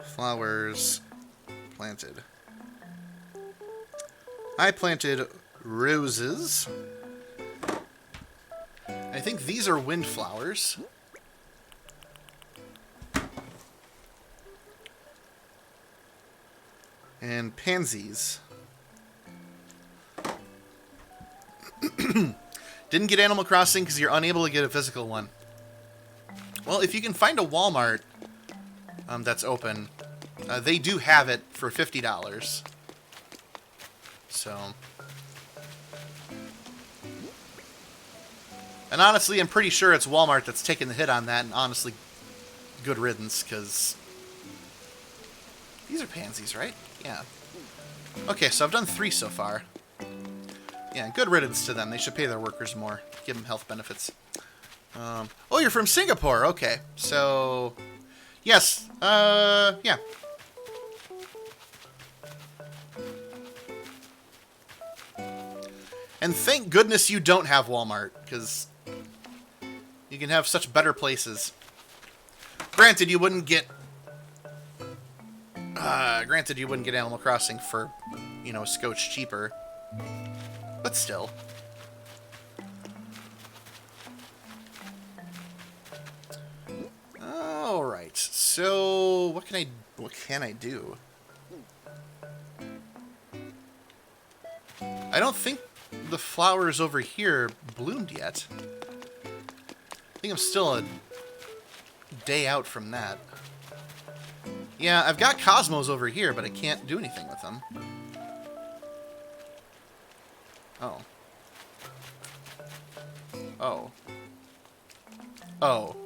flowers planted. I planted roses. I think these are windflowers. And pansies. Didn't get Animal Crossing because you're unable to get a physical one. Well, if you can find a Walmart that's open, they do have it for $50. So... And honestly, I'm pretty sure it's Walmart that's taking the hit on that, and honestly, good riddance, because... These are pansies, right? Yeah. Okay, so I've done 3 so far. Yeah, good riddance to them. They should pay their workers more. Give them health benefits. Oh, you're from Singapore. Okay, so... Yes, yeah. And thank goodness you don't have Walmart, because you can have such better places. Granted, you wouldn't get... Animal Crossing for, you know, a scotch cheaper. But still. Alright, so what can I do? I don't think the flowers over here bloomed yet. I think I'm still a day out from that. Yeah, I've got cosmos over here, but I can't do anything with them. Oh. Oh. Oh.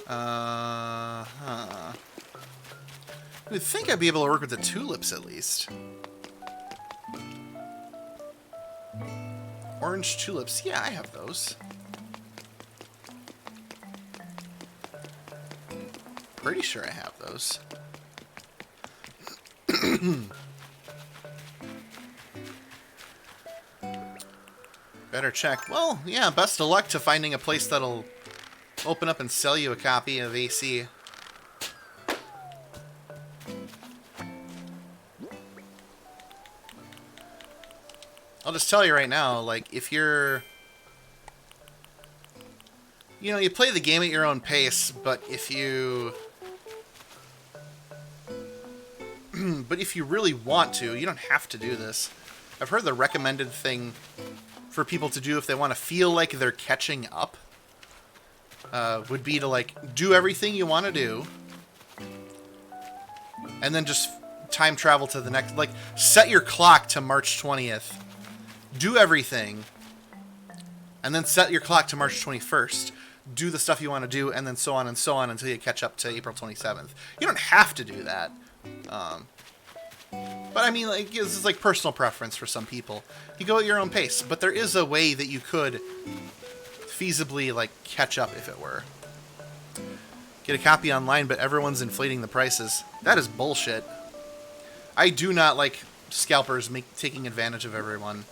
Huh. I would think I'd be able to work with the tulips at least. Orange tulips. Yeah, I have those. Pretty sure I have those. Better check. Well, yeah, best of luck to finding a place that'll open up and sell you a copy of AC. I'll just tell you right now, like, if you're... You know, you play the game at your own pace, but if you... but if you really want to, you don't have to do this. I've heard the recommended thing for people to do if they want to feel like they're catching up would be to, like, do everything you want to do, and then just time travel to the next, like, set your clock to March 20th, do everything, and then set your clock to March 21st, do the stuff you want to do, and then so on until you catch up to April 27th. You don't have to do that. But I mean, like, this is like personal preference for some people. You go at your own pace, but there is a way that you could feasibly, like, catch up if it were. Get a copy online, but everyone's inflating the prices. That is bullshit. I do not like scalpers taking advantage of everyone.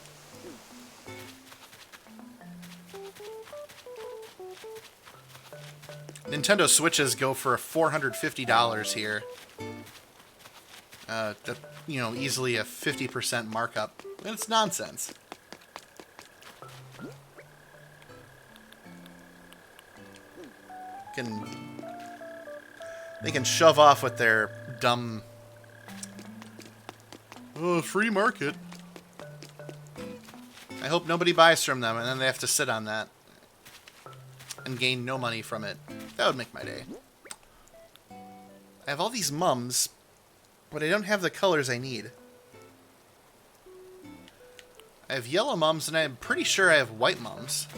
Nintendo Switches go for $450 here. Easily a 50% markup. And it's nonsense. They can shove off with their dumb... Oh, free market. I hope nobody buys from them, and then they have to sit on that. And gain no money from it. That would make my day. I have all these mums, but I don't have the colors I need. I have yellow mums, and I'm pretty sure I have white mums.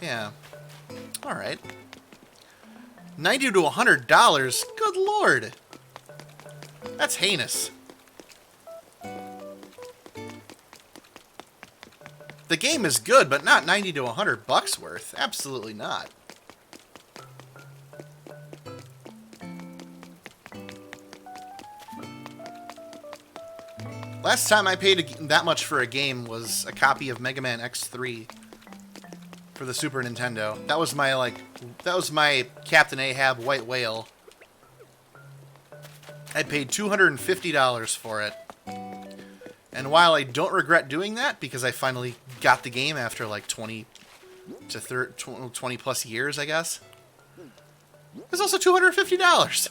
Yeah. Alright. $90 to $100? Good lord! That's heinous. The game is good, but not 90 to 100 bucks worth. Absolutely not. Last time I paid that much for a game was a copy of Mega Man X3 for the Super Nintendo. That was my Captain Ahab White Whale. I paid $250 for it. And while I don't regret doing that, because I finally got the game after like 20 plus years, I guess, it's also $250.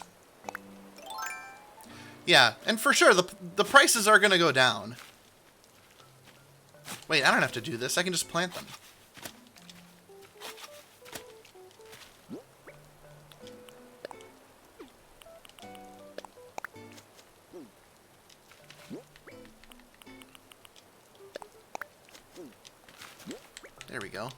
Yeah, and for sure, the prices are going to go down. Wait, I don't have to do this. I can just plant them. There we go.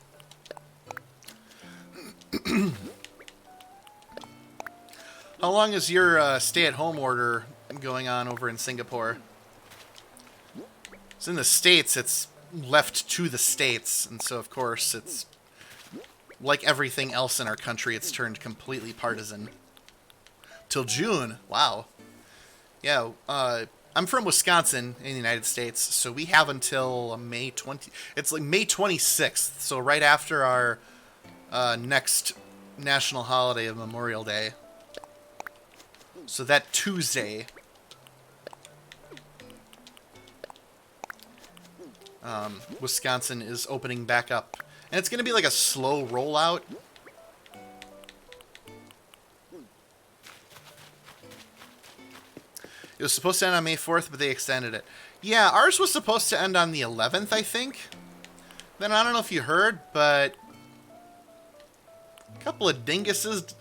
How long is your stay-at-home order going on over in Singapore? So in the States, it's left to the States, and so of course it's like everything else in our country, it's turned completely partisan. Till June. Wow. Yeah, I'm from Wisconsin in the United States, so we have until May 20... It's like May 26th, so right after our next national holiday of Memorial Day. So that Tuesday, Wisconsin is opening back up. And it's going to be like a slow rollout. It was supposed to end on May 4th, but they extended it. Yeah, ours was supposed to end on the 11th, I think. Then I don't know if you heard, but a couple of dinguses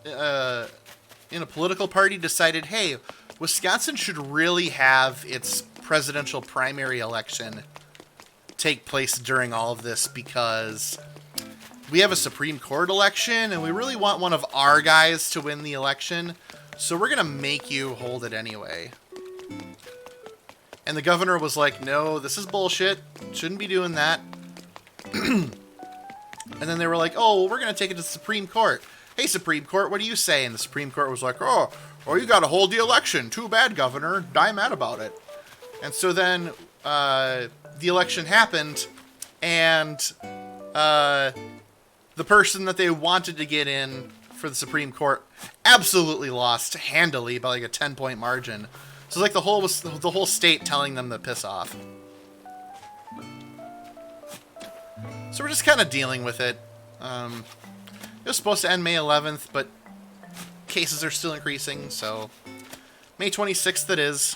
in a political party decided, hey, Wisconsin should really have its presidential primary election take place during all of this because we have a Supreme Court election and we really want one of our guys to win the election, so we're going to make you hold it anyway. And the governor was like, no, this is bullshit. Shouldn't be doing that. And then they were like, oh, well, we're going to take it to the Supreme Court. Hey, Supreme Court, what do you say? And the Supreme Court was like, oh, you got to hold the election. Too bad, Governor. Die mad about it. And so then the election happened, and the person that they wanted to get in for the Supreme Court absolutely lost handily by like a 10-point margin. So like the whole state telling them to piss off. So we're just kind of dealing with it. It was supposed to end May 11th, but cases are still increasing, so May 26th it is.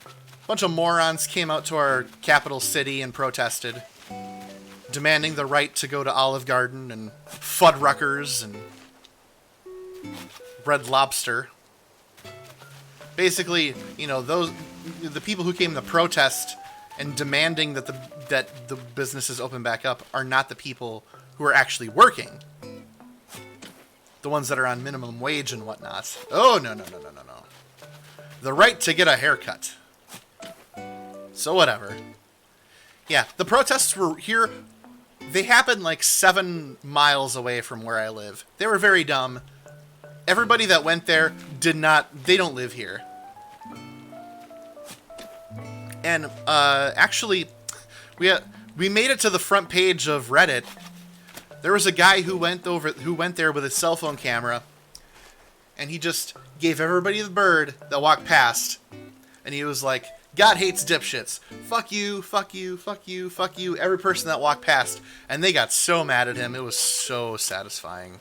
A bunch of morons came out to our capital city and protested. demanding the right to go to Olive Garden and Fuddruckers and Red Lobster. Basically, you know, the people who came to protest and demanding that the businesses open back up are not the people who are actually working. The ones that are on minimum wage and whatnot. Oh, no. The right to get a haircut. So whatever. Yeah, the protests were here. They happened like 7 miles away from where I live. They were very dumb. Everybody that went there they don't live here. And actually, we made it to the front page of Reddit. There was a guy who went there with his cell phone camera, and he just gave everybody the bird that walked past, and he was like, "God hates dipshits. Fuck you, fuck you, fuck you, fuck you." Every person that walked past, and they got so mad at him. It was so satisfying.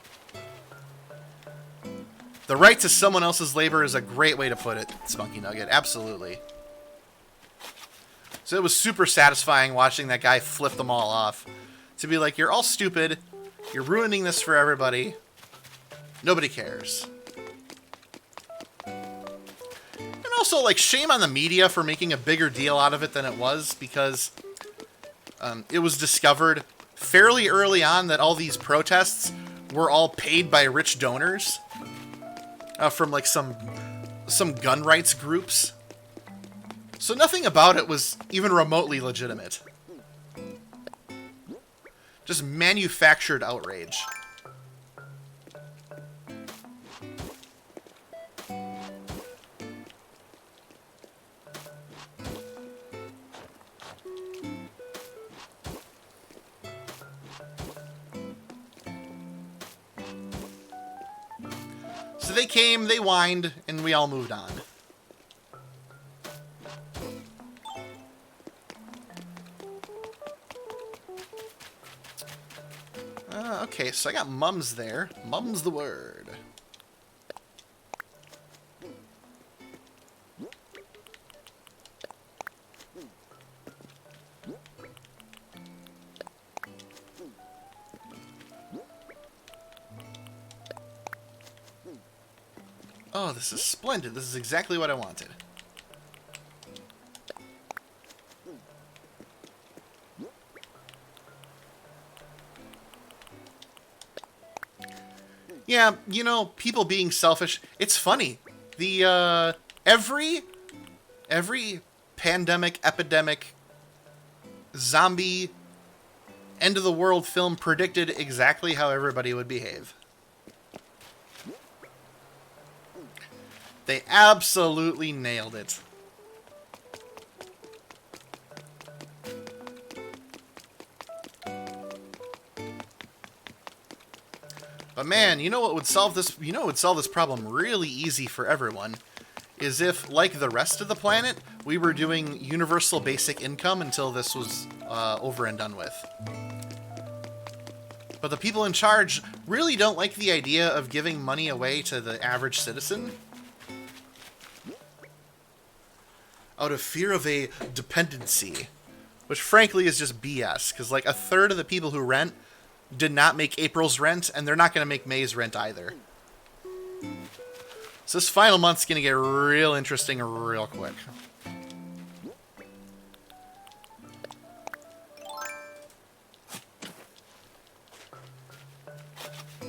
The right to someone else's labor is a great way to put it, Spunky Nugget. Absolutely. So it was super satisfying watching that guy flip them all off. To be like, you're all stupid. You're ruining this for everybody. Nobody cares. And also, like, shame on the media for making a bigger deal out of it than it was, because it was discovered fairly early on that all these protests were all paid by rich donors from, like, some gun rights groups. So nothing about it was even remotely legitimate. Just manufactured outrage. So they came, they whined, and we all moved on. Okay, so I got mums there. Mum's the word. Oh, this is splendid. This is exactly what I wanted. Yeah, you know, people being selfish. It's funny. The every pandemic, epidemic, zombie, end of the world film predicted exactly how everybody would behave. They absolutely nailed it. But man, you know what would solve this? You know what would solve this problem really easy for everyone? Is if, like the rest of the planet, we were doing universal basic income until this was over and done with. But the people in charge really don't like the idea of giving money away to the average citizen. Out of fear of a dependency. Which frankly is just BS, because like a third of the people who rent did not make April's rent, and they're not going to make May's rent either. So this final month's going to get real interesting real quick.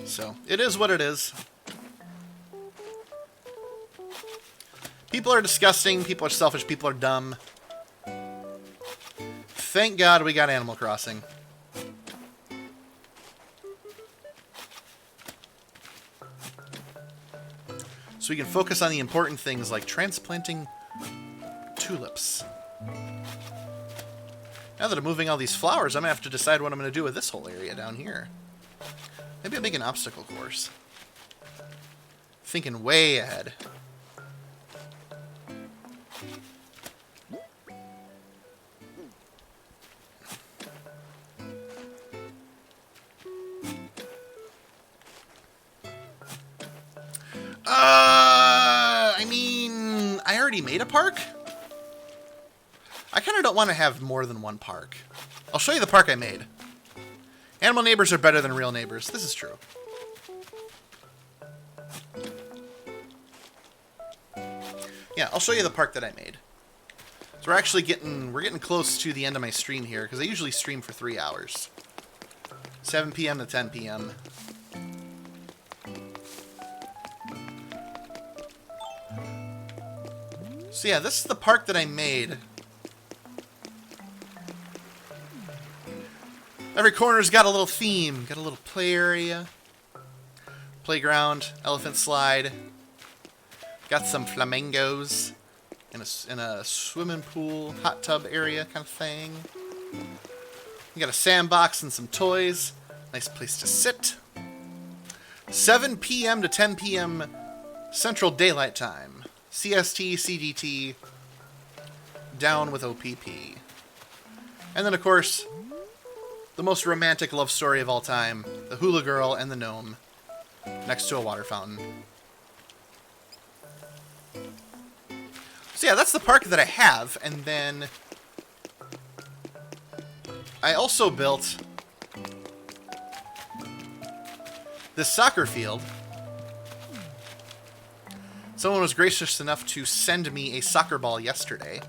So, it is what it is. People are disgusting, people are selfish, people are dumb. Thank God we got Animal Crossing. So we can focus on the important things like transplanting tulips. Now that I'm moving all these flowers, I'm going to have to decide what I'm going to do with this whole area down here. Maybe I'll make an obstacle course. Thinking way ahead. I mean, I already made a park. I kind of don't want to have more than one park. I'll show you the park I made. Animal neighbors are better than real neighbors. This is true. Yeah, I'll show you the park that I made. So we're actually getting close to the end of my stream here, because I usually stream for 3 hours. 7 p.m. to 10 p.m. So yeah, this is the park that I made. Every corner's got a little theme. Got a little play area. Playground, elephant slide. Got some flamingos in a swimming pool, hot tub area kind of thing. You got a sandbox and some toys. Nice place to sit. 7 p.m. to 10 p.m. Central Daylight Time. CST, CDT, down with OPP. And then, of course, the most romantic love story of all time, the hula girl and the gnome next to a water fountain. So yeah, that's the park that I have, and then I also built this soccer field. Someone was gracious enough to send me a soccer ball yesterday.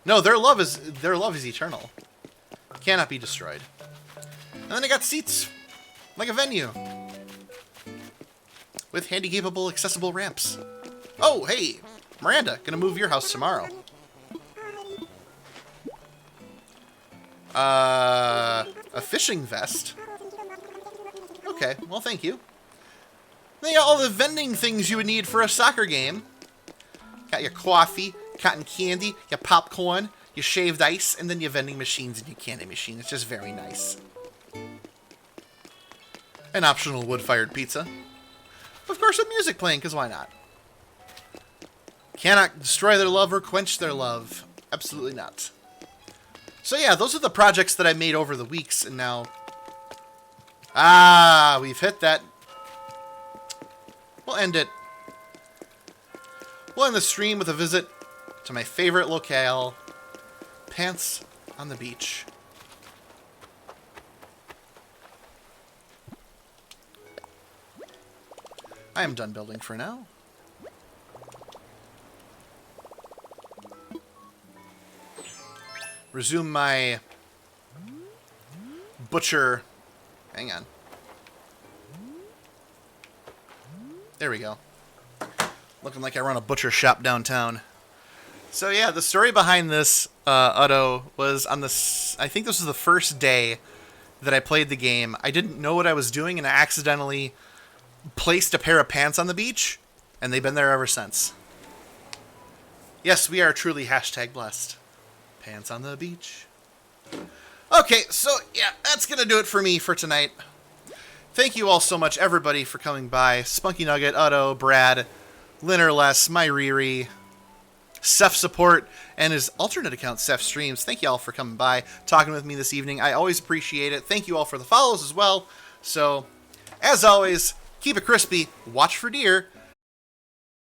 No, their love is eternal. Cannot be destroyed. And then I got seats, like a venue, with handy-capable, accessible ramps. Oh, hey, Miranda, gonna move your house tomorrow. A fishing vest? Okay, well, thank you. They got all the vending things you would need for a soccer game. Got your coffee, cotton candy, your popcorn, your shaved ice, and then your vending machines and your candy machine. It's just very nice. An optional wood-fired pizza. Of course, with music playing, because why not? Cannot destroy their love or quench their love. Absolutely not. So yeah, those are the projects that I made over the weeks, and now... Ah, we've hit that. We'll end it. We'll end the stream with a visit to my favorite locale, Pants on the Beach. I am done building for now. Resume my butcher. Hang on. There we go. Looking like I run a butcher shop downtown. So yeah, the story behind this, Utto, was on this... I think this was the first day that I played the game. I didn't know what I was doing, and I accidentally placed a pair of pants on the beach, and they've been there ever since. Yes, we are truly hashtag blessed. Pants on the beach. Okay, so yeah, that's gonna do it for me for tonight. Thank you all so much, everybody, for coming by. Spunky Nugget, Utto, Brad, Linnerless, My Riri, Seth Support, and his alternate account, Seth Streams. Thank you all for coming by, talking with me this evening. I always appreciate it. Thank you all for the follows as well. So, as always, keep it crispy, watch for deer,